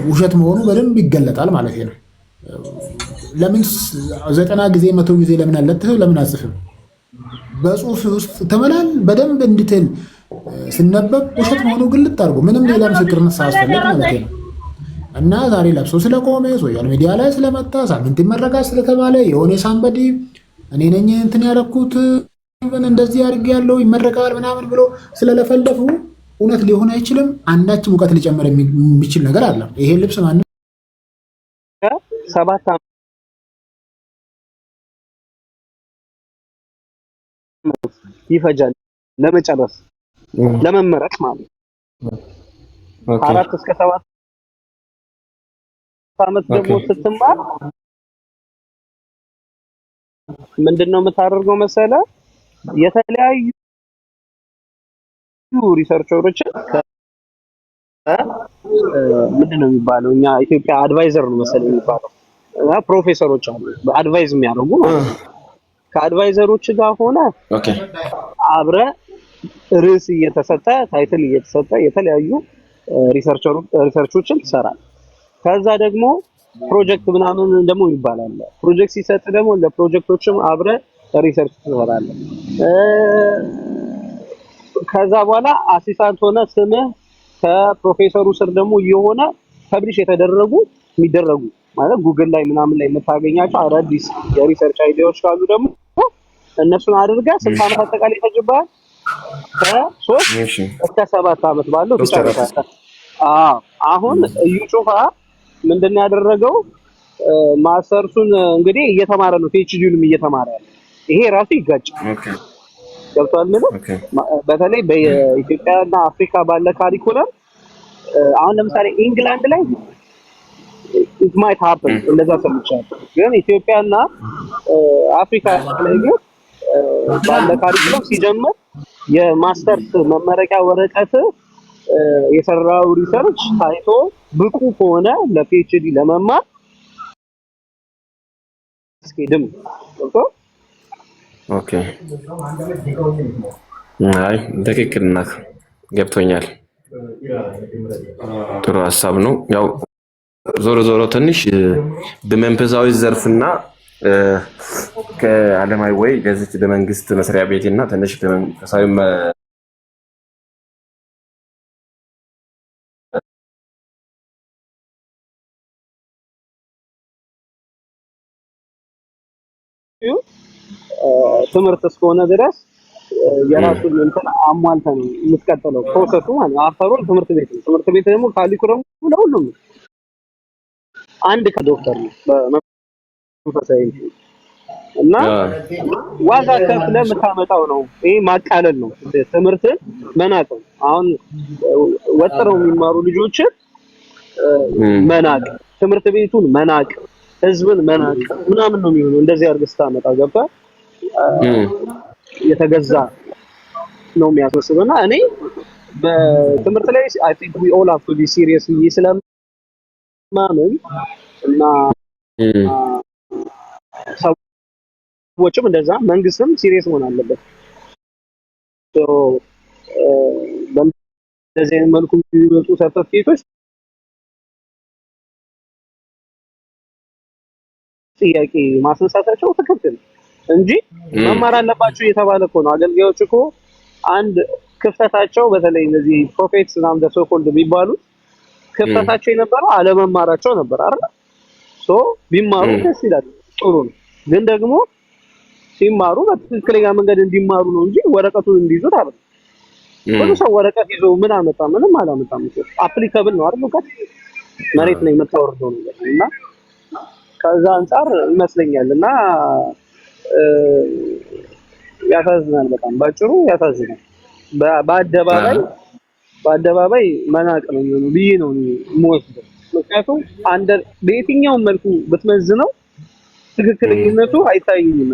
O: ውሸት መሆኑ በደንብ ይገለጣል ማለት ነው። ለምን 90 ጊዜ 100 ጊዜ ለምን አለጥፈው ለምን አጽፍም? በጽሁፍ ውስጥ በደንብ እንዲትል ሲነበብ ውሸት መሆኑ ግልጥ አድርጎ ምንም ሌላ ምስክርነት ሳያስፈልግ ማለት ነው። እና ዛሬ ለብሶ ስለቆመ ሶሻል ሚዲያ ላይ ስለመጣ ሳምንት ይመረቃል ስለተባለ የሆነ ሳምበዲ እኔ ነኝ እንትን ያደረኩት እንደዚህ አድርጌ ያለው ይመረቃል ምናምን ብሎ ስለለፈለፉ እውነት ሊሆን አይችልም። አንዳች ሙቀት ሊጨምር የሚችል ነገር አለ። ይሄ ልብስ ማን
P: 7 ዓመት ይፈጃል ለመጨረስ ለመመረቅ ማለት ነው። 4 እስከ 7 ዓመት ደግሞ ስትማር ምንድነው የምታደርገው መሰለ የተለያዩ ሪሰርቸሮችን ምንድነው የሚባለው እኛ ኢትዮጵያ አድቫይዘር ነው መሰለኝ የሚባለው ፕሮፌሰሮች አሉ በአድቫይዝ የሚያደርጉ ማለት ነው። ከአድቫይዘሮች ጋር ሆነ አብረ ርዕስ እየተሰጠ ታይትል እየተሰጠ የተለያዩ ሪሰርቾችን ትሰራለህ። ከዛ ደግሞ ፕሮጀክት ምናምን ደግሞ ይባላል። ፕሮጀክት ሲሰጥ ደግሞ ለፕሮጀክቶችም አብረ ሪሰርች ትሰራለህ። ከዛ በኋላ አሲስታንት ሆነ ስምህ ከፕሮፌሰሩ ስር ደግሞ የሆነ ፐብሊሽ የሚደረጉ ማለት ጉግል ላይ ምናምን ላይ የምታገኛቸው አዳዲስ የሪሰርች አይዲያዎች ካሉ ደግሞ እነሱን አድርገህ ስንት ዓመት አጠቃላይ ይፈጅብሃል? ከ3 እስከ 7 ዓመት ባለው ትጨርሳለህ። አሁን እዩ ጩፋ ምንድን ነው ያደረገው? ማስተርሱን እንግዲህ እየተማረ ነው፣ ፒኤችዲውንም እየተማረ ያለ። ይሄ ራሱ ይጋጫል። ገብቷል? በተለይ በኢትዮጵያና አፍሪካ ባለ ካሪኩለም አሁን ለምሳሌ ኢንግላንድ ላይ it might happen እንደዛ ሰምቻለሁ። ግን ኢትዮጵያና አፍሪካ ላይ ግን ባለ ካሪኩለም ሲጀምር የማስተርስ መመረቂያ ወረቀት የሰራው ሪሰርች ታይቶ ብቁ ከሆነ ለፒኤችዲ ለመማር እስኪድም
I: ኦኬ። አይ ትክክል ነህ፣ ገብቶኛል። ጥሩ ሀሳብ ነው። ያው ዞሮ ዞሮ ትንሽ በመንፈሳዊ ዘርፍና ከዓለማዊ ወይ ገዝት በመንግስት መስሪያ ቤትና ትንሽ በመንፈሳዊ
P: ትምህርት እስከሆነ ድረስ የራሱን እንትን አሟልተ ነው የምትቀጥለው ፕሮሰሱ ማለት ነው። አፍተሮል ትምህርት ቤት ነው። ትምህርት ቤት ደግሞ ካሊኩለሙ ለሁሉም አንድ ከዶክተር ነው በመንፈሳዊ እና ዋጋ ከፍለ የምታመጣው ነው። ይሄ ማቃለል ነው፣ ትምህርትን መናቅ ነው። አሁን ወጥረው የሚማሩ ልጆችን መናቅ፣ ትምህርት ቤቱን መናቅ፣ ህዝብን መናቅ ምናምን ነው የሚሆነው። እንደዚህ አድርገህ ስታመጣ ገባ የተገዛ ነው የሚያስመስልና እኔ በትምህርት ላይ I think we all have to be serious ስለማምን እና ሰዎችም እንደዛ መንግስትም ሲሪየስ መሆን አለበት። በእንደዚህ አይነት መልኩ የሚወጡ ሰርተፊኬቶች ጥያቄ ማስነሳታቸው ትክክል እንጂ መማር አለባቸው እየተባለ እኮ ነው። አገልጋዮች እኮ አንድ ክፍተታቸው በተለይ እነዚህ ፕሮፌትስ እና እንደ ሶኮልድ የሚባሉት ክፍተታቸው የነበረው አለመማራቸው ነበር አይደል? ቢማሩ ደስ ይላል፣ ጥሩ ነው። ግን ደግሞ ሲማሩ በትክክለኛ መንገድ እንዲማሩ ነው እንጂ ወረቀቱን እንዲይዙት አይደል? ብዙ ሰው ወረቀት ይዞ ምን አመጣ? ምንም አላመጣም። አፕሊካብል ነው አይደል? እውቀት መሬት ላይ የምታወርደው ነገር እና ከዛ አንፃር ይመስለኛል እና ያሳዝናል፣ በጣም ባጭሩ ያሳዝናል። በአደባባይ መናቅ ነው የሚሆነው ብዬ ነው የምወስደው። ምክንያቱም በየትኛውም መልኩ ብትመዝነው ትክክለኝነቱ አይታየኝም።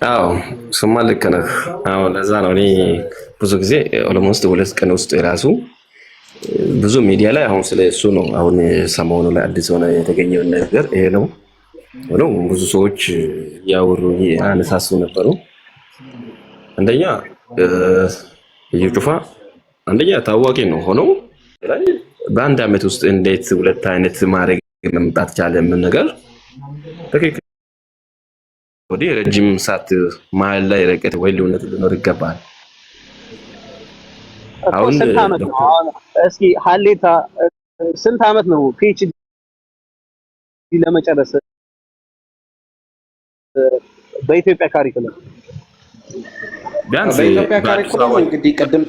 I: አዎ ስማ ልክ ነህ። አዎ ለዛ ነው እኔ ብዙ ጊዜ ኦልሞስት 2 ቀን ውስጥ የራሱ ብዙ ሚዲያ ላይ አሁን ስለ እሱ ነው አሁን ሰሞኑ ላይ አዲስ ሆነ የተገኘው ነገር ይሄ ነው ሆኖ ብዙ ሰዎች ያወሩ ያነሳሱ ነበሩ። አንደኛ እዩ ጩፋ አንደኛ ታዋቂ ነው ሆኖ በአንድ አመት ውስጥ እንዴት 2 አይነት ማድረግ መምጣት ቻለ? ምን ነገር ትክክል ወዲህ ረጅም ሰዓት መሀል ላይ ረቀት ወይ ልዩነት ሊኖር ይገባል።
P: አሁን ስንት አመት ነው? እስኪ ሀሌታ ስንት አመት ነው ፒኤችዲ ለመጨረስ በኢትዮጵያ ካሪኩለም?
M: በኢትዮጵያ ካሪኩለም እንግዲህ ቅድም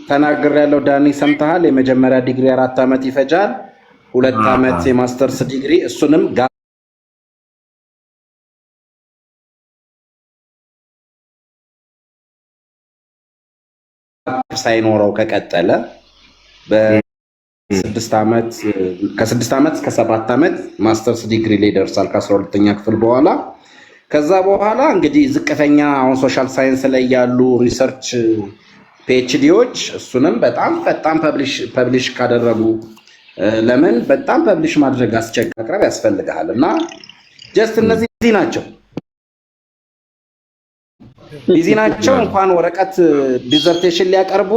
M: ተናግሬያለሁ። ዳኒ ሰምተሃል? የመጀመሪያ ዲግሪ 4 አመት ይፈጃል፣ 2 አመት የማስተርስ ዲግሪ እሱንም ሳይኖረው ከቀጠለ ከ6 ዓመት እስከ 7 ዓመት ማስተርስ ዲግሪ ላይ ደርሳል ከ12ኛ ክፍል በኋላ። ከዛ በኋላ እንግዲህ ዝቅተኛ አሁን ሶሻል ሳይንስ ላይ ያሉ ሪሰርች ፒኤችዲዎች እሱንም በጣም ፈጣን ፐብሊሽ ካደረጉ ለምን በጣም ፐብሊሽ ማድረግ አስቸጋሪ ያስፈልጋል እና ጀስት እነዚህ ቢዚ ናቸው እንኳን ወረቀት ዲዘርቴሽን ሊያቀርቡ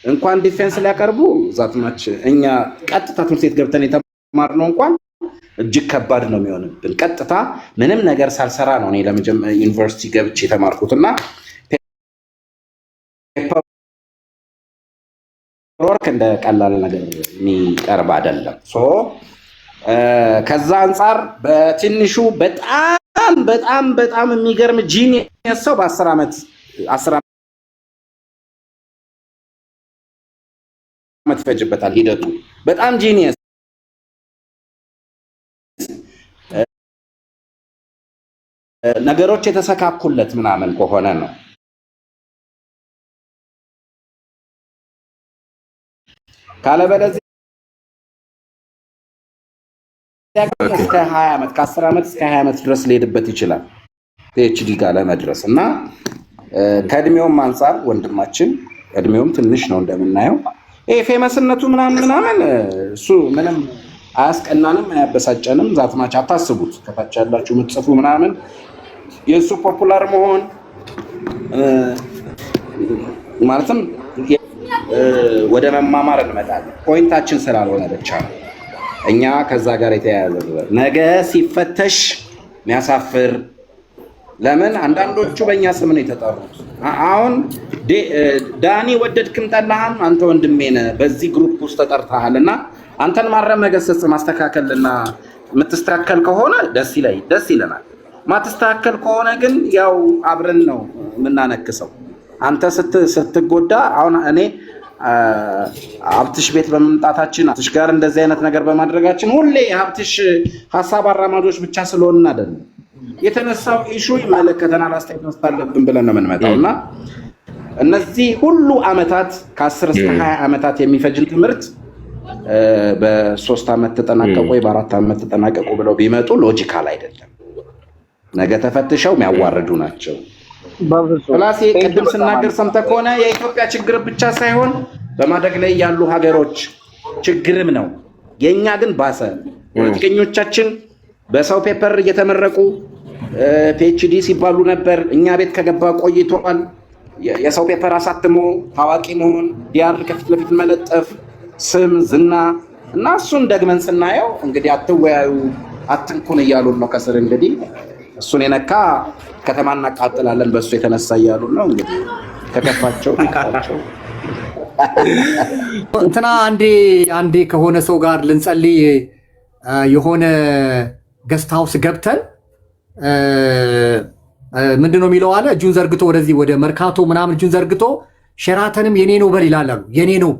M: እንኳን ዲፌንስ ሊያቀርቡ ዛትማች እኛ ቀጥታ ትምህርት ቤት ገብተን የተማርነው እንኳን እጅግ ከባድ ነው የሚሆንብን። ቀጥታ ምንም ነገር ሳልሰራ ነው እኔ ለመጀመሪያ ዩኒቨርሲቲ ገብቼ የተማርኩትና ወርክ እንደ ቀላል ነገር የሚቀርብ አይደለም። ከዛ አንጻር በትንሹ በጣም በጣም በጣም የሚገርም ጂኒየስ ሰው በ10 ዓመት ይፈጅበታል ሂደቱ። በጣም ጂኒየስ ነገሮች የተሰካኩለት ምናምን ከሆነ ነው። ካለበለዚያ እስከ 20 ዓመት ከ10 ዓመት እስከ 20 ዓመት ድረስ ሊሄድበት ይችላል ፒኤችዲ ጋር ለመድረስ እና ከእድሜውም አንጻር ወንድማችን እድሜውም ትንሽ ነው እንደምናየው። ይሄ ፌመስነቱ ምናምን እሱ ምንም አያስቀናንም አያበሳጨንም። ዛትማች አታስቡት። ከታች ያላችሁ የምትጽፉ ምናምን የእሱ ፖፑላር መሆን ማለትም ወደ መማማር እንመጣለን። ፖይንታችን ስላልሆነ ብቻ ነው እኛ ከዛ ጋር የተያያዘ ነገ ሲፈተሽ የሚያሳፍር። ለምን አንዳንዶቹ በእኛ ስም ነው የተጠሩት። አሁን ዳኒ ወደድክም ጠላህም አንተ ወንድሜ ነህ፣ በዚህ ግሩፕ ውስጥ ተጠርተሃል እና አንተን ማረም፣ መገሰጽ፣ ማስተካከልና የምትስተካከል ከሆነ ደስ ይለናል። ማትስተካከል ከሆነ ግን ያው አብረን ነው የምናነክሰው። አንተ ስትጎዳ አሁን እኔ ሀብትሽ ቤት በመምጣታችን ሀብትሽ ጋር እንደዚህ አይነት ነገር በማድረጋችን ሁሌ ሀብትሽ ሀሳብ አራማጆች ብቻ ስለሆንን አይደለም። የተነሳው ኢሹ ይመለከተናል፣ አስተያየት መስጠት አለብን ብለን ነው የምንመጣው እና እነዚህ ሁሉ ዓመታት ከ10 እስከ 20 ዓመታት የሚፈጅን ትምህርት በ3 ዓመት ተጠናቀቁ ወይ በ4 ዓመት ተጠናቀቁ ብለው ቢመጡ ሎጂካል አይደለም። ነገ ተፈትሸው የሚያዋርዱ ናቸው። ፕላስ ቅድም ስናገር ሰምተህ ከሆነ የኢትዮጵያ ችግር ብቻ ሳይሆን በማደግ ላይ ያሉ ሀገሮች ችግርም ነው። የኛ ግን ባሰ። ፖለቲከኞቻችን በሰው ፔፐር እየተመረቁ ፒኤችዲ ሲባሉ ነበር። እኛ ቤት ከገባ ቆይቷል። የሰው ፔፐር አሳትሞ ታዋቂ መሆን፣ ዲያር ከፊት ለፊት መለጠፍ፣ ስም ዝና እና እሱን ደግመን ስናየው እንግዲህ አትወያዩ አትንኩን እያሉን ነው ከስር። እንግዲህ እሱን የነካ ከተማ እናቃጥላለን በእሱ የተነሳ እያሉን ነው። እንግዲህ ከከፋቸው ይካቸው
A: እንትና አንዴ ከሆነ ሰው ጋር ልንጸልይ የሆነ ገስት ሃውስ ገብተን ምንድነው የሚለው አለ። እጁን ዘርግቶ ወደዚህ ወደ መርካቶ ምናምን እጁን ዘርግቶ ሸራተንም የኔ ነው በል ይላል አሉ። የኔ ነው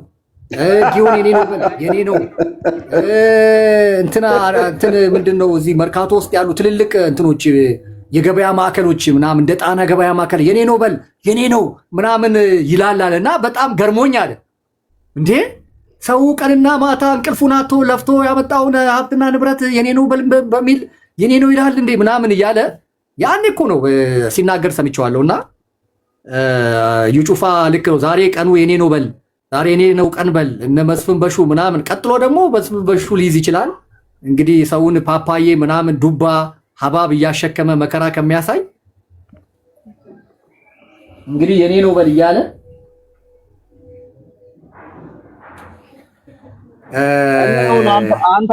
A: ጊዮን የኔ ነው በል የኔ ነው እንትን ምንድነው እዚህ መርካቶ ውስጥ ያሉ ትልልቅ እንትኖች የገበያ ማዕከሎች ምናምን እንደ ጣና ገበያ ማዕከል የኔ ነው በል የኔ ነው ምናምን ይላል አለና በጣም ገርሞኝ አለ። እንዴ ሰው ቀንና ማታ እንቅልፉን አጥቶ ለፍቶ ያመጣውን ሀብትና ንብረት የኔ ነው በሚል የኔ ነው ይላል እንዴ ምናምን እያለ ያኔ እኮ ነው ሲናገር ሰምቼዋለሁና ዩጩፋ ልክ ነው። ዛሬ ቀኑ የኔ ነው በል ዛሬ የኔ ነው ቀን በል እነ መስፍን በሹ ምናምን ቀጥሎ ደግሞ መስፍን በሹ ሊይዝ ይችላል። እንግዲህ ሰውን ፓፓዬ ምናምን ዱባ ሀባብ እያሸከመ መከራ ከሚያሳይ እንግዲህ የኔ ነው በል እያለ
P: አንተ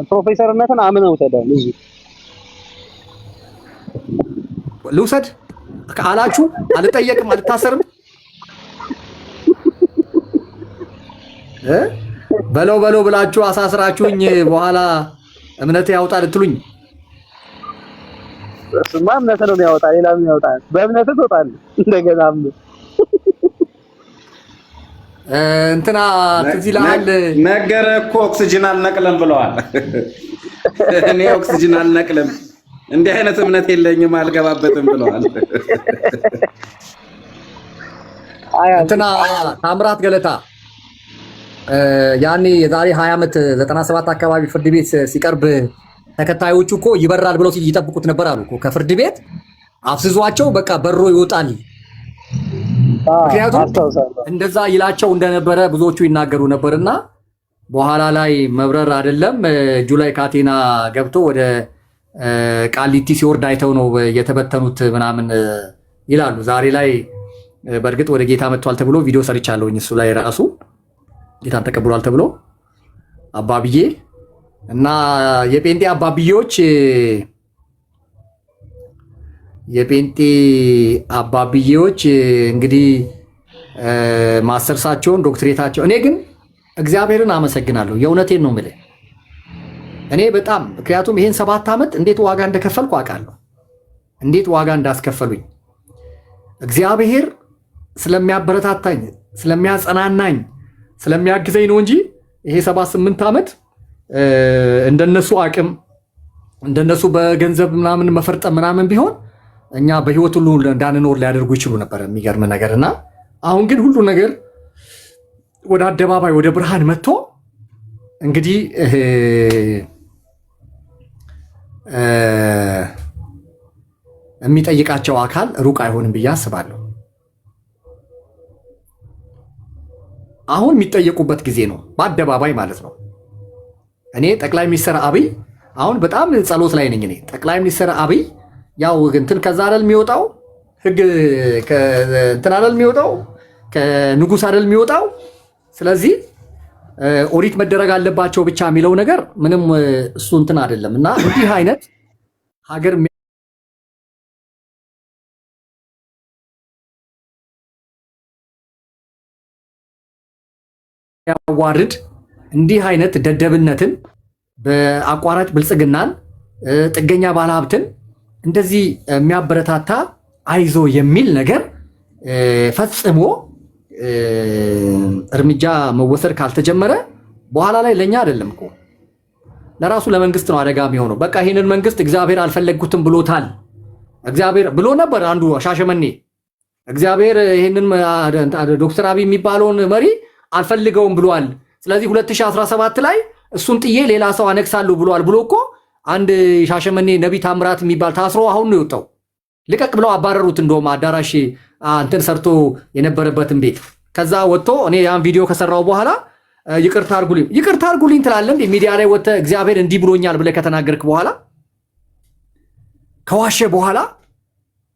P: ፕሮፌሰርነትን አምነው ውሰደው
A: ልውሰድ አላችሁ። አልጠየቅም፣ አልታሰርም። በለው ብላችሁ አሳስራችሁኝ በኋላ እምነቴ ያውጣ ልትሉኝ።
P: እሱማ እምነት ነው የሚያወጣ፣ ሌላ ምን ያወጣል? በእምነትህ ትወጣለህ እንደገና።
A: እንትና ትዝ ይልሃል
M: ነገረ እኮ ኦክሲጅን አልነቅልም ብለዋል። እኔ ኦክሲጅን አልነቅልም እንዲህ አይነት እምነት የለኝም አልገባበትም ብለዋል።
A: እንትና ታምራት ገለታ ያኔ የዛሬ 20 ዓመት 97 አካባቢ ፍርድ ቤት ሲቀርብ ተከታዮቹ እኮ ይበራል ብለው ይጠብቁት ነበር አሉ እኮ። ከፍርድ ቤት አፍዝዟቸው በቃ በሮ ይወጣል። ምክንያቱም እንደዛ ይላቸው እንደነበረ ብዙዎቹ ይናገሩ ነበርና በኋላ ላይ መብረር አይደለም እጁ ላይ ካቴና ገብቶ ወደ ቃሊቲ ሲወርድ አይተው ነው የተበተኑት ምናምን ይላሉ። ዛሬ ላይ በእርግጥ ወደ ጌታ መጥቷል ተብሎ ቪዲዮ ሰርቻለሁኝ። እሱ ላይ ራሱ ጌታን ተቀብሏል ተብሎ አባብዬ እና የጴንጤ አባብዬዎች እንግዲህ ማስተርሳቸውን ዶክትሬታቸው እኔ ግን እግዚአብሔርን አመሰግናለሁ። የእውነቴን ነው የምልህ እኔ በጣም ምክንያቱም ይሄን 7 ዓመት እንዴት ዋጋ እንደከፈልኩ አውቃለሁ። እንዴት ዋጋ እንዳስከፈሉኝ እግዚአብሔር ስለሚያበረታታኝ፣ ስለሚያጸናናኝ፣ ስለሚያግዘኝ ነው እንጂ ይሄ 7-8 ዓመት እንደነሱ አቅም እንደነሱ በገንዘብ ምናምን መፈርጠም ምናምን ቢሆን እኛ በህይወት ሁሉ እንዳንኖር ሊያደርጉ ይችሉ ነበር። የሚገርም ነገርና አሁን ግን ሁሉ ነገር ወደ አደባባይ ወደ ብርሃን መጥቶ እንግዲህ የሚጠይቃቸው አካል ሩቅ አይሆንም ብዬ አስባለሁ። አሁን የሚጠየቁበት ጊዜ ነው፣ በአደባባይ ማለት ነው። እኔ ጠቅላይ ሚኒስትር አብይ አሁን በጣም ጸሎት ላይ ነኝ። እኔ ጠቅላይ ሚኒስትር አብይ ያው እንትን ከዛ አይደል የሚወጣው ህግ እንትን አይደል የሚወጣው ከንጉስ አይደል የሚወጣው። ስለዚህ ኦዲት መደረግ አለባቸው ብቻ የሚለው ነገር ምንም እሱ እንትን አይደለም እና እንዲህ አይነት ሀገር ያዋርድ እንዲህ አይነት ደደብነትን በአቋራጭ ብልጽግናን ጥገኛ ባለሀብትን እንደዚህ የሚያበረታታ አይዞ የሚል ነገር ፈጽሞ እርምጃ መወሰድ ካልተጀመረ በኋላ ላይ ለኛ አይደለም እኮ ለራሱ ለመንግስት ነው አደጋ የሚሆነው። በቃ ይሄንን መንግስት እግዚአብሔር አልፈለግኩትም ብሎታል። እግዚአብሔር ብሎ ነበር አንዱ ሻሸመኔ እግዚአብሔር ይሄንን ዶክተር አብይ የሚባለውን መሪ አልፈልገውም ብሏል። ስለዚህ 2017 ላይ እሱን ጥዬ ሌላ ሰው አነግሳለሁ ብሏል ብሎ እኮ አንድ ሻሸመኔ ነቢ ታምራት የሚባል ታስሮ አሁን ነው የወጣው። ልቀቅ ብለው አባረሩት። እንደውም አዳራሽ እንትን ሰርቶ የነበረበትን ቤት ከዛ ወጥቶ እኔ ያን ቪዲዮ ከሰራው በኋላ ይቅርታ አድርጉልኝ ትላለህ እንዴ? ሚዲያ ላይ ወጥተህ እግዚአብሔር እንዲህ ብሎኛል ብለህ ከተናገርክ በኋላ ከዋሸ በኋላ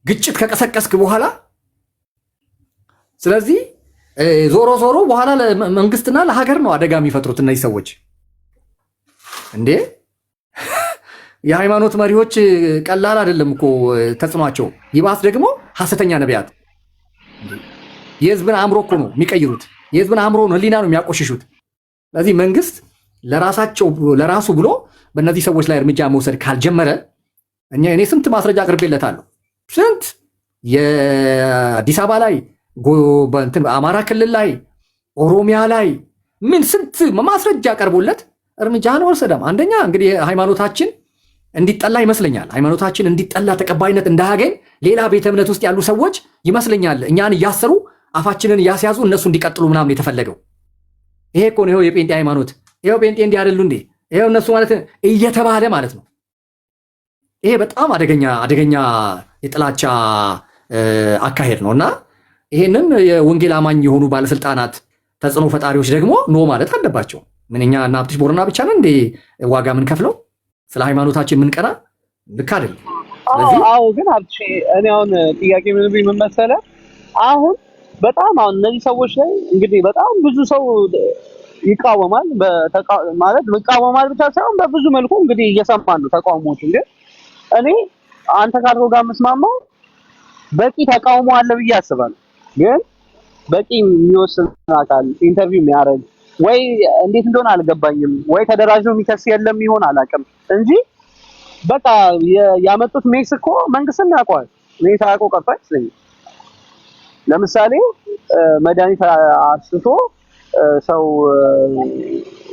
A: ግጭት ከቀሰቀስክ በኋላ ስለዚህ ዞሮ ዞሮ በኋላ ለመንግስትና ለሀገር ነው አደጋ የሚፈጥሩት እነዚህ ሰዎች እንዴ። የሃይማኖት መሪዎች ቀላል አይደለም እኮ ተጽኗቸው። ይባስ ደግሞ ሐሰተኛ ነቢያት የህዝብን አእምሮ እኮ ነው የሚቀይሩት። የህዝብን አእምሮ ነው ህሊና ነው የሚያቆሽሹት። ስለዚህ መንግስት ለራሱ ብሎ በእነዚህ ሰዎች ላይ እርምጃ መውሰድ ካልጀመረ እኔ ስንት ማስረጃ አቅርቤለታለሁ። ስንት የአዲስ አበባ ላይ አማራ ክልል ላይ ኦሮሚያ ላይ ምን ስንት ማስረጃ ቀርቦለት እርምጃ አልወሰደም። አንደኛ እንግዲህ ሃይማኖታችን እንዲጠላ ይመስለኛል። ሃይማኖታችን እንዲጠላ ተቀባይነት እንዳያገኝ ሌላ ቤተ እምነት ውስጥ ያሉ ሰዎች ይመስለኛል እኛን እያሰሩ አፋችንን እያስያዙ እነሱ እንዲቀጥሉ ምናምን የተፈለገው ይሄ እኮ ነው። የጴንጤ ሃይማኖት ይሄው ጴንጤ እንዲህ አይደሉ እንዴ ይሄው እነሱ ማለት እየተባለ ማለት ነው። ይሄ በጣም አደገኛ የጥላቻ አካሄድ ነውና ይሄንን የወንጌል አማኝ የሆኑ ባለስልጣናት ተጽዕኖ ፈጣሪዎች ደግሞ ኖ ማለት አለባቸው። ምንኛ እና ሀብትሽ ቦረና ብቻ ነን እንዴ ዋጋ ምን ከፍለው ስለ ሃይማኖታችን ምን ቀና ልክ አይደለም።
P: አዎ ግን ሀብትሽ እኔ አሁን ጥያቄ ምን መሰለህ አሁን በጣም አሁን እነዚህ ሰዎች ላይ እንግዲህ በጣም ብዙ ሰው ይቃወማል። ማለት ይቃወማል ብቻ ሳይሆን በብዙ መልኩ እንግዲህ እየሰማን ነው ተቃውሞዎች። ግን እኔ አንተ ካልከው ጋር የምስማማው በቂ ተቃውሞ አለ ብዬ አስባለሁ። ግን በቂ የሚወስን አካል ኢንተርቪው የሚያደርግ ወይ እንዴት እንደሆነ አልገባኝም፣ ወይ ተደራጅቶ የሚከስ የለም ይሆን አላውቅም እንጂ በቃ ያመጡት ሜክሲኮ መንግስትን ያውቀዋል። እኔ ታውቀው ቀርቶ አይመስለኝም። ለምሳሌ መድኃኒት አስቶ ሰው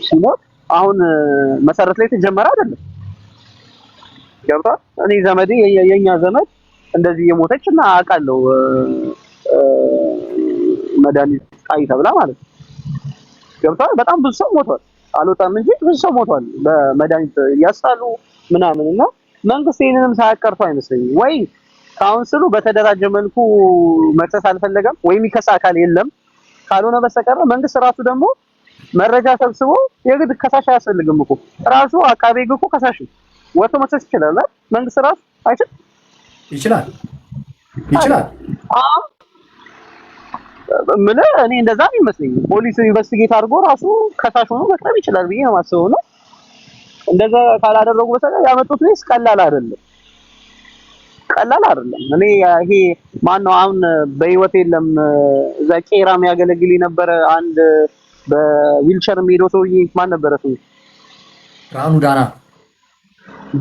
P: ሲሞት አሁን መሰረት ላይ ተጀመረ አይደለም ገብቷል። እኔ ዘመዴ የኛ ዘመድ እንደዚህ የሞተች እና አውቃለሁ መድኃኒት ጣይ ተብላ ማለት ነው ገብቷል። በጣም ብዙ ሰው ሞቷል። አልወጣም እንጂ ብዙ ሰው ሞቷል በመድኃኒት ያስጣሉ ምናምን እና መንግስት ይሄንንም ሳያቀርቶ አይመስለኝም። ወይ ካውንስሉ በተደራጀ መልኩ መክሰስ አልፈለገም ወይ የሚከስ አካል የለም። ካልሆነ በስተቀር መንግስት ራሱ ደግሞ መረጃ ሰብስቦ የግድ ከሳሽ አያስፈልግም እኮ ራሱ አቃቤ ሕግ እኮ ከሳሽ ወጥቶ መክሰስ ይችላል። መንግስት ራሱ አይችል ይችላል። ምን እኔ እንደዛ ይመስለኝ ፖሊስ ኢንቨስቲጌት አድርጎ ራሱ ከሳሽ ሆኖ መቅረብ ይችላል ብዬ ነው የማስበው ነው። እንደዛ ካላደረጉ በስተቀር ያመጡት ነው ቀላል አይደለም። እኔ ይሄ ማነው አሁን በህይወት የለም እዛ ቄራ የሚያገለግል የነበረ አንድ በዊልቸር ሜዶ ሰውዬ ማን ነበረ ስሙ?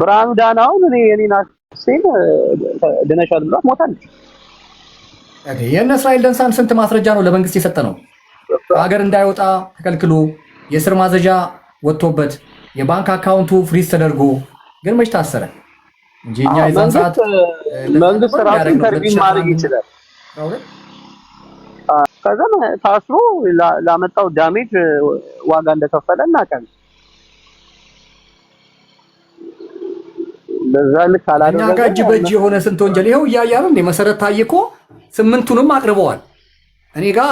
P: ብርሃኑ ዳናውን እኔና ሴን ድነሻል ብሏት ሞታለች።
A: የእነ እስራኤል ደንሳን ስንት ማስረጃ ነው ለመንግስት የሰጠ ነው? ሀገር እንዳይወጣ ተከልክሎ የስር ማዘዣ ወጥቶበት የባንክ አካውንቱ ፍሪዝ ተደርጎ ግን መች ታሰረ እንጂ እኛ የዛን ሰዓት
P: መንግስት ራሱ ኢንተርቪው ማድረግ ይችላል። ከዛ ታስሮ ላመጣው ዳሜጅ ዋጋ እንደከፈለ እናውቃለን። በዛ ልክ አላደረገ
A: እኛ ጋር እጅ በእጅ የሆነ ስንት ወንጀል ይኸው እያያሉ እንደ መሰረት ታዬ እኮ 8ቱንም አቅርበዋል። እኔ ጋር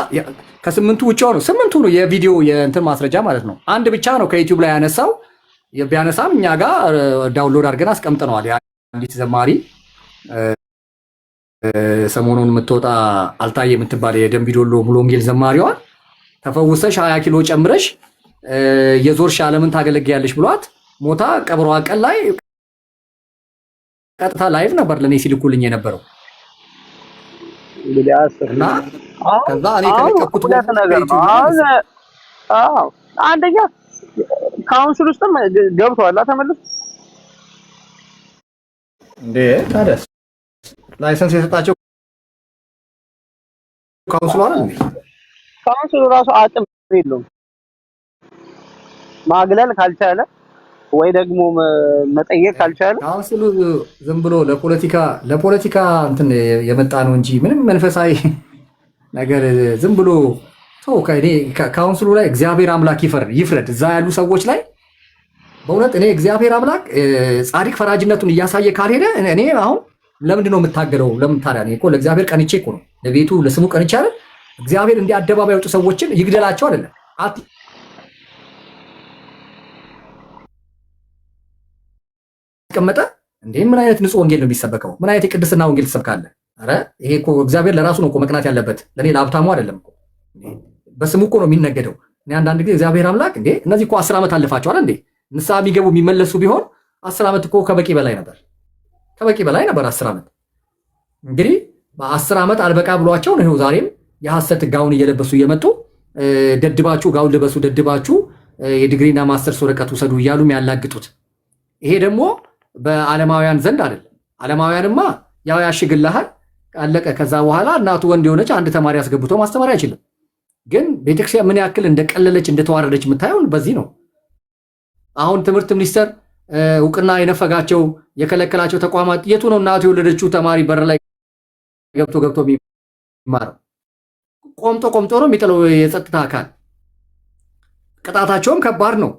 A: ከ8ቱ ውጭ ነው 8ቱ ነው የቪዲዮ የእንትን ማስረጃ ማለት ነው። አንድ ብቻ ነው ከዩቲዩብ ላይ ያነሳው። ቢያነሳም እኛ ጋር ዳውንሎድ አድርገን አስቀምጠነዋል። አንዲት ዘማሪ ሰሞኑን የምትወጣ አልታየ የምትባል የደምቢዶሎ ሙሉ ወንጌል ዘማሪዋን ተፈውሰሽ 20 ኪሎ ጨምረሽ የዞርሽ ዓለምን ታገለግያለሽ ብሏት ሞታ ቀብሯ ቀን ላይ ቀጥታ ላይቭ ነበር ለኔ ሲልኩልኝ የነበረው።
P: እንግዲህ አስርና
A: ከዛ እኔ ከለቀኩት
P: አንደኛ ካውንስል ውስጥም ገብቷል ተመልሶ
A: እንዴ ታዲያስ ላይሰንስ የሰጣቸው ካውንስሉ አይደል?
P: ካውንስሉ ራሱ አቅም የለውም ማግለል ካልቻለ ወይ ደግሞ መጠየቅ ካልቻለ
A: ካውንስሉ ዝም ብሎ ለፖለቲካ እንትን የመጣ ነው እንጂ ምንም መንፈሳዊ ነገር ዝም ብሎ ካውንስሉ ላይ እግዚአብሔር አምላክ ይፍረድ እዛ ያሉ ሰዎች ላይ በእውነት እኔ እግዚአብሔር አምላክ ጻድቅ ፈራጅነቱን እያሳየ ካልሄደ እኔ አሁን ለምንድን ነው የምታገለው? ለምን ታዲያ? እኔ እኮ ለእግዚአብሔር ቀንቼ እኮ ነው ለቤቱ ለስሙ ቀንቼ አይደል? እግዚአብሔር እንዲህ አደባባይ ወጡ ሰዎችን ይግደላቸው አይደለም አትቀመጠ እንዴ? ምን አይነት ንጹህ ወንጌል ነው የሚሰበከው? ምን አይነት የቅድስና ወንጌል ትሰብካለህ? አረ ይሄ እኮ እግዚአብሔር ለራሱ ነው እኮ መቅናት ያለበት፣ ለኔ ለሀብታሙ አይደለም እኮ። በስሙ እኮ ነው የሚነገደው። እኔ አንዳንድ ጊዜ እግዚአብሔር አምላክ እንዴ እነዚህ እኮ 10 ዓመት አለፋቸው አይደል እንዴ? ንስሐ የሚገቡ የሚመለሱ ቢሆን 10 ዓመት እኮ ከበቂ በላይ ነበር። 10 ዓመት እንግዲህ በ10 ዓመት አልበቃ ብሏቸው ነው ዛሬም የሐሰት ጋውን እየለበሱ እየመጡ ደድባችሁ ጋውን ልበሱ፣ ደድባችሁ የዲግሪና ማስተርስ ወረቀት ውሰዱ እያሉ የሚያላግጡት። ይሄ ደግሞ በዓለማውያን ዘንድ አይደለም። ዓለማውያንማ ያው ያሽግልሃል አለቀ። ከዛ በኋላ እናቱ ወንድ የሆነች አንድ ተማሪ አስገብቶ ማስተማር አይችልም። ግን ቤተክርስቲያን ምን ያክል እንደቀለለች እንደተዋረደች የምታየው በዚህ ነው። አሁን ትምህርት ሚኒስቴር እውቅና የነፈጋቸው የከለከላቸው ተቋማት የቱ ነው? እናቱ የወለደችው ተማሪ በር ላይ ገብቶ የሚማረው ቆምጦ ነው የሚጥለው የጸጥታ አካል። ቅጣታቸውም ከባድ ነው።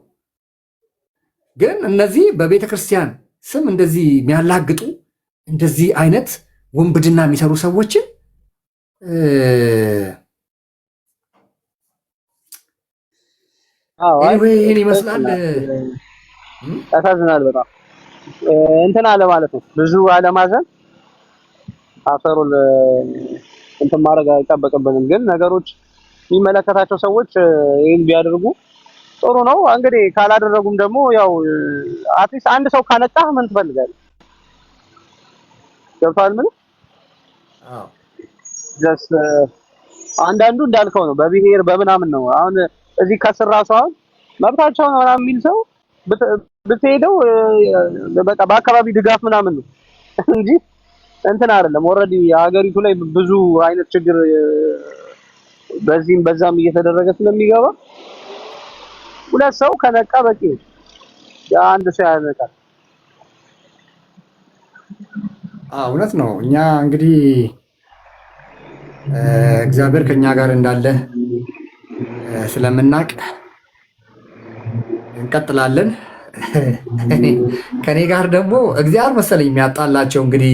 A: ግን እነዚህ በቤተ ክርስቲያን ስም እንደዚህ የሚያላግጡ እንደዚህ አይነት ወንብድና የሚሰሩ ሰዎችን ይህን ይመስላል።
P: ያሳዝናል በጣም እንትን አለ ማለት ነው። ብዙ አለማዘን አፈሩን እንትን ማድረግ አይጠበቅብንም። ግን ነገሮች የሚመለከታቸው ሰዎች ይህን ቢያደርጉ ጥሩ ነው። እንግዲህ ካላደረጉም ደግሞ ያው አትሊስት አንድ ሰው ካነቃህ ምን ትፈልጋለህ? ገብቶሃል? ምን ጀስት አንዳንዱ እንዳልከው ነው፣ በብሔር በምናምን ነው። አሁን እዚህ ከስር ራሱ አሁን መብታቸው ነው ምናምን የሚል ሰው ብትሄደው በቃ በአካባቢ ድጋፍ ምናምን ነው እንጂ እንትን አይደለም። ኦልሬዲ ሀገሪቱ ላይ ብዙ አይነት ችግር በዚህም በዛም እየተደረገ ስለሚገባ ሁለት ሰው ከነቃ በቂ ነው። አንድ ሰው ያነቃል።
A: እውነት ነው። እኛ እንግዲህ እግዚአብሔር ከኛ ጋር እንዳለ ስለምናቅ እንቀጥላለን። ከኔ ጋር ደግሞ እግዚአብሔር መሰለኝ የሚያጣላቸው እንግዲህ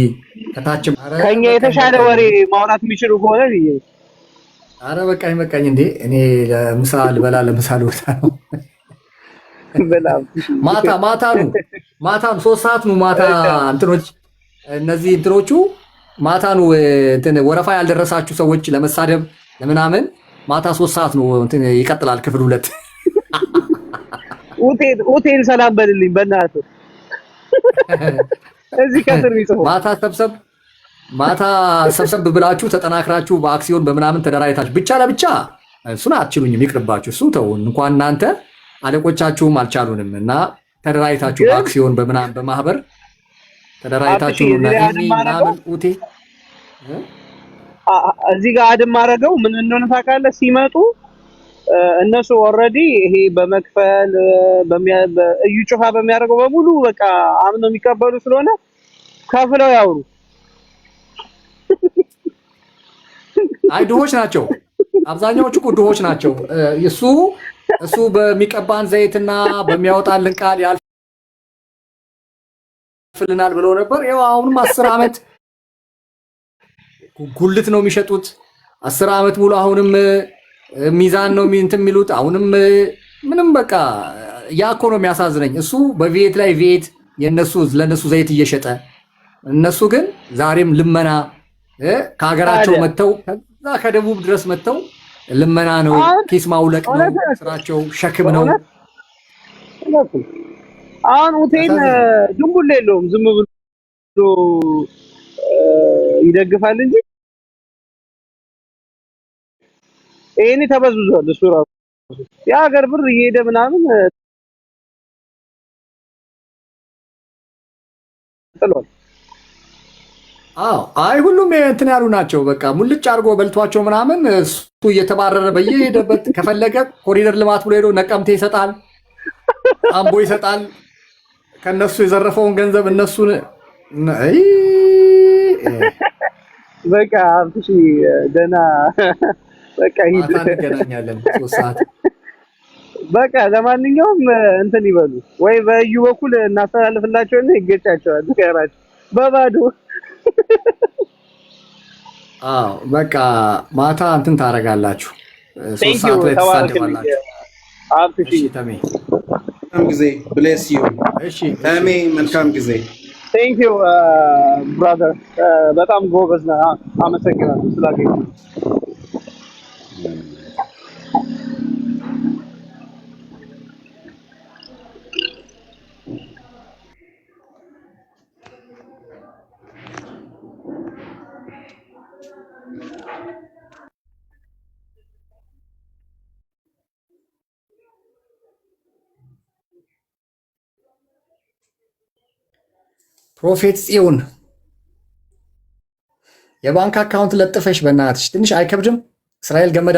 A: ከታችም
P: ከኛ የተሻለ ወሬ ማውራት የሚችሉ ከሆነ
A: አረ በቃኝ እንዴ እኔ ለምሳ ልበላ ለምሳ ልወጣ ነው። ማታ ነው 3 ሰዓት ነው ማታ እንትኖች እነዚህ እንትኖቹ ማታ ነው እንትን ወረፋ ያልደረሳችሁ ሰዎች ለመሳደብ ለምናምን ማታ 3 ሰዓት ነው እንትን ይቀጥላል ክፍል 2
P: ኡቴን ሰላም በልልኝ በእናትህ እዚህ ከስር ይጽፉ
A: ማታ ሰብሰብ ብላችሁ ተጠናክራችሁ በአክሲዮን በምናምን ተደራጅታችሁ ብቻ ለብቻ እሱን አትችሉኝም፣ ይቅርባችሁ። እሱ ተው እንኳን እናንተ አለቆቻችሁም አልቻሉንም እና ተደራጅታችሁ በአክሲዮን በምናምን በማህበር ተደራጅታችሁ እና ምናምን ኡቴ
P: እዚህ ጋር አድማረገው ምን እንደሆነ ታውቃለህ? ሲመጡ እነሱ ኦልሬዲ ይሄ በመክፈል እዩ ጩፋ በሚያደርገው በሙሉ በቃ አምነው የሚቀበሉ ስለሆነ ከፍለው ያውሩ።
A: አይ ድሆች ናቸው አብዛኛዎቹ እኮ ድሆች ናቸው። እሱ በሚቀባን ዘይትና በሚያወጣልን ቃል ያልፍልናል ብለው ነበር። ይኸው አሁንም 10 ዓመት ጉልት ነው የሚሸጡት። 10 ዓመት ሙሉ አሁንም ሚዛን ነው እንትን የሚሉት። አሁንም ምንም በቃ ያ እኮ ነው የሚያሳዝነኝ። እሱ በቪየት ላይ ቪየት ለነሱ ዘይት እየሸጠ እነሱ ግን ዛሬም ልመና ከሀገራቸው መተው ከዛ ከደቡብ ድረስ መተው ልመና ነው፣ ኪስ ማውለቅ ነው ስራቸው፣ ሸክም ነው።
P: አሁን ኡቴን ድንቡል የለውም ዝም ብሎ ይደግፋል እንጂ ይሄኔ ተበዝብዟል። እሱ ራሱ የሀገር ብር እየሄደ ምናምን ጥሏል።
A: አይ ሁሉም እንትን ያሉ ናቸው። በቃ ሙልጭ አድርጎ በልቷቸው ምናምን እሱ እየተባረረ በየሄደበት ከፈለገ ኮሪደር ልማት ብሎ ሄዶ ነቀምቴ ይሰጣል፣ አምቦ ይሰጣል። ከነሱ የዘረፈውን ገንዘብ እነሱን
P: በቃ አብሽ ደና በቃ
A: እንገናኛለን 3 ሰዓት
P: በቃ ለማንኛውም እንትን ይበሉ ወይ በዩ በኩል እናስተላልፍላቸውና ይገጫቸዋል ከራቸው በባዶ
A: በቃ ማታ እንትን ታረጋላችሁ 3 ሰዓት ላይ ተሳደባላችሁ።
M: እሺ ተሜ መልካም ጊዜ ብሌስ ዩ። እሺ ተሜ መልካም ጊዜ።
P: ቴንክ ዩ ብራዘር በጣም ጎበዝ ነህ። አመሰግናለሁ ስላገኘ።
A: ፕሮፌት ጽዮን የባንክ አካውንት ለጥፈሽ በእናትሽ ትንሽ አይከብድም? እስራኤል ገመዳ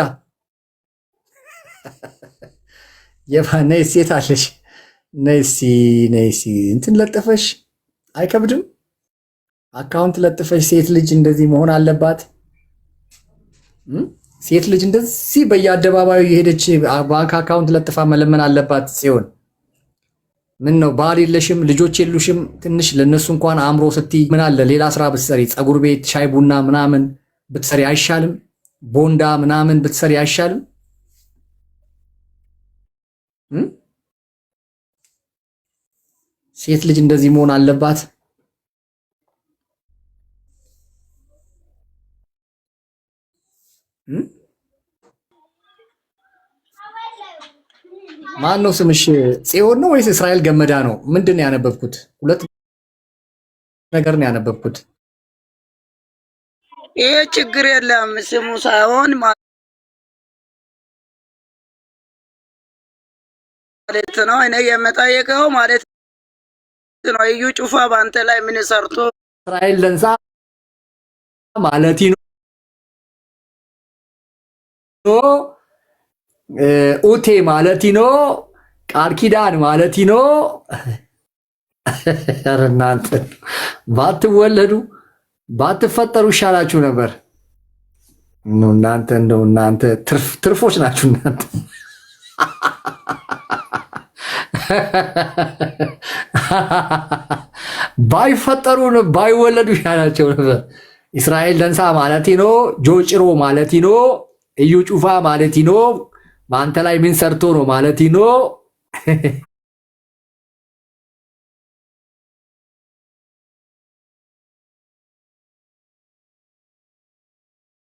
A: ነይ ሴት አለሽ ነይ እንትን ለጥፈሽ አይከብድም? አካውንት ለጥፈሽ ሴት ልጅ እንደዚህ መሆን አለባት? ሴት ልጅ እንደዚህ በየአደባባዩ የሄደች ባንክ አካውንት ለጥፋ መለመን አለባት? ጽዮን ምን ነው ባል የለሽም? ልጆች የሉሽም? ትንሽ ለነሱ እንኳን አእምሮ ስትይ ምን አለ ሌላ ስራ ብትሰሪ፣ ፀጉር ቤት ሻይ ቡና ምናምን ብትሰሪ አይሻልም? ቦንዳ ምናምን ብትሰሪ አይሻልም? ሴት ልጅ እንደዚህ መሆን አለባት? ማን ነው ስምሽ? ጽዮን ነው ወይስ እስራኤል ገመዳ ነው? ምንድን ነው ያነበብኩት? ሁለት ነገር ነው ያነበብኩት።
Q: ይሄ ችግር የለም ስሙ ሳይሆን ማለት ነው። እኔ የምጠይቀው ማለት ነው እዩ ጩፋ በአንተ ላይ ምን ሰርቶ
A: እስራኤል ደንሳ ማለት ነው ኡቴ ማለት ነው ቃል ኪዳን ማለት ነው። ኧረ እናንተ ባትወለዱ ባትፈጠሩ ይሻላችሁ ነበር። እናንተ ትርፎች ናችሁ እናንተ። ባይፈጠሩ ባይወለዱ ይሻላቸው ነበር። እስራኤል ደንሳ ማለት ነው፣ ጆጭሮ ማለት ነው፣ እዩ ጩፋ ማለት ነው። በአንተ ላይ ምን ሰርቶ ነው ማለት ነው?